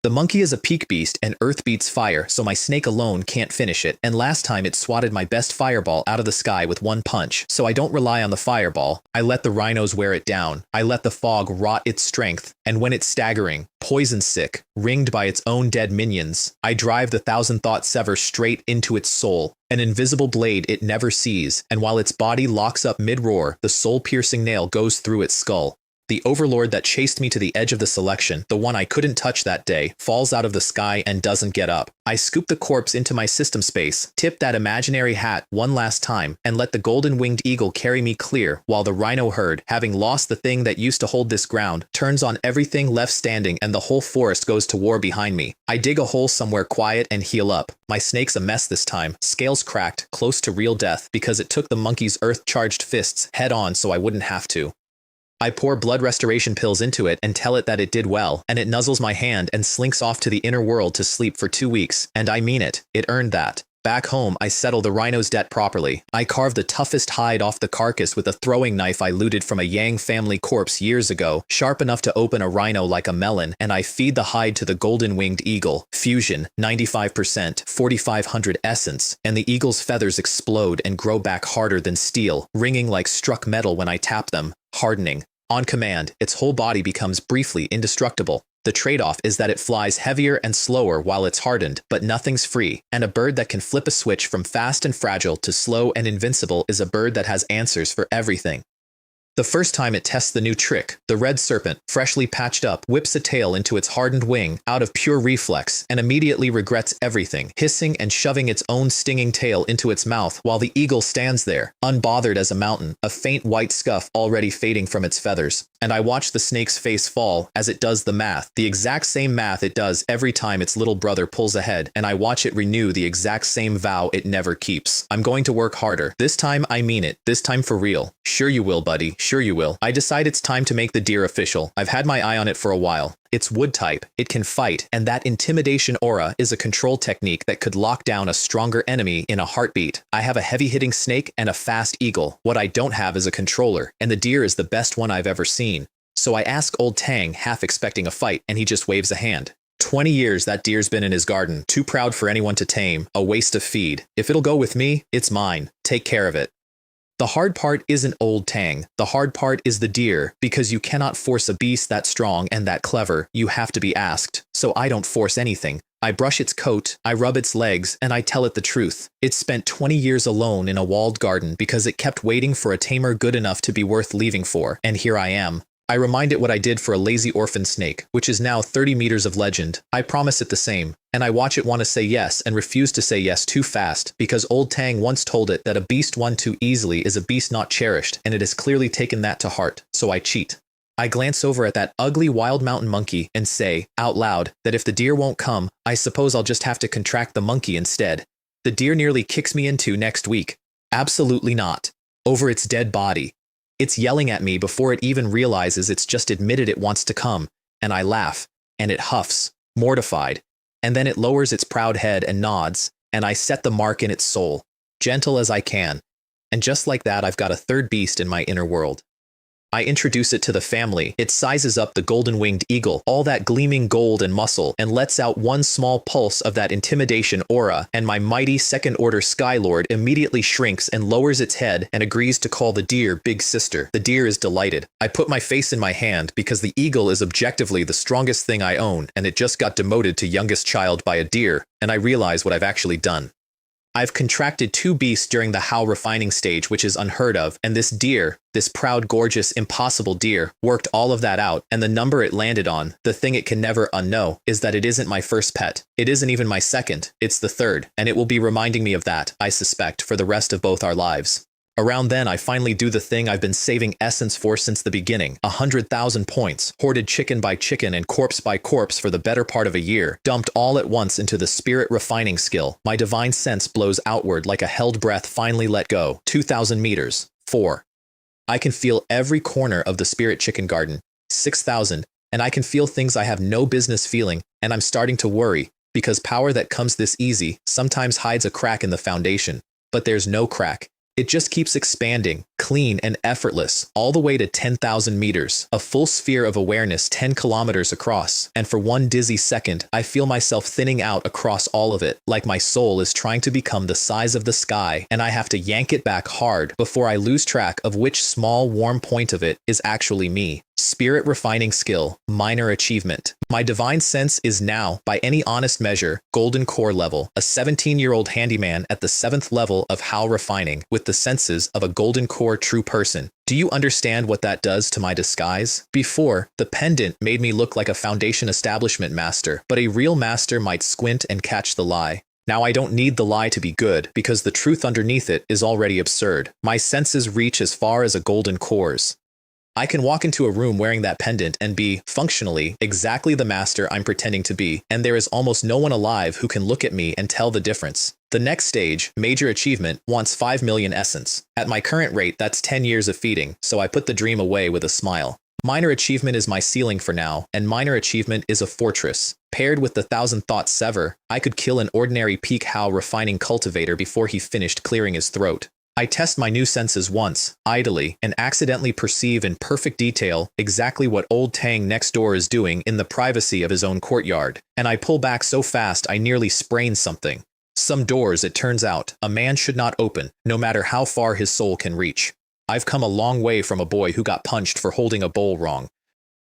The monkey is a peak beast and earth beats fire, so my snake alone can't finish it, and last time it swatted my best fireball out of the sky with one punch, so I don't rely on the fireball. I let the rhinos wear it down. I let the fog rot its strength, and when it's staggering, poison sick, ringed by its own dead minions, I drive the thousand-thought sever straight into its soul, an invisible blade it never sees, and while its body locks up mid-roar, the soul-piercing nail goes through its skull. The overlord that chased me to the edge of the selection, the one I couldn't touch that day, falls out of the sky and doesn't get up. I scoop the corpse into my system space, tip that imaginary hat one last time, and let the golden-winged eagle carry me clear while the rhino herd, having lost the thing that used to hold this ground, turns on everything left standing and the whole forest goes to war behind me. I dig a hole somewhere quiet and heal up. My snake's a mess this time, scales cracked, close to real death because it took the monkey's earth-charged fists head on so I wouldn't have to. I pour blood restoration pills into it and tell it that it did well, and it nuzzles my hand and slinks off to the inner world to sleep for 2 weeks, and I mean it, it earned that. Back home, I settle the rhino's debt properly. I carve the toughest hide off the carcass with a throwing knife I looted from a Yang family corpse years ago, sharp enough to open a rhino like a melon, and I feed the hide to the golden-winged eagle. Fusion, 95%, 4500 essence, and the eagle's feathers explode and grow back harder than steel, ringing like struck metal when I tap them, hardening. On command, its whole body becomes briefly indestructible. The trade-off is that it flies heavier and slower while it's hardened, but nothing's free, and a bird that can flip a switch from fast and fragile to slow and invincible is a bird that has answers for everything. The first time it tests the new trick, the red serpent, freshly patched up, whips a tail into its hardened wing out of pure reflex and immediately regrets everything, hissing and shoving its own stinging tail into its mouth while the eagle stands there, unbothered as a mountain, a faint white scuff already fading from its feathers. And I watch the snake's face fall as it does the math, the exact same math it does every time its little brother pulls ahead, and I watch it renew the exact same vow it never keeps. I'm going to work harder. This time I mean it. This time for real. Sure you will, buddy. Sure you will. I decide it's time to make the deer official. I've had my eye on it for a while. It's wood type, it can fight, and that intimidation aura is a control technique that could lock down a stronger enemy in a heartbeat. I have a heavy-hitting snake and a fast eagle. What I don't have is a controller, and the deer is the best one I've ever seen. So I ask old Tang, half expecting a fight, and he just waves a hand. 20 years that deer's been in his garden, too proud for anyone to tame, a waste of feed. If it'll go with me, it's mine. Take care of it. The hard part isn't old Tang. The hard part is the deer, because you cannot force a beast that strong and that clever. You have to be asked. So I don't force anything. I brush its coat, I rub its legs, and I tell it the truth. It spent 20 years alone in a walled garden because it kept waiting for a tamer good enough to be worth leaving for, and here I am. I remind it what I did for a lazy orphan snake, which is now 30 meters of legend. I promise it the same, and I watch it want to say yes and refuse to say yes too fast, because old Tang once told it that a beast won too easily is a beast not cherished, and it has clearly taken that to heart, so I cheat. I glance over at that ugly wild mountain monkey and say, out loud, that if the deer won't come, I suppose I'll just have to contract the monkey instead. The deer nearly kicks me into next week. Absolutely not. Over its dead body. It's yelling at me before it even realizes it's just admitted it wants to come, and I laugh, and it huffs, mortified, and then it lowers its proud head and nods, and I set the mark in its soul, gentle as I can, and just like that I've got a third beast in my inner world. I introduce it to the family. It sizes up the golden-winged eagle, all that gleaming gold and muscle, and lets out one small pulse of that intimidation aura, and my mighty second-order Skylord immediately shrinks and lowers its head and agrees to call the deer Big Sister. The deer is delighted. I put my face in my hand because the eagle is objectively the strongest thing I own, and it just got demoted to youngest child by a deer, and I realize what I've actually done. I've contracted 2 beasts during the How refining stage, which is unheard of, and this deer, this proud, gorgeous, impossible deer, worked all of that out, and the number it landed on, the thing it can never unknow, is that it isn't my first pet. It isn't even my second, it's the third, and it will be reminding me of that, I suspect, for the rest of both our lives. Around then, I finally do the thing I've been saving essence for since the beginning. 100,000 points, hoarded chicken by chicken and corpse by corpse for the better part of a year, dumped all at once into the spirit refining skill. My divine sense blows outward like a held breath finally let go. 2,000 meters. 4. I can feel every corner of the spirit chicken garden. 6,000. And I can feel things I have no business feeling, and I'm starting to worry, because power that comes this easy sometimes hides a crack in the foundation. But there's no crack. It just keeps expanding, clean and effortless, all the way to 10,000 meters, a full sphere of awareness 10 kilometers across, and for one dizzy second, I feel myself thinning out across all of it, like my soul is trying to become the size of the sky, and I have to yank it back hard before I lose track of which small warm point of it is actually me. Spirit refining skill, minor achievement. My divine sense is now, by any honest measure, golden core level, a 17-year-old handyman at the 7th level of How refining, with the senses of a golden core true person. Do you understand what that does to my disguise? Before, the pendant made me look like a foundation establishment master, but a real master might squint and catch the lie. Now I don't need the lie to be good, because the truth underneath it is already absurd. My senses reach as far as a golden core's. I can walk into a room wearing that pendant and be, functionally, exactly the master I'm pretending to be, and there is almost no one alive who can look at me and tell the difference. The next stage, major achievement, wants 5 million essence. At my current rate, that's 10 years of feeding, so I put the dream away with a smile. Minor achievement is my ceiling for now, and minor achievement is a fortress. Paired with the 1,000 thought sever, I could kill an ordinary peak How refining cultivator before he finished clearing his throat. I test my new senses once, idly, and accidentally perceive in perfect detail exactly what old Tang next door is doing in the privacy of his own courtyard, and I pull back so fast I nearly sprain something. Some doors, it turns out, a man should not open, no matter how far his soul can reach. I've come a long way from a boy who got punched for holding a bowl wrong.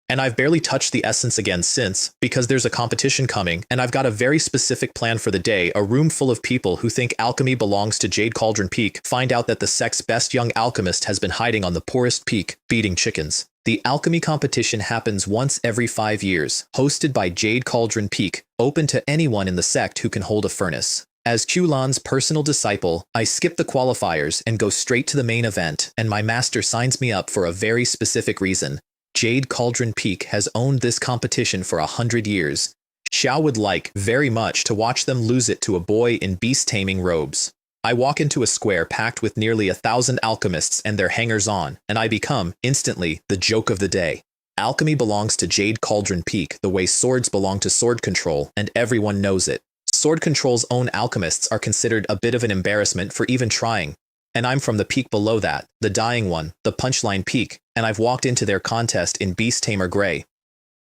And I've barely touched the essence again since, because there's a competition coming, and I've got a very specific plan for the day. A room full of people who think alchemy belongs to Jade Cauldron Peak find out that the Sect's best young alchemist has been hiding on the poorest peak, beating chickens. The alchemy competition happens once every 5 years, hosted by Jade Cauldron Peak, open to anyone in the Sect who can hold a furnace. As Qulan's personal disciple, I skip the qualifiers and go straight to the main event, and my master signs me up for a very specific reason. Jade Cauldron Peak has owned this competition for 100 years. Xiao would like, very much, to watch them lose it to a boy in beast-taming robes. I walk into a square packed with nearly 1,000 alchemists and their hangers-on, and I become, instantly, the joke of the day. Alchemy belongs to Jade Cauldron Peak the way swords belong to Sword Control, and everyone knows it. Sword Control's own alchemists are considered a bit of an embarrassment for even trying. And I'm from the peak below that, the dying one, the Punchline Peak, and I've walked into their contest in Beast Tamer Grey.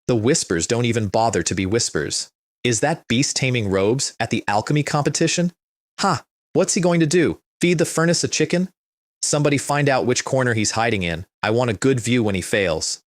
The whispers don't even bother to be whispers. Is that beast taming robes at the alchemy competition? Ha! What's he going to do? Feed the furnace a chicken? Somebody find out which corner he's hiding in. I want a good view when he fails.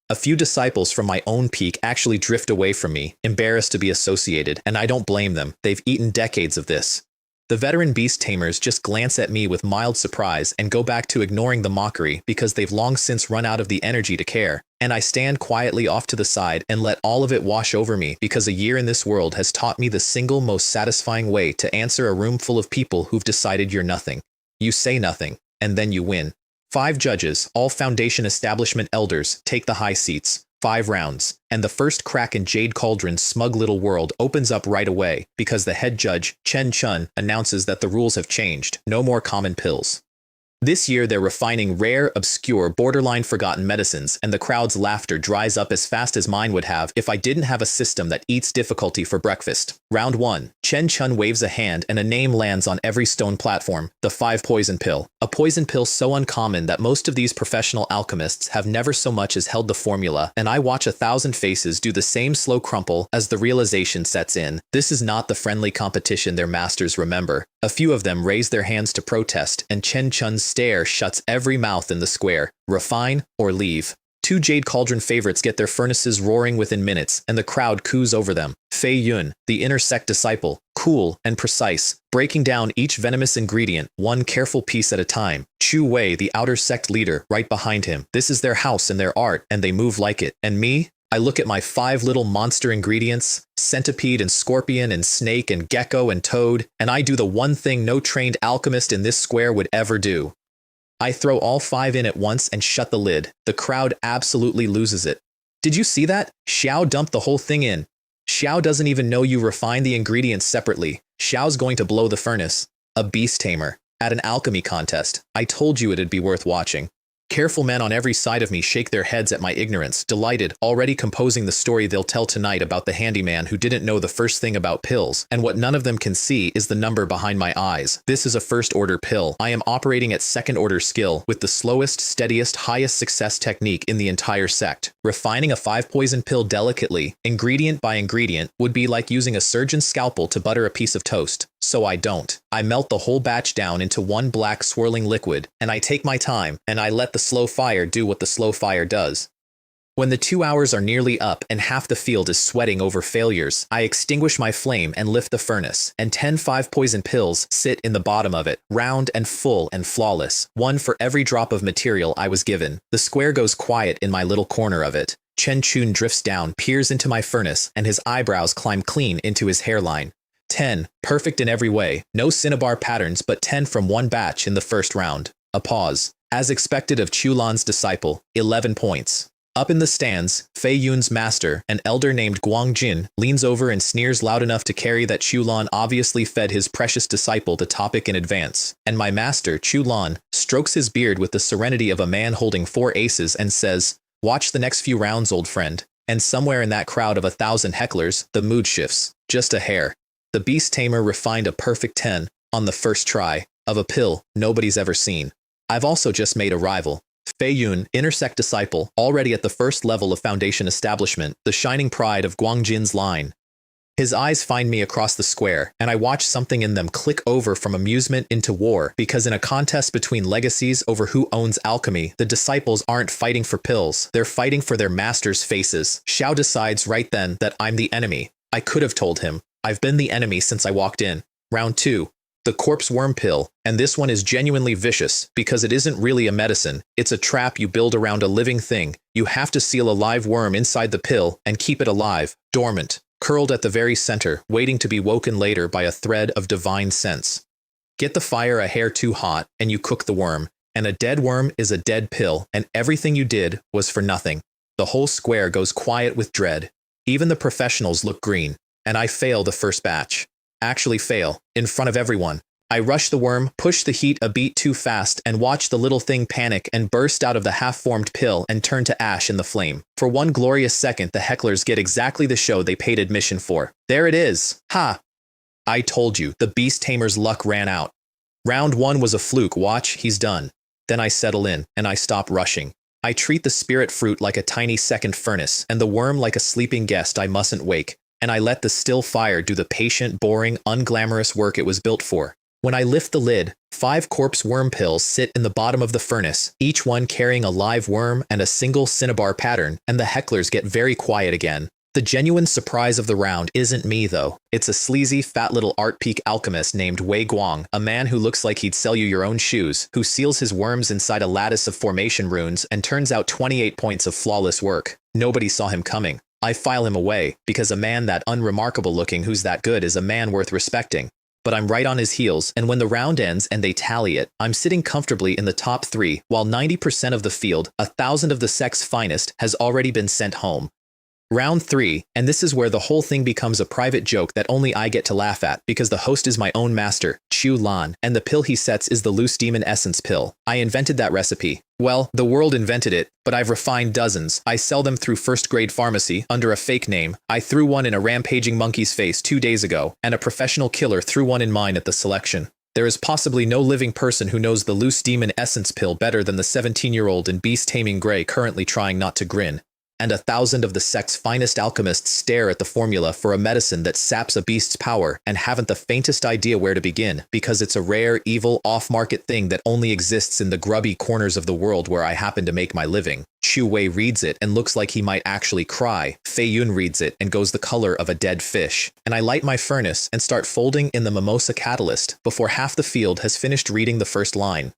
A few disciples from my own peak actually drift away from me, embarrassed to be associated, and I don't blame them. They've eaten decades of this. The veteran beast tamers just glance at me with mild surprise and go back to ignoring the mockery because they've long since run out of the energy to care, and I stand quietly off to the side and let all of it wash over me because a year in this world has taught me the single most satisfying way to answer a room full of people who've decided you're nothing. You say nothing, and then you win. 5 judges, all Foundation Establishment elders, take the high seats. 5 rounds, and the first crack in Jade Cauldron's smug little world opens up right away because the head judge, Chen Chun, announces that the rules have changed. No more common pills. This year they're refining rare, obscure, borderline forgotten medicines, and the crowd's laughter dries up as fast as mine would have if I didn't have a system that eats difficulty for breakfast. Round 1. Chen Chun waves a hand and a name lands on every stone platform, the 5 poison pill. A poison pill so uncommon that most of these professional alchemists have never so much as held the formula, and I watch 1,000 faces do the same slow crumple as the realization sets in. This is not the friendly competition their masters remember. A few of them raise their hands to protest, and Chen Chun's stare shuts every mouth in the square. Refine or leave. 2 Jade Cauldron favorites get their furnaces roaring within minutes, and the crowd coos over them. Fei Yun, the inner Sect disciple, cool, and precise, breaking down each venomous ingredient, one careful piece at a time. Chu Wei, the outer sect leader, right behind him. This is their house and their art, and they move like it. And me? I look at my 5 little monster ingredients, centipede and scorpion and snake and gecko and toad, and I do the one thing no trained alchemist in this square would ever do. I throw all 5 in at once and shut the lid. The crowd absolutely loses it. Did you see that? Xiao dumped the whole thing in. Xiao doesn't even know you refine the ingredients separately. Xiao's going to blow the furnace. A beast tamer. At an alchemy contest. I told you it'd be worth watching. Careful men on every side of me shake their heads at my ignorance, delighted, already composing the story they'll tell tonight about the handyman who didn't know the first thing about pills, and what none of them can see is the number behind my eyes. This is a first-order pill. I am operating at second-order skill, with the slowest, steadiest, highest success technique in the entire sect. Refining a 5-poison pill delicately, ingredient by ingredient, would be like using a surgeon's scalpel to butter a piece of toast. So I don't. I melt the whole batch down into one black swirling liquid, and I take my time, and I let the slow fire do what the slow fire does. When the 2 hours are nearly up and half the field is sweating over failures, I extinguish my flame and lift the furnace, and 10 5-poison pills sit in the bottom of it, round and full and flawless, one for every drop of material I was given. The square goes quiet in my little corner of it. Chen Chun drifts down, peers into my furnace, and his eyebrows climb clean into his hairline. 10, perfect in every way, no cinnabar patterns but 10 from one batch in the first round. A pause. As expected of Chulan's disciple, 11 points. Up in the stands, Fei Yun's master, an elder named Guang Jin, leans over and sneers loud enough to carry that Chulan obviously fed his precious disciple the topic in advance, and my master, Chulan, strokes his beard with the serenity of a man holding 4 aces and says, "Watch the next few rounds, old friend." And somewhere in that crowd of 1,000 hecklers, the mood shifts, just a hair. The beast tamer refined a perfect 10, on the first try, of a pill nobody's ever seen. I've also just made a rival. Fei Yun, intersect disciple, already at the first level of foundation establishment, the shining pride of Guangjin's line. His eyes find me across the square, and I watch something in them click over from amusement into war, because in a contest between legacies over who owns alchemy, the disciples aren't fighting for pills, they're fighting for their masters' faces. Xiao decides right then that I'm the enemy. I could have told him. I've been the enemy since I walked in. Round 2. The corpse worm pill, and this one is genuinely vicious, because it isn't really a medicine, it's a trap you build around a living thing. You have to seal a live worm inside the pill, and keep it alive, dormant, curled at the very center, waiting to be woken later by a thread of divine sense. Get the fire a hair too hot, and you cook the worm, and a dead worm is a dead pill, and everything you did was for nothing. The whole square goes quiet with dread. Even the professionals look green, and I fail the first batch. Actually fail, in front of everyone. I rush the worm, push the heat a beat too fast, and watch the little thing panic and burst out of the half-formed pill and turn to ash in the flame. For one glorious second, the hecklers get exactly the show they paid admission for. There it is! Ha! I told you, the beast tamer's luck ran out. Round 1 was a fluke, watch, he's done. Then I settle in, and I stop rushing. I treat the spirit fruit like a tiny second furnace, and the worm like a sleeping guest I mustn't wake. And I let the still fire do the patient, boring, unglamorous work it was built for. When I lift the lid, 5 corpse worm pills sit in the bottom of the furnace, each one carrying a live worm and a single cinnabar pattern, and the hecklers get very quiet again. The genuine surprise of the round isn't me, though. It's a sleazy, fat little art peak alchemist named Wei Guang, a man who looks like he'd sell you your own shoes, who seals his worms inside a lattice of formation runes and turns out 28 points of flawless work. Nobody saw him coming. I file him away, because a man that unremarkable looking who's that good is a man worth respecting. But I'm right on his heels, and when the round ends and they tally it, I'm sitting comfortably in the top 3, while 90% of the field, 1,000 of the sect's finest, has already been sent home. Round 3, and this is where the whole thing becomes a private joke that only I get to laugh at, because the host is my own master, Chu Lan, and the pill he sets is the loose demon essence pill. I invented that recipe. Well, the world invented it, but I've refined dozens. I sell them through first-grade pharmacy, under a fake name. I threw one in a rampaging monkey's face 2 days ago, and a professional killer threw one in mine at the selection. There is possibly no living person who knows the loose demon essence pill better than the 17-year-old in beast-taming gray currently trying not to grin. and 1,000 of the sect's finest alchemists stare at the formula for a medicine that saps a beast's power and haven't the faintest idea where to begin, because it's a rare, evil, off-market thing that only exists in the grubby corners of the world where I happen to make my living. Chu Wei reads it and looks like he might actually cry. Fei Yun reads it and goes the color of a dead fish. And I light my furnace and start folding in the mimosa catalyst before half the field has finished reading the first line.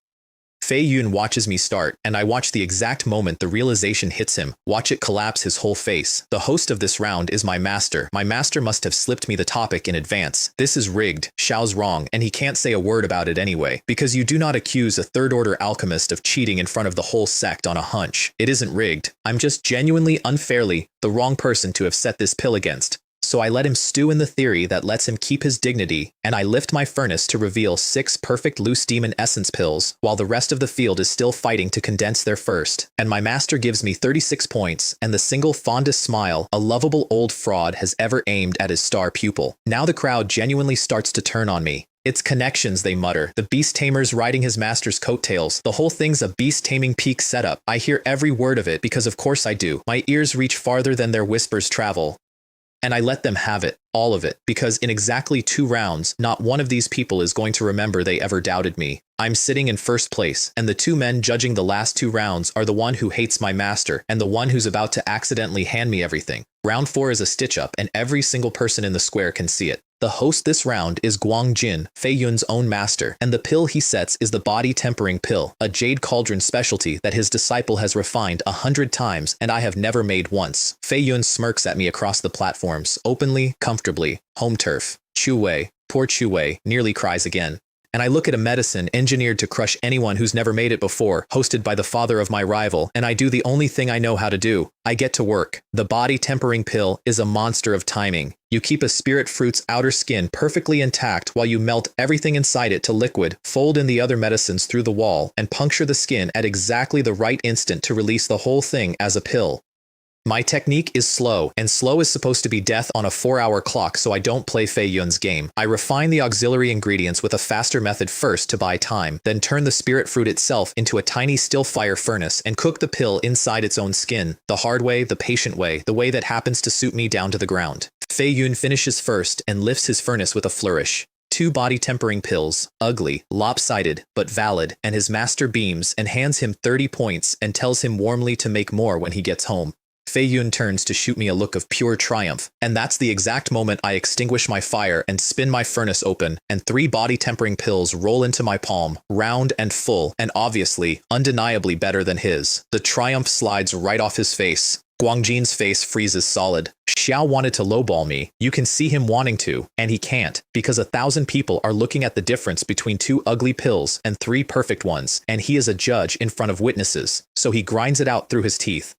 Fei Yun watches me start, and I watch the exact moment the realization hits him, watch it collapse his whole face. The host of this round is my master. My master must have slipped me the topic in advance. This is rigged, Xiao's wrong, and he can't say a word about it anyway, because you do not accuse a third-order alchemist of cheating in front of the whole sect on a hunch. It isn't rigged. I'm just genuinely, unfairly, the wrong person to have set this pill against. So I let him stew in the theory that lets him keep his dignity, and I lift my furnace to reveal 6 perfect loose demon essence pills, while the rest of the field is still fighting to condense their first. And my master gives me 36 points, and the single fondest smile a lovable old fraud has ever aimed at his star pupil. Now the crowd genuinely starts to turn on me. It's connections, they mutter. The beast tamer's riding his master's coattails. The whole thing's a beast taming peak setup. I hear every word of it because of course I do. My ears reach farther than their whispers travel. And I let them have it, all of it, because in exactly 2 rounds, not one of these people is going to remember they ever doubted me. I'm sitting in first place, and the 2 men judging the last 2 rounds are the one who hates my master and the one who's about to accidentally hand me everything. Round 4 is a stitch-up, and every single person in the square can see it. The host this round is Guang Jin, Fei Yun's own master, and the pill he sets is the body tempering pill, a jade cauldron specialty that his disciple has refined 100 times and I have never made once. Fei Yun smirks at me across the platforms, openly, comfortably. Home turf. Chu Wei, poor Chu Wei, nearly cries again. And I look at a medicine engineered to crush anyone who's never made it before, hosted by the father of my rival, and I do the only thing I know how to do. I get to work. The body tempering pill is a monster of timing. You keep a spirit fruit's outer skin perfectly intact while you melt everything inside it to liquid, fold in the other medicines through the wall, and puncture the skin at exactly the right instant to release the whole thing as a pill. My technique is slow, and slow is supposed to be death on a 4-hour clock, so I don't play Fei Yun's game. I refine the auxiliary ingredients with a faster method first to buy time, then turn the spirit fruit itself into a tiny still fire furnace and cook the pill inside its own skin. The hard way, the patient way, the way that happens to suit me down to the ground. Fei Yun finishes first and lifts his furnace with a flourish. 2 body tempering pills, ugly, lopsided, but valid, and his master beams and hands him 30 points and tells him warmly to make more when he gets home. Fei Yun turns to shoot me a look of pure triumph, and that's the exact moment I extinguish my fire and spin my furnace open, and 3 body tempering pills roll into my palm, round and full, and obviously, undeniably better than his. The triumph slides right off his face. Guangjin's face freezes solid. Xiao wanted to lowball me. You can see him wanting to, and he can't, because 1,000 people are looking at the difference between 2 ugly pills and 3 perfect ones, and he is a judge in front of witnesses, so he grinds it out through his teeth.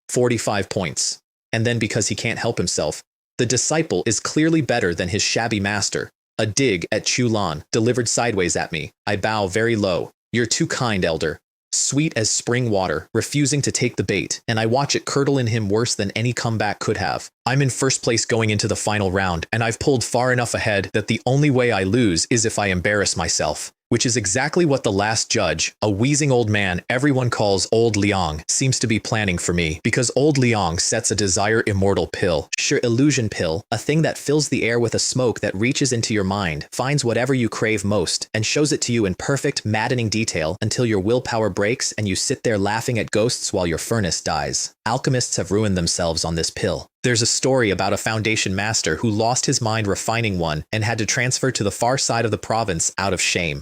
45 points. And then because he can't help himself, the disciple is clearly better than his shabby master. A dig at Chu Lan, delivered sideways at me. I bow very low. You're too kind, elder. Sweet as spring water, refusing to take the bait, and I watch it curdle in him worse than any comeback could have. I'm in first place going into the final round, and I've pulled far enough ahead that the only way I lose is if I embarrass myself. Which is exactly what the last judge, a wheezing old man everyone calls Old Liang, seems to be planning for me, because Old Liang sets a desire immortal pill, sure illusion pill, a thing that fills the air with a smoke that reaches into your mind, finds whatever you crave most, and shows it to you in perfect, maddening detail until your willpower breaks and you sit there laughing at ghosts while your furnace dies. Alchemists have ruined themselves on this pill. There's a story about a foundation master who lost his mind refining one and had to transfer to the far side of the province out of shame.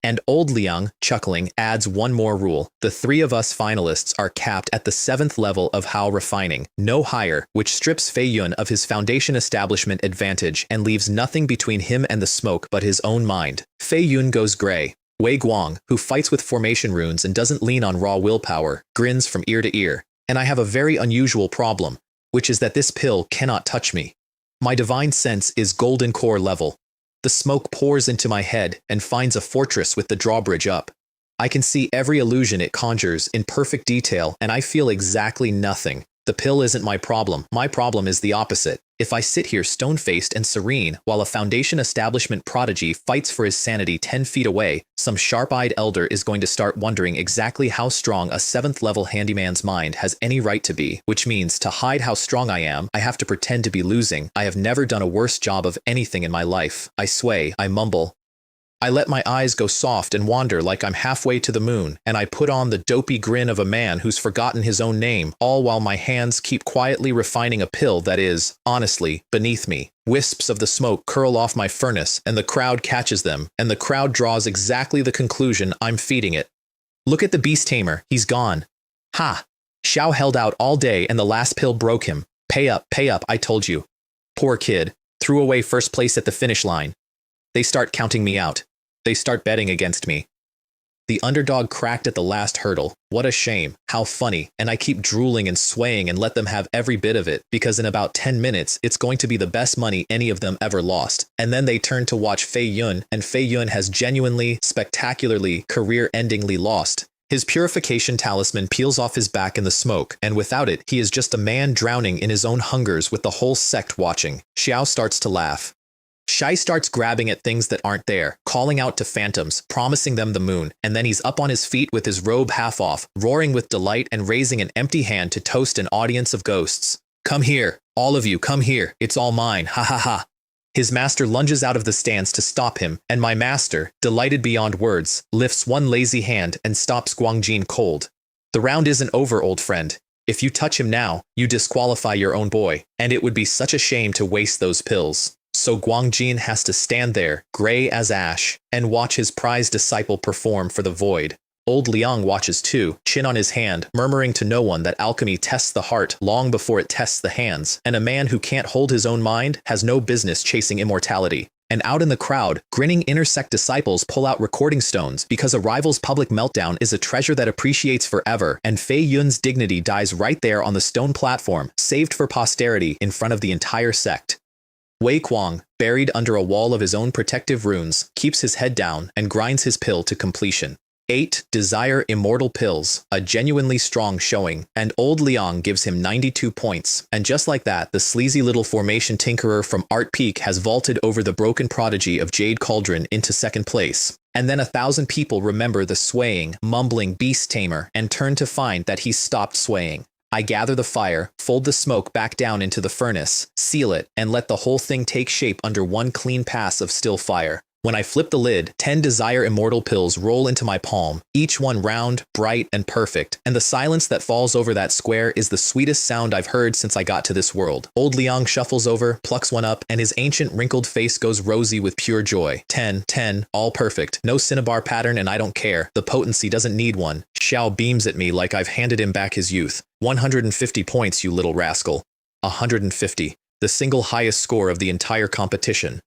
And Old Liang, chuckling, adds one more rule. The 3 of us finalists are capped at the 7th level of Hao refining, no higher, which strips Fei Yun of his foundation establishment advantage and leaves nothing between him and the smoke but his own mind. Fei Yun goes gray. Wei Guang, who fights with formation runes and doesn't lean on raw willpower, grins from ear to ear. And I have a very unusual problem, which is that this pill cannot touch me. My divine sense is golden core level. The smoke pours into my head and finds a fortress with the drawbridge up. I can see every illusion it conjures in perfect detail, and I feel exactly nothing. The pill isn't my problem. My problem is the opposite. If I sit here stone-faced and serene while a Foundation establishment prodigy fights for his sanity 10 feet away, some sharp-eyed elder is going to start wondering exactly how strong a 7th-level handyman's mind has any right to be, which means to hide how strong I am, I have to pretend to be losing. I have never done a worse job of anything in my life. I sway, I mumble. I let my eyes go soft and wander like I'm halfway to the moon, and I put on the dopey grin of a man who's forgotten his own name, all while my hands keep quietly refining a pill that is, honestly, beneath me. Wisps of the smoke curl off my furnace, and the crowd catches them, and the crowd draws exactly the conclusion I'm feeding it. Look at the beast tamer, he's gone. Ha! Xiao held out all day and the last pill broke him. Pay up, I told you. Poor kid. Threw away first place at the finish line. They start counting me out. They start betting against me. The underdog cracked at the last hurdle. What a shame. How funny. And I keep drooling and swaying and let them have every bit of it, because in about 10 minutes, it's going to be the best money any of them ever lost. And then they turn to watch Fei Yun, and Fei Yun has genuinely, spectacularly, career-endingly lost. His purification talisman peels off his back in the smoke, and without it, he is just a man drowning in his own hungers with the whole sect watching. Xiao starts to laugh. Shai starts grabbing at things that aren't there, calling out to phantoms, promising them the moon, and then he's up on his feet with his robe half off, roaring with delight and raising an empty hand to toast an audience of ghosts. Come here, all of you, come here, it's all mine, ha ha ha. His master lunges out of the stands to stop him, and my master, delighted beyond words, lifts one lazy hand and stops Guangjin cold. The round isn't over, old friend. If you touch him now, you disqualify your own boy, and it would be such a shame to waste those pills. So Guangjin has to stand there, gray as ash, and watch his prized disciple perform for the void. Old Liang watches too, chin on his hand, murmuring to no one that alchemy tests the heart long before it tests the hands, and a man who can't hold his own mind has no business chasing immortality. And out in the crowd, grinning inner sect disciples pull out recording stones because a rival's public meltdown is a treasure that appreciates forever, and Fei Yun's dignity dies right there on the stone platform, saved for posterity in front of the entire sect. Wei Kuang, buried under a wall of his own protective runes, keeps his head down and grinds his pill to completion. 8 Desire Immortal Pills, a genuinely strong showing, and old Liang gives him 92 points, and just like that, the sleazy little formation tinkerer from Art Peak has vaulted over the broken prodigy of Jade Cauldron into 2nd place. And then 1,000 people remember the swaying, mumbling beast tamer and turn to find that he's stopped swaying. I gather the fire, fold the smoke back down into the furnace, seal it, and let the whole thing take shape under one clean pass of still fire. When I flip the lid, 10 Desire Immortal Pills roll into my palm, each one round, bright, and perfect, and the silence that falls over that square is the sweetest sound I've heard since I got to this world. Old Liang shuffles over, plucks one up, and his ancient wrinkled face goes rosy with pure joy. 10, 10, all perfect. No cinnabar pattern and I don't care. The potency doesn't need one. Xiao beams at me like I've handed him back his youth. 150 points, you little rascal. 150. The single highest score of the entire competition.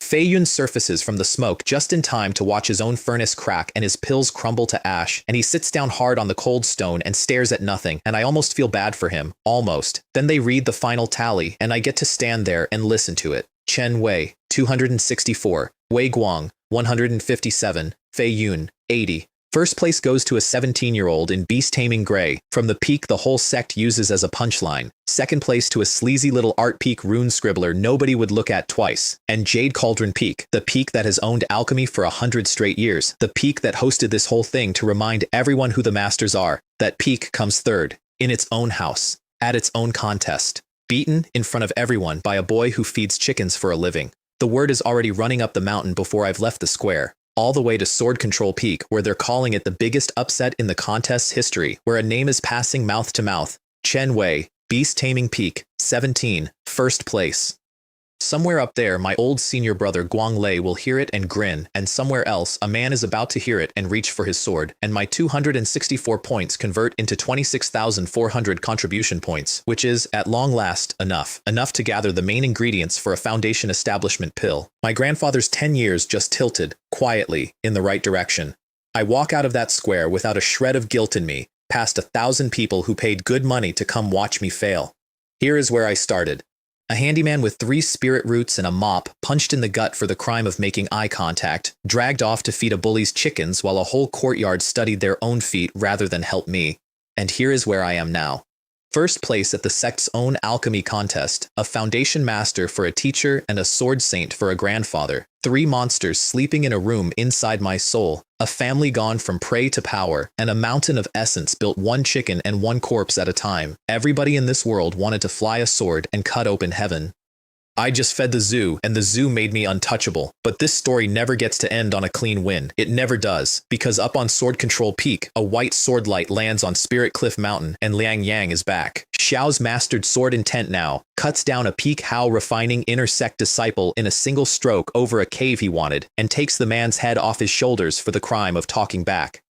Fei Yun surfaces from the smoke just in time to watch his own furnace crack and his pills crumble to ash, and he sits down hard on the cold stone and stares at nothing, and I almost feel bad for him. Almost. Then they read the final tally, and I get to stand there and listen to it. Chen Wei, 264. Wei Guang, 157. Fei Yun, 80. First place goes to a 17-year-old in beast taming gray, from the peak the whole sect uses as a punchline. Second place to a sleazy little Art Peak rune scribbler nobody would look at twice. And Jade Cauldron Peak, the peak that has owned alchemy for 100 straight years. The peak that hosted this whole thing to remind everyone who the masters are. That peak comes third, in its own house, at its own contest. Beaten in front of everyone by a boy who feeds chickens for a living. The word is already running up the mountain before I've left the square. All the way to Sword Control Peak, where they're calling it the biggest upset in the contest's history, where a name is passing mouth to mouth. Chen Wei, Beast Taming Peak, 17, first place. Somewhere up there, my old senior brother Guang Lei will hear it and grin, and somewhere else, a man is about to hear it and reach for his sword, and my 264 points convert into 26,400 contribution points, which is, at long last, enough to gather the main ingredients for a Foundation establishment pill. My grandfather's 10 years just tilted, quietly, in the right direction. I walk out of that square without a shred of guilt in me, past 1,000 people who paid good money to come watch me fail. Here is where I started. A handyman with 3 spirit roots and a mop, punched in the gut for the crime of making eye contact, dragged off to feed a bully's chickens while a whole courtyard studied their own feet rather than help me. And here is where I am now. First place at the sect's own alchemy contest, a foundation master for a teacher and a sword saint for a grandfather. 3 monsters sleeping in a room inside my soul, a family gone from prey to power, and a mountain of essence built 1 chicken and 1 corpse at a time. Everybody in this world wanted to fly a sword and cut open heaven. I just fed the zoo, and the zoo made me untouchable. But this story never gets to end on a clean win. It never does, because up on Sword Control Peak, a white sword light lands on Spirit Cliff Mountain, and Liang Yang is back. Xiao's mastered sword intent now, cuts down a peak Hao refining inner sect disciple in a single stroke over a cave he wanted, and takes the man's head off his shoulders for the crime of talking back.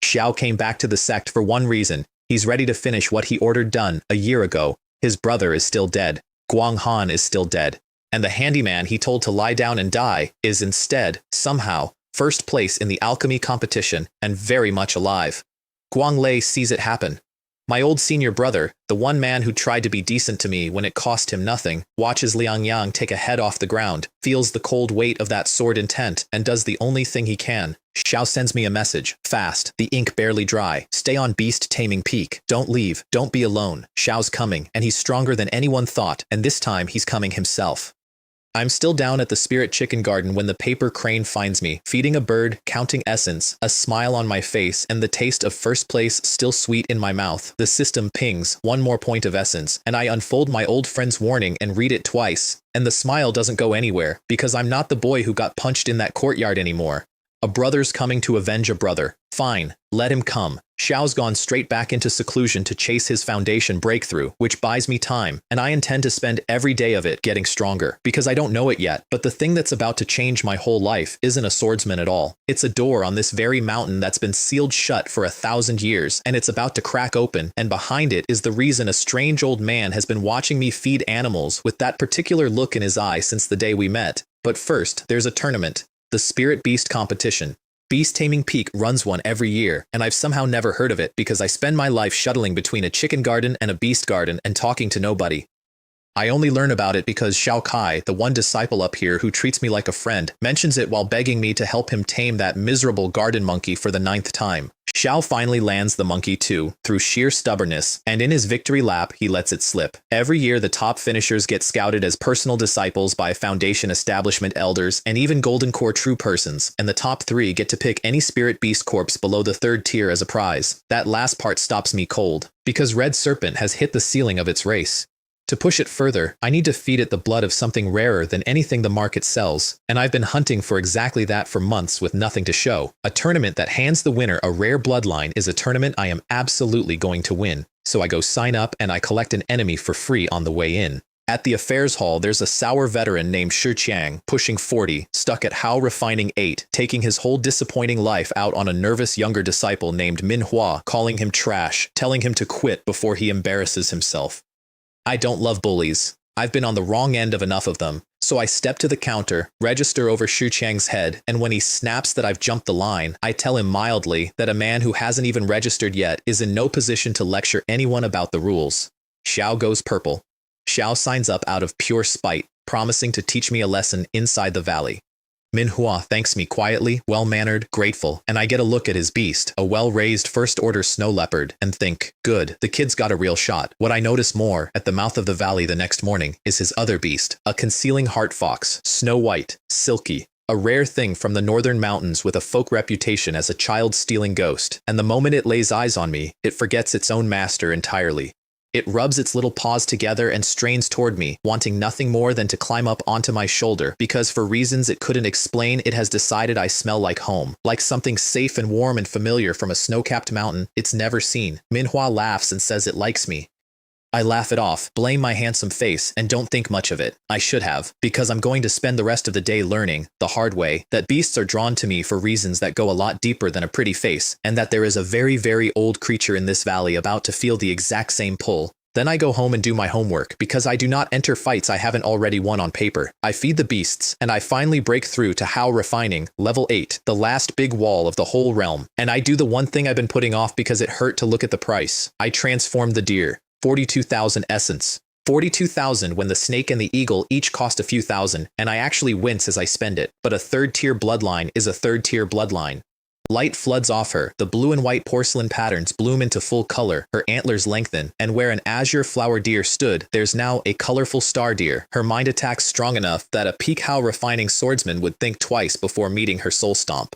Xiao came back to the sect for one reason. He's ready to finish what he ordered done a year ago. His brother is still dead. Guang Han is still dead. And the handyman he told to lie down and die is instead, somehow, first place in the alchemy competition and very much alive. Guang Lei sees it happen. My old senior brother, the one man who tried to be decent to me when it cost him nothing, watches Liang Yang take a head off the ground, feels the cold weight of that sword intent, and does the only thing he can. Xiao sends me a message. Fast. The ink barely dry. Stay on beast taming peak. Don't leave. Don't be alone. Xiao's coming, and he's stronger than anyone thought, and this time he's coming himself. I'm still down at the Spirit Chicken Garden when the paper crane finds me, feeding a bird, counting essence, a smile on my face, and the taste of first place still sweet in my mouth. The system pings, 1 more point of essence, and I unfold my old friend's warning and read it twice. And the smile doesn't go anywhere, because I'm not the boy who got punched in that courtyard anymore. A brother's coming to avenge a brother. Fine, let him come. Xiao's gone straight back into seclusion to chase his foundation breakthrough, which buys me time, and I intend to spend every day of it getting stronger, because I don't know it yet, but the thing that's about to change my whole life isn't a swordsman at all. It's a door on this very mountain that's been sealed shut for 1,000 years, and it's about to crack open, and behind it is the reason a strange old man has been watching me feed animals with that particular look in his eye since the day we met. But first, there's a tournament. The Spirit Beast Competition. Beast Taming Peak runs one every year, and I've somehow never heard of it because I spend my life shuttling between a chicken garden and a beast garden and talking to nobody. I only learn about it because Xiao Kai, the one disciple up here who treats me like a friend, mentions it while begging me to help him tame that miserable garden monkey for the 9th time. Xiao finally lands the monkey too, through sheer stubbornness, and in his victory lap, he lets it slip. Every year, the top finishers get scouted as personal disciples by Foundation establishment elders and even Golden Core true persons, and the top 3 get to pick any spirit beast corpse below the 3rd tier as a prize. That last part stops me cold, because Red Serpent has hit the ceiling of its race. To push it further, I need to feed it the blood of something rarer than anything the market sells, and I've been hunting for exactly that for months with nothing to show. A tournament that hands the winner a rare bloodline is a tournament I am absolutely going to win, so I go sign up and I collect an enemy for free on the way in. At the affairs hall, there's a sour veteran named Shi Qiang, pushing 40, stuck at Hao refining 8, taking his whole disappointing life out on a nervous younger disciple named Manhwa, calling him trash, telling him to quit before he embarrasses himself. I don't love bullies. I've been on the wrong end of enough of them, so I step to the counter, register over Shi Qiang's head, and when he snaps that I've jumped the line, I tell him mildly that a man who hasn't even registered yet is in no position to lecture anyone about the rules. Xiao goes purple. Xiao signs up out of pure spite, promising to teach me a lesson inside the valley. Manhua thanks me quietly, well-mannered, grateful, and I get a look at his beast, a well-raised first-order snow leopard, and think, good, the kid's got a real shot. What I notice more, at the mouth of the valley the next morning, is his other beast, a concealing heart fox, snow-white, silky, a rare thing from the northern mountains with a folk reputation as a child-stealing ghost, and the moment it lays eyes on me, it forgets its own master entirely. It rubs its little paws together and strains toward me, wanting nothing more than to climb up onto my shoulder, because for reasons it couldn't explain, it has decided I smell like home, like something safe and warm and familiar from a snow-capped mountain it's never seen. Manhua laughs and says it likes me. I laugh it off, blame my handsome face, and don't think much of it. I should have, because I'm going to spend the rest of the day learning, the hard way, that beasts are drawn to me for reasons that go a lot deeper than a pretty face, and that there is a very, very old creature in this valley about to feel the exact same pull. Then I go home and do my homework, because I do not enter fights I haven't already won on paper. I feed the beasts, and I finally break through to Hao refining, level 8, the last big wall of the whole realm. And I do the one thing I've been putting off because it hurt to look at the price. I transform the deer. 42,000 essence. 42,000 when the snake and the eagle each cost a few thousand, and I actually wince as I spend it. But a 3rd tier bloodline is a 3rd tier bloodline. Light floods off her, the blue and white porcelain patterns bloom into full color, her antlers lengthen, and where an azure flower deer stood, there's now a colorful star deer. Her mind attacks strong enough that a peak-how refining swordsman would think twice before meeting her soul stomp.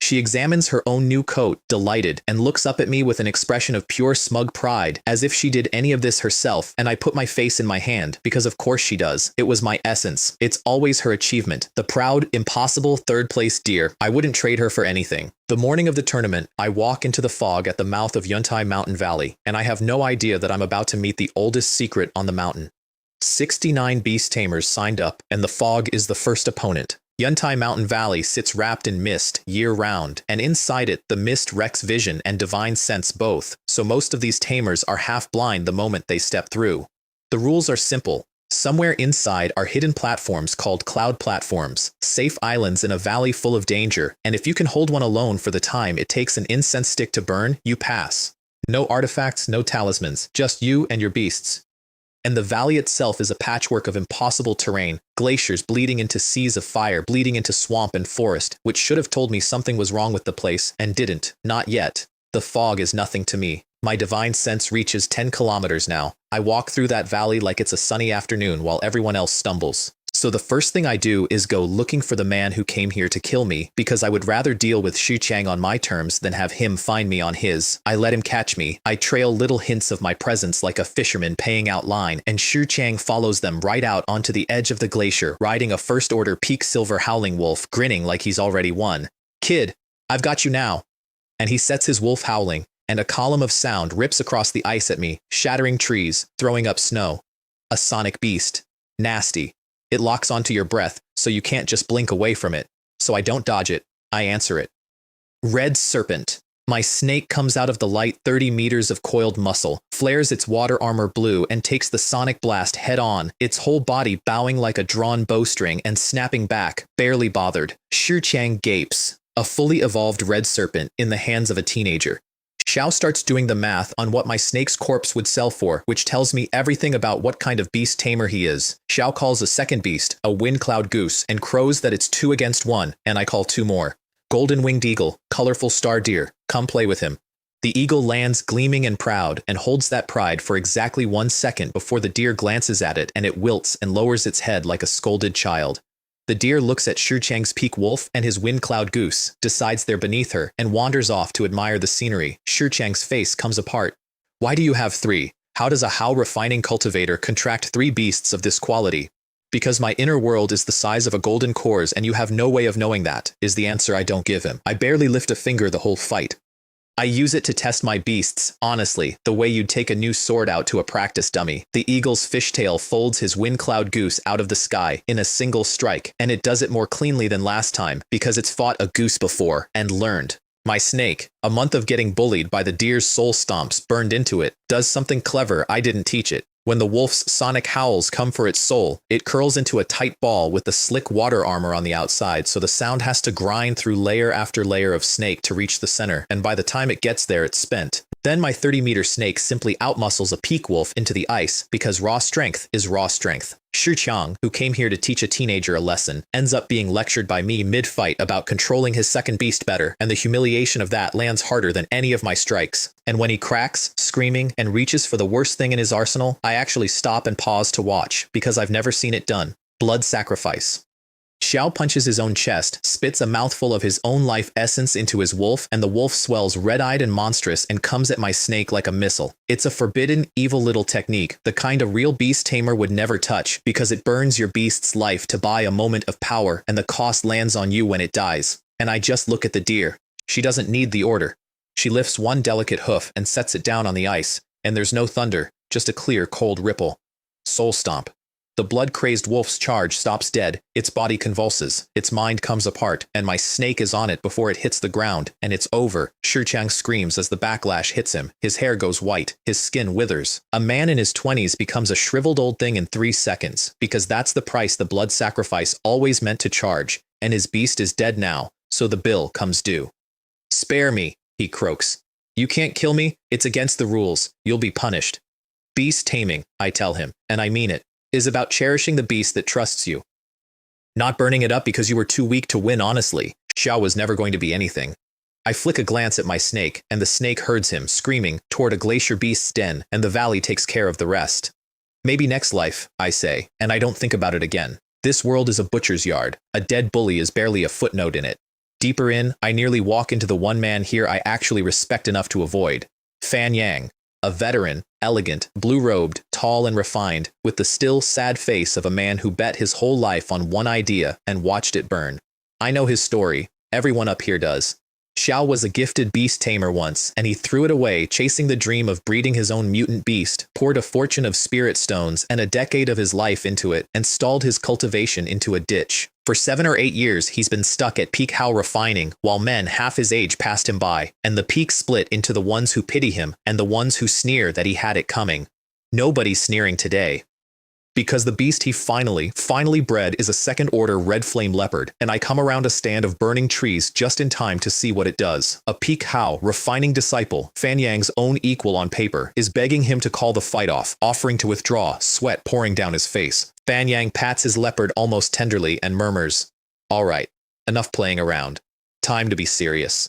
She examines her own new coat, delighted, and looks up at me with an expression of pure smug pride, as if she did any of this herself, and I put my face in my hand, because of course she does. It was my essence. It's always her achievement. The proud, impossible third-place deer. I wouldn't trade her for anything. The morning of the tournament, I walk into the fog at the mouth of Yuntai Mountain Valley, and I have no idea that I'm about to meet the oldest secret on the mountain. 69 beast tamers signed up, and the fog is the first opponent. Yuntai Mountain Valley sits wrapped in mist year-round, and inside it the mist wrecks vision and divine sense both, so most of these tamers are half-blind the moment they step through. The rules are simple. Somewhere inside are hidden platforms called cloud platforms, safe islands in a valley full of danger, and if you can hold one alone for the time it takes an incense stick to burn, you pass. No artifacts, no talismans, just you and your beasts. And the valley itself is a patchwork of impossible terrain, glaciers bleeding into seas of fire, bleeding into swamp and forest, which should have told me something was wrong with the place, and didn't, not yet. The fog is nothing to me. My divine sense reaches 10 kilometers now. I walk through that valley like it's a sunny afternoon while everyone else stumbles. So the first thing I do is go looking for the man who came here to kill me, because I would rather deal with Xu Chang on my terms than have him find me on his. I let him catch me. I trail little hints of my presence like a fisherman paying out line, and Xu Chang follows them right out onto the edge of the glacier, riding a first-order peak silver howling wolf, grinning like he's already won. "Kid, I've got you now." And he sets his wolf howling, and a column of sound rips across the ice at me, shattering trees, throwing up snow. A sonic beast. Nasty. It locks onto your breath, so you can't just blink away from it. So I don't dodge it, I answer it. Red serpent. My snake comes out of the light 30 meters of coiled muscle, flares its water armor blue, and takes the sonic blast head on, its whole body bowing like a drawn bowstring and snapping back, barely bothered. Xu Chang gapes. A fully evolved red serpent in the hands of a teenager. Xiao starts doing the math on what my snake's corpse would sell for, which tells me everything about what kind of beast tamer he is. Xiao calls a second beast a wind cloud goose and crows that it's 2 against 1, and I call 2 more. Golden winged eagle, colorful star deer, come play with him. The eagle lands gleaming and proud and holds that pride for exactly 1 second before the deer glances at it and it wilts and lowers its head like a scolded child. The deer looks at Xu Chang's peak wolf and his wind cloud goose, decides they're beneath her, and wanders off to admire the scenery. Xu Chang's face comes apart. Why do you have 3? How does a how refining cultivator contract 3 beasts of this quality? Because my inner world is the size of a golden cores and you have no way of knowing that, is the answer I don't give him. I barely lift a finger the whole fight. I use it to test my beasts, honestly, the way you'd take a new sword out to a practice dummy. The eagle's fishtail folds his wind cloud goose out of the sky in a single strike, and it does it more cleanly than last time because it's fought a goose before and learned. My snake, a month of getting bullied by the deer's soul stomps burned into it, does something clever I didn't teach it. When the wolf's sonic howls come for its soul, it curls into a tight ball with the slick water armor on the outside, so the sound has to grind through layer after layer of snake to reach the center, and by the time it gets there, it's spent. Then my 30-meter snake simply outmuscles a peak wolf into the ice, because raw strength is raw strength. Xu Chang, who came here to teach a teenager a lesson, ends up being lectured by me mid-fight about controlling his second beast better, and the humiliation of that lands harder than any of my strikes. And when he cracks, screaming, and reaches for the worst thing in his arsenal, I actually stop and pause to watch, because I've never seen it done. Blood sacrifice. Xiao punches his own chest, spits a mouthful of his own life essence into his wolf, and the wolf swells red-eyed and monstrous and comes at my snake like a missile. It's a forbidden, evil little technique, the kind a real beast tamer would never touch, because it burns your beast's life to buy a moment of power, and the cost lands on you when it dies. And I just look at the deer. She doesn't need the order. She lifts one delicate hoof and sets it down on the ice, and there's no thunder, just a clear, cold ripple. Soul stomp. The blood-crazed wolf's charge stops dead, its body convulses, its mind comes apart, and my snake is on it before it hits the ground, and it's over. Xu Chang screams as the backlash hits him. His hair goes white, his skin withers. A man in his 20s becomes a shriveled old thing in 3 seconds, because that's the price the blood sacrifice always meant to charge, and his beast is dead now, so the bill comes due. "Spare me," he croaks. "You can't kill me, it's against the rules, you'll be punished." Beast taming, I tell him, and I mean it, is about cherishing the beast that trusts you. Not burning it up because you were too weak to win honestly. Xiao was never going to be anything. I flick a glance at my snake, and the snake herds him, screaming, toward a glacier beast's den, and the valley takes care of the rest. Maybe next life, I say, and I don't think about it again. This world is a butcher's yard. A dead bully is barely a footnote in it. Deeper in, I nearly walk into the one man here I actually respect enough to avoid. Fan Yang. A veteran, elegant, blue-robed, tall and refined, with the still, sad face of a man who bet his whole life on one idea and watched it burn. I know his story. Everyone up here does. Xiao was a gifted beast tamer once, and he threw it away, chasing the dream of breeding his own mutant beast, poured a fortune of spirit stones and a decade of his life into it, and stalled his cultivation into a ditch. For 7 or 8 years, he's been stuck at peak how refining, while men half his age passed him by, and the peak split into the ones who pity him and the ones who sneer that he had it coming. Nobody's sneering today. Because the beast he finally bred is a second-order red flame leopard, and I come around a stand of burning trees just in time to see what it does. A peak how refining disciple, Fan Yang's own equal on paper, is begging him to call the fight off, offering to withdraw, sweat pouring down his face. Fan Yang pats his leopard almost tenderly and murmurs, "All right, enough playing around. Time to be serious."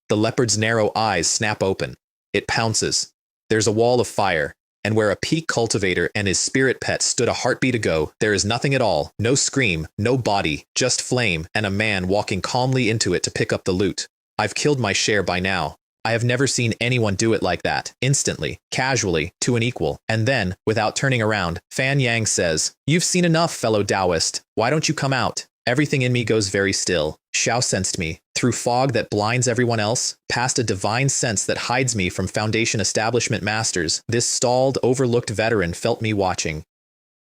The leopard's narrow eyes snap open. It pounces. There's a wall of fire. And where a peak cultivator and his spirit pet stood a heartbeat ago, there is nothing at all, no scream, no body, just flame, and a man walking calmly into it to pick up the loot. I've killed my share by now. I have never seen anyone do it like that, instantly, casually, to an equal, and then, without turning around, Fan Yang says, "You've seen enough, fellow Taoist. Why don't you come out?" Everything in me goes very still. Xiao sensed me, through fog that blinds everyone else, past a divine sense that hides me from Foundation establishment masters. This stalled, overlooked veteran felt me watching.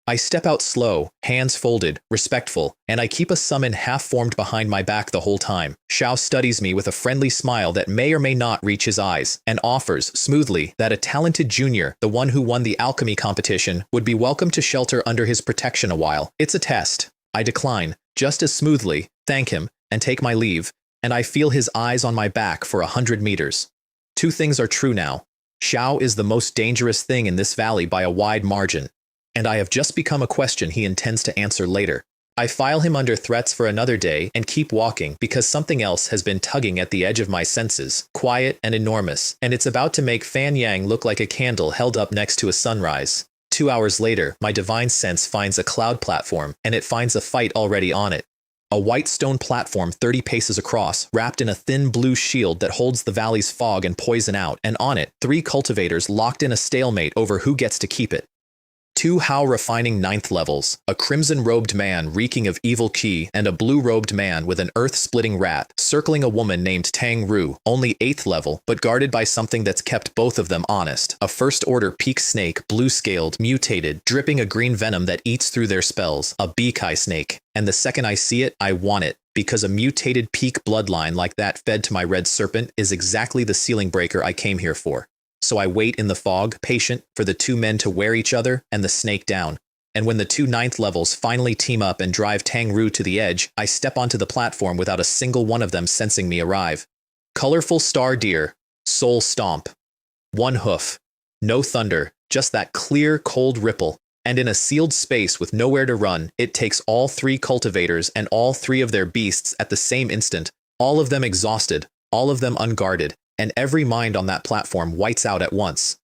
I step out slow, hands folded, respectful, and I keep a summon half-formed behind my back the whole time. Xiao studies me with a friendly smile that may or may not reach his eyes, and offers, smoothly, that a talented junior, the one who won the alchemy competition, would be welcome to shelter under his protection a while. It's a test. I decline, just as smoothly, thank him, and take my leave, and I feel his eyes on my back for 100 meters. 2 things are true now. Xiao is the most dangerous thing in this valley by a wide margin, and I have just become a question he intends to answer later. I file him under threats for another day and keep walking because something else has been tugging at the edge of my senses, quiet and enormous, and it's about to make Fan Yang look like a candle held up next to a sunrise. 2 hours later, my divine sense finds a cloud platform, and it finds a fight already on it. A white stone platform 30 paces across, wrapped in a thin blue shield that holds the valley's fog and poison out, and on it, 3 cultivators locked in a stalemate over who gets to keep it. 2 how refining 9th levels, a crimson-robed man reeking of evil qi, and a blue-robed man with an earth-splitting rat, circling a woman named Tang Ru, only 8th level, but guarded by something that's kept both of them honest. A first-order peak snake, blue-scaled, mutated, dripping a green venom that eats through their spells, a Bekai snake. And the second I see it, I want it, because a mutated peak bloodline like that fed to my red serpent is exactly the ceiling breaker I came here for. So I wait in the fog, patient, for the 2 men to wear each other and the snake down. And when the 2 9th levels finally team up and drive Tang Ru to the edge, I step onto the platform without a single one of them sensing me arrive. Colorful star deer, soul stomp. 1 hoof. No thunder, just that clear, cold ripple. And in a sealed space with nowhere to run, it takes all 3 cultivators and all 3 of their beasts at the same instant, all of them exhausted, all of them unguarded, and every mind on that platform whites out at once.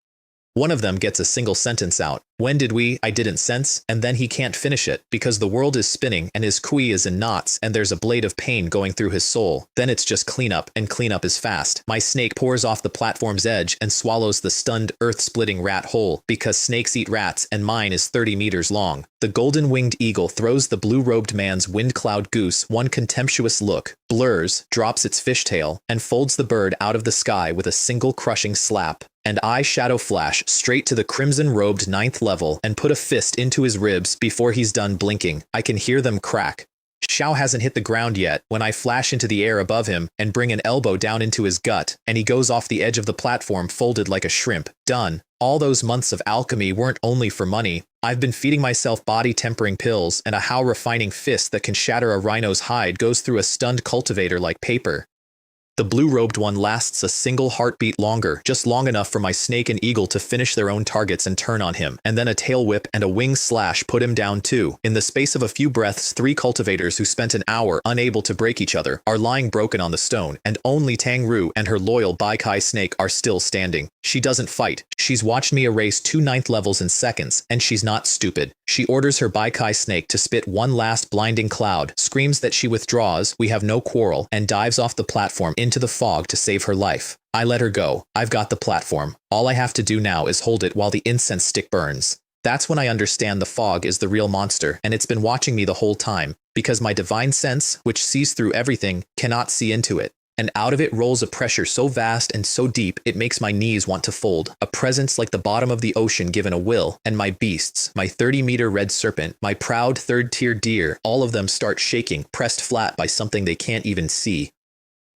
One of them gets a single sentence out. When did we? I didn't sense, and then he can't finish it, because the world is spinning and his kui is in knots and there's a blade of pain going through his soul. Then it's just cleanup, and cleanup is fast. My snake pours off the platform's edge and swallows the stunned, earth-splitting rat whole, because snakes eat rats and mine is 30 meters long. The golden-winged eagle throws the blue-robed man's wind cloud goose one contemptuous look, blurs, drops its fishtail, and folds the bird out of the sky with a single crushing slap. And I shadow flash straight to the crimson-robed 9th level and put a fist into his ribs before he's done blinking. I can hear them crack. Xiao hasn't hit the ground yet when I flash into the air above him and bring an elbow down into his gut, and he goes off the edge of the platform folded like a shrimp. Done. All those months of alchemy weren't only for money. I've been feeding myself body-tempering pills, and a how refining fist that can shatter a rhino's hide goes through a stunned cultivator like paper. The blue-robed one lasts a single heartbeat longer, just long enough for my snake and eagle to finish their own targets and turn on him, and then a tail whip and a wing slash put him down too. In the space of a few breaths, 3 cultivators who spent an hour unable to break each other are lying broken on the stone, and only Tang Ru and her loyal Baikai snake are still standing. She doesn't fight. She's watched me erase 2 9th levels in seconds, and she's not stupid. She orders her Baikai snake to spit one last blinding cloud, screams that she withdraws, we have no quarrel, and dives off the platform into the fog to save her life. I let her go. I've got the platform. All I have to do now is hold it while the incense stick burns. That's when I understand the fog is the real monster, and it's been watching me the whole time, because my divine sense, which sees through everything, cannot see into it. And out of it rolls a pressure so vast and so deep it makes my knees want to fold, a presence like the bottom of the ocean given a will, and my beasts, my 30-meter red serpent, my proud third-tier deer, all of them start shaking, pressed flat by something they can't even see.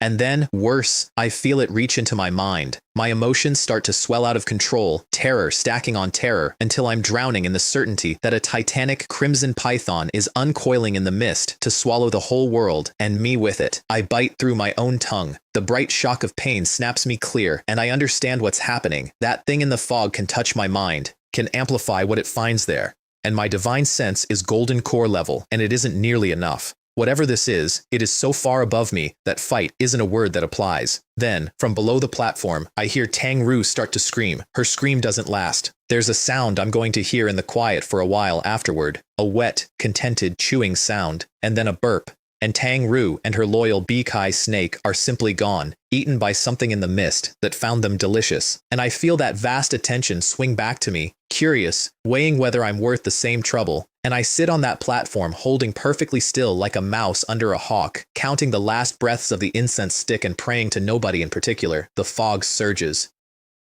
And then, worse, I feel it reach into my mind. My emotions start to swell out of control, terror stacking on terror, until I'm drowning in the certainty that a titanic crimson python is uncoiling in the mist to swallow the whole world, and me with it. I bite through my own tongue. The bright shock of pain snaps me clear, and I understand what's happening. That thing in the fog can touch my mind, can amplify what it finds there. And my divine sense is golden core level, and it isn't nearly enough. Whatever this is, it is so far above me that fight isn't a word that applies. Then, from below the platform, I hear Tang Ru start to scream. Her scream doesn't last. There's a sound I'm going to hear in the quiet for a while afterward. A wet, contented, chewing sound. And then a burp. And Tang Ru and her loyal Baikai snake are simply gone, eaten by something in the mist that found them delicious. And I feel that vast attention swing back to me, curious, weighing whether I'm worth the same trouble. And I sit on that platform holding perfectly still like a mouse under a hawk, counting the last breaths of the incense stick and praying to nobody in particular. The fog surges.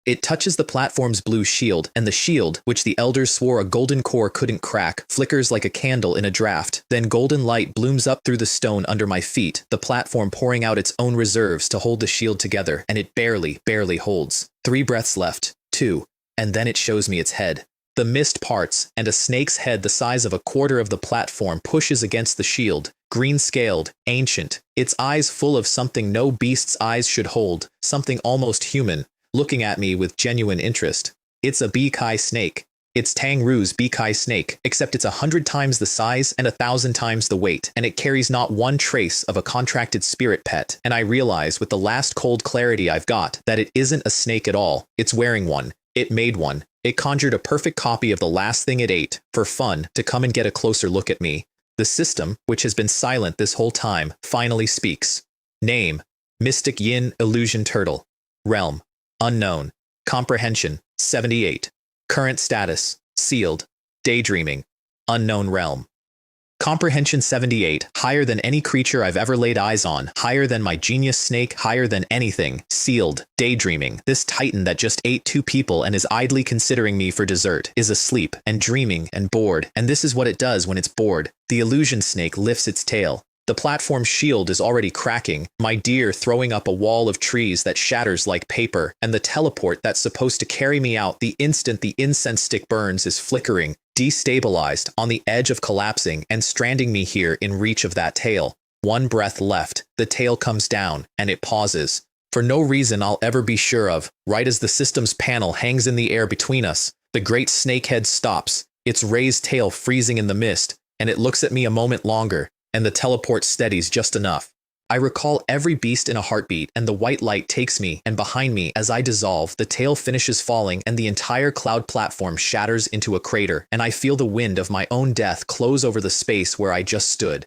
It touches the platform's blue shield, and the shield, which the elders swore a golden core couldn't crack, flickers like a candle in a draft. Then golden light blooms up through the stone under my feet, the platform pouring out its own reserves to hold the shield together, and it barely holds. 3 breaths left, 2, and then it shows me its head. The mist parts, and a snake's head the size of a quarter of the platform pushes against the shield, green-scaled, ancient, its eyes full of something no beast's eyes should hold, something almost human, looking at me with genuine interest. It's a Baikai snake. It's Tang Ru's Baikai snake, except it's 100 times the size and 1,000 times the weight, and it carries not one trace of a contracted spirit pet. And I realize with the last cold clarity I've got that it isn't a snake at all. It's wearing one. It made one. It conjured a perfect copy of the last thing it ate, for fun, to come and get a closer look at me. The system, which has been silent this whole time, finally speaks. Name: Mystic Yin Illusion Turtle. Realm: Unknown. Comprehension: 78. Current status: Sealed. Daydreaming. Unknown realm. Comprehension 78, higher than any creature I've ever laid eyes on, higher than my genius snake, higher than anything. Sealed. Daydreaming. This titan that just ate 2 people and is idly considering me for dessert, is asleep and dreaming and bored, and this is what it does when it's bored. The illusion snake lifts its tail. The platform's shield is already cracking, my deer throwing up a wall of trees that shatters like paper, and the teleport that's supposed to carry me out the instant the incense stick burns is flickering, destabilized, on the edge of collapsing, and stranding me here in reach of that tail. 1 breath left, the tail comes down, and it pauses. For no reason I'll ever be sure of, right as the system's panel hangs in the air between us, the great snakehead stops, its raised tail freezing in the mist, and it looks at me a moment longer, and the teleport steadies just enough. I recall every beast in a heartbeat, and the white light takes me, and behind me, as I dissolve, the tail finishes falling, and the entire cloud platform shatters into a crater, and I feel the wind of my own death close over the space where I just stood.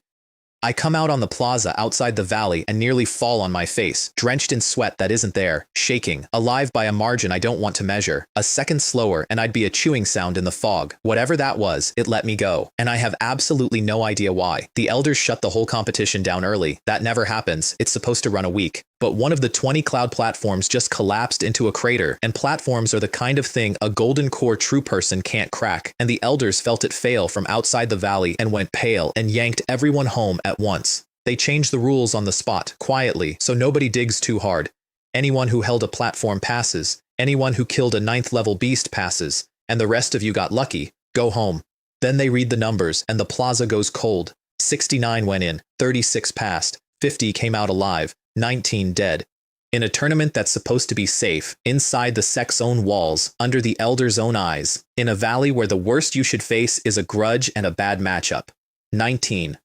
I come out on the plaza outside the valley and nearly fall on my face, drenched in sweat that isn't there, shaking, alive by a margin I don't want to measure. A second slower and I'd be a chewing sound in the fog. Whatever that was, it let me go. And I have absolutely no idea why. The elders shut the whole competition down early. That never happens. It's supposed to run a week. But one of the 20 cloud platforms just collapsed into a crater, and platforms are the kind of thing a golden core true person can't crack, and the elders felt it fail from outside the valley and went pale and yanked everyone home at once. They changed the rules on the spot, quietly, so nobody digs too hard. Anyone who held a platform passes, anyone who killed a 9th level beast passes, and the rest of you got lucky, go home. Then they read the numbers, and the plaza goes cold. 69 went in, 36 passed, 50 came out alive, 19 dead. In a tournament that's supposed to be safe, inside the sect's own walls, under the elder's own eyes, in a valley where the worst you should face is a grudge and a bad matchup. 19.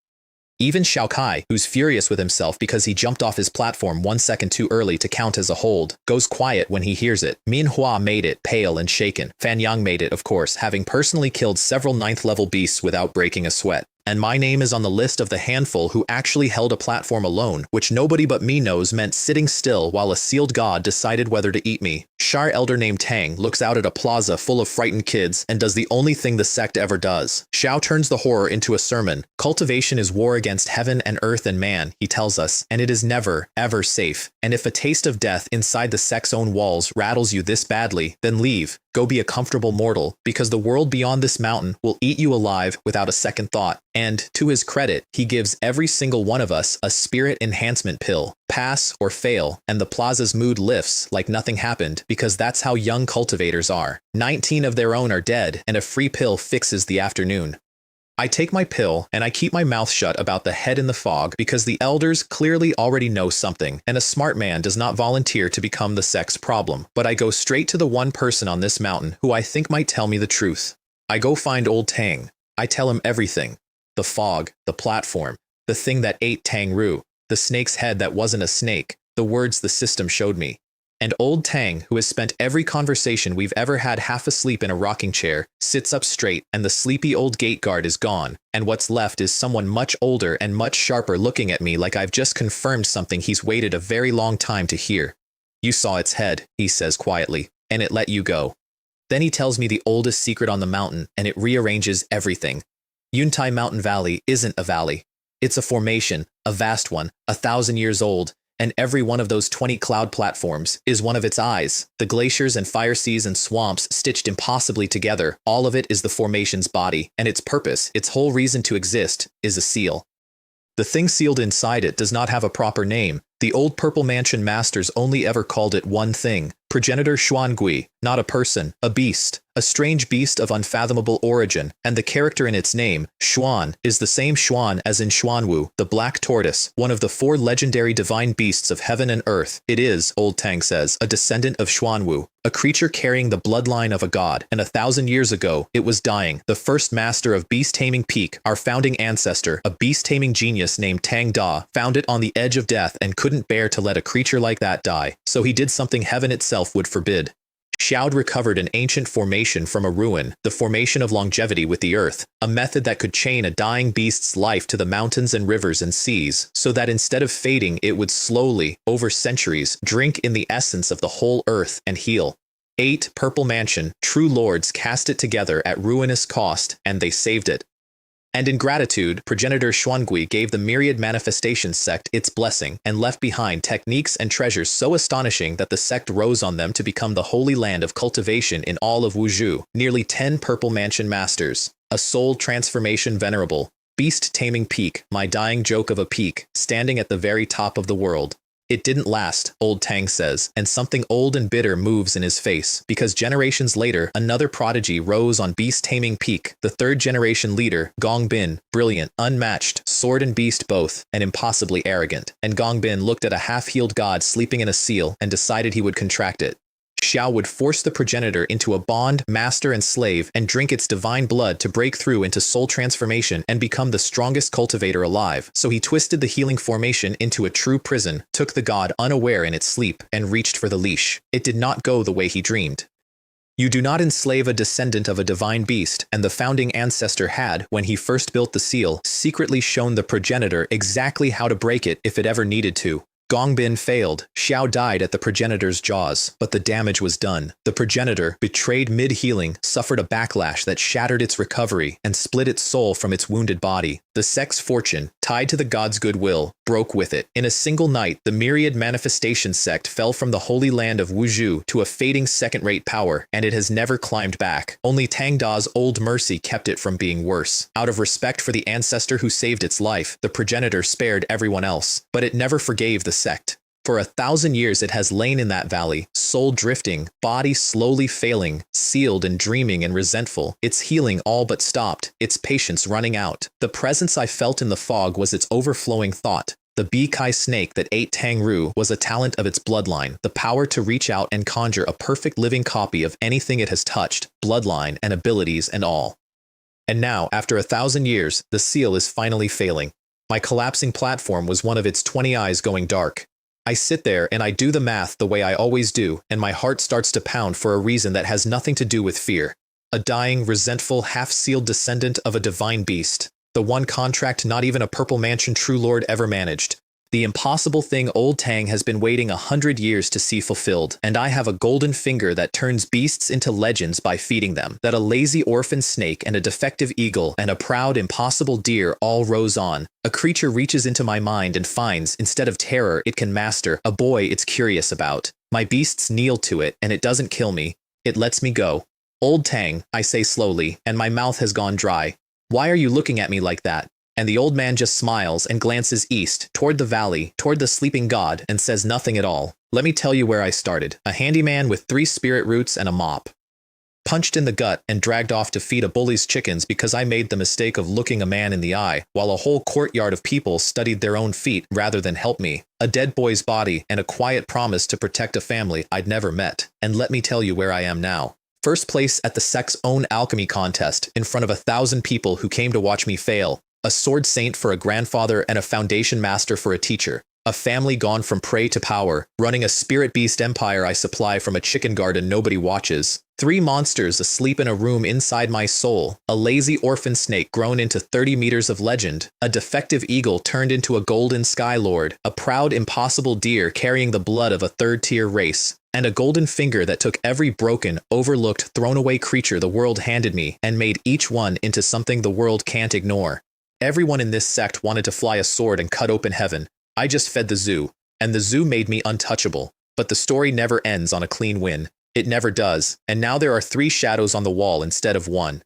Even Xiao Kai, who's furious with himself because he jumped off his platform 1 second too early to count as a hold, goes quiet when he hears it. Manhwa made it, pale and shaken. Fan Yang made it, of course, having personally killed several 9th-level beasts without breaking a sweat. And my name is on the list of the handful who actually held a platform alone, which nobody but me knows meant sitting still while a sealed god decided whether to eat me. Shar elder named Tang looks out at a plaza full of frightened kids and does the only thing the sect ever does. Xiao turns the horror into a sermon. Cultivation is war against heaven and earth and man, he tells us, and it is never, ever safe. And if a taste of death inside the sect's own walls rattles you this badly, then leave. Go be a comfortable mortal, because the world beyond this mountain will eat you alive without a second thought. And, to his credit, he gives every single one of us a spirit enhancement pill. Pass or fail, and the plaza's mood lifts like nothing happened, because that's how young cultivators are. 19 of their own are dead, and a free pill fixes the afternoon. I take my pill, and I keep my mouth shut about the head in the fog because the elders clearly already know something, and a smart man does not volunteer to become the sect's problem. But I go straight to the one person on this mountain who I think might tell me the truth. I go find old Tang. I tell him everything. The fog, the platform, the thing that ate Tang Ru, the snake's head that wasn't a snake, the words the system showed me. And old Tang, who has spent every conversation we've ever had half asleep in a rocking chair, sits up straight, and the sleepy old gate guard is gone, and what's left is someone much older and much sharper looking at me like I've just confirmed something he's waited a very long time to hear. You saw its head, he says quietly, and it let you go. Then he tells me the oldest secret on the mountain, and it rearranges everything. Yuntai Mountain Valley isn't a valley. It's a formation, a vast one, 1,000 years old, and every one of those 20 cloud platforms is one of its eyes. The glaciers and fire seas and swamps stitched impossibly together, all of it is the formation's body, and its purpose, its whole reason to exist, is a seal. The thing sealed inside it does not have a proper name. The old Purple Mansion masters only ever called it one thing, progenitor Xuangui, not a person, a beast, a strange beast of unfathomable origin, and the character in its name, Xuan, is the same Xuan as in Xuanwu, the black tortoise, one of the 4 legendary divine beasts of heaven and earth. It is, old Tang says, a descendant of Xuanwu, a creature carrying the bloodline of a god, and 1,000 years ago, it was dying. The first master of beast-taming peak, our founding ancestor, a beast-taming genius named Tang Da, found it on the edge of death and couldn't bear to let a creature like that die, so he did something heaven itself would forbid. Xiao recovered an ancient formation from a ruin, the formation of longevity with the earth, a method that could chain a dying beast's life to the mountains and rivers and seas, so that instead of fading it would slowly, over centuries, drink in the essence of the whole earth and heal. 8 Purple Mansion, true lords cast it together at ruinous cost, and they saved it. And in gratitude, progenitor Xuangui gave the myriad manifestation sect its blessing and left behind techniques and treasures so astonishing that the sect rose on them to become the holy land of cultivation in all of Wuzhou. Nearly 10 Purple Mansion masters, a soul transformation venerable, beast-taming peak, my dying joke of a peak, standing at the very top of the world. It didn't last, old Tang says, and something old and bitter moves in his face, because generations later, another prodigy rose on beast-taming peak, the 3rd generation leader, Gong Bin, brilliant, unmatched, sword and beast both, and impossibly arrogant. And Gong Bin looked at a half-healed god sleeping in a seal and decided he would contract it. Xiao would force the progenitor into a bond, master and slave, and drink its divine blood to break through into soul transformation and become the strongest cultivator alive. So he twisted the healing formation into a true prison, took the god unaware in its sleep, and reached for the leash. It did not go the way he dreamed. You do not enslave a descendant of a divine beast, and the founding ancestor had, when he first built the seal, secretly shown the progenitor exactly how to break it if it ever needed to. Gong Bin failed, Xiao died at the progenitor's jaws, but the damage was done. The progenitor, betrayed mid-healing, suffered a backlash that shattered its recovery and split its soul from its wounded body. The sect's fortune, tied to the god's goodwill, broke with it. In a single night, the myriad manifestation sect fell from the holy land of Wuzhou to a fading second-rate power, and it has never climbed back. Only Tang Da's old mercy kept it from being worse. Out of respect for the ancestor who saved its life, the progenitor spared everyone else, but it never forgave the sect. For 1,000 years it has lain in that valley, soul drifting, body slowly failing, sealed and dreaming and resentful, its healing all but stopped, its patience running out. The presence I felt in the fog was its overflowing thought. The Bi-Kai snake that ate Tang-Ru was a talent of its bloodline, the power to reach out and conjure a perfect living copy of anything it has touched, bloodline and abilities and all. And now, after 1,000 years, the seal is finally failing. My collapsing platform was one of its 20 eyes going dark. I sit there and I do the math the way I always do, and my heart starts to pound for a reason that has nothing to do with fear. A dying, resentful, half-sealed descendant of a divine beast. The one contract not even a Purple Mansion True Lord ever managed. The impossible thing Old Tang has been waiting 100 years to see fulfilled, and I have a golden finger that turns beasts into legends by feeding them, that a lazy orphan snake and a defective eagle and a proud impossible deer all rose on. A creature reaches into my mind and finds, instead of terror it can master, a boy it's curious about. My beasts kneel to it, and it doesn't kill me. It lets me go. Old Tang, I say slowly, and my mouth has gone dry. Why are you looking at me like that? And the old man just smiles and glances east, toward the valley, toward the sleeping god, and says nothing at all. Let me tell you where I started. A handyman with 3 spirit roots and a mop. Punched in the gut and dragged off to feed a bully's chickens because I made the mistake of looking a man in the eye, while a whole courtyard of people studied their own feet rather than help me. A dead boy's body and a quiet promise to protect a family I'd never met. And let me tell you where I am now. First place at the Sect's own alchemy contest, in front of 1,000 people who came to watch me fail. A sword saint for a grandfather and a foundation master for a teacher. A family gone from prey to power, running a spirit beast empire I supply from a chicken garden nobody watches. 3 monsters asleep in a room inside my soul. A lazy orphan snake grown into 30 meters of legend. A defective eagle turned into a golden sky lord. A proud impossible deer carrying the blood of a 3rd-tier race. And a golden finger that took every broken, overlooked, thrown-away creature the world handed me and made each one into something the world can't ignore. Everyone in this sect wanted to fly a sword and cut open heaven. I just fed the zoo, and the zoo made me untouchable. But the story never ends on a clean win. It never does, and now there are 3 shadows on the wall instead of 1.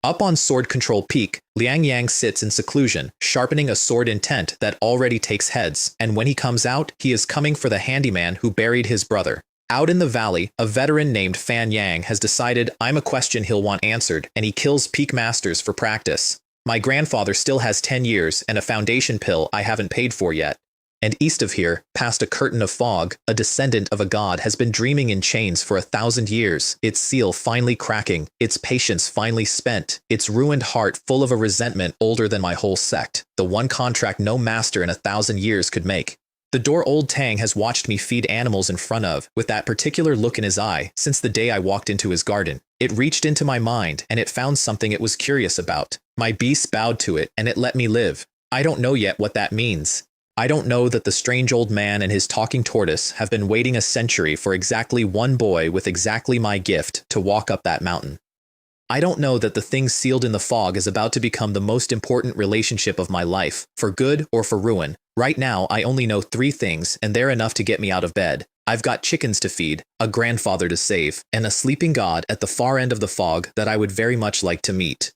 Up on Sword Control Peak, Liang Yang sits in seclusion, sharpening a sword intent that already takes heads, and when he comes out, he is coming for the handyman who buried his brother. Out in the valley, a veteran named Fan Yang has decided I'm a question he'll want answered, and he kills peak masters for practice. My grandfather still has 10 years and a foundation pill I haven't paid for yet. And east of here, past a curtain of fog, a descendant of a god has been dreaming in chains for 1,000 years, its seal finally cracking, its patience finally spent, its ruined heart full of a resentment older than my whole sect, the one contract no master in 1,000 years could make. The door Old Tang has watched me feed animals in front of, with that particular look in his eye, since the day I walked into his garden. It reached into my mind, and it found something it was curious about. My beast bowed to it, and it let me live. I don't know yet what that means. I don't know that the strange old man and his talking tortoise have been waiting a century for exactly one boy with exactly my gift to walk up that mountain. I don't know that the thing sealed in the fog is about to become the most important relationship of my life, for good or for ruin. Right now, I only know 3 things, and they're enough to get me out of bed. I've got chickens to feed, a grandfather to save, and a sleeping god at the far end of the fog that I would very much like to meet.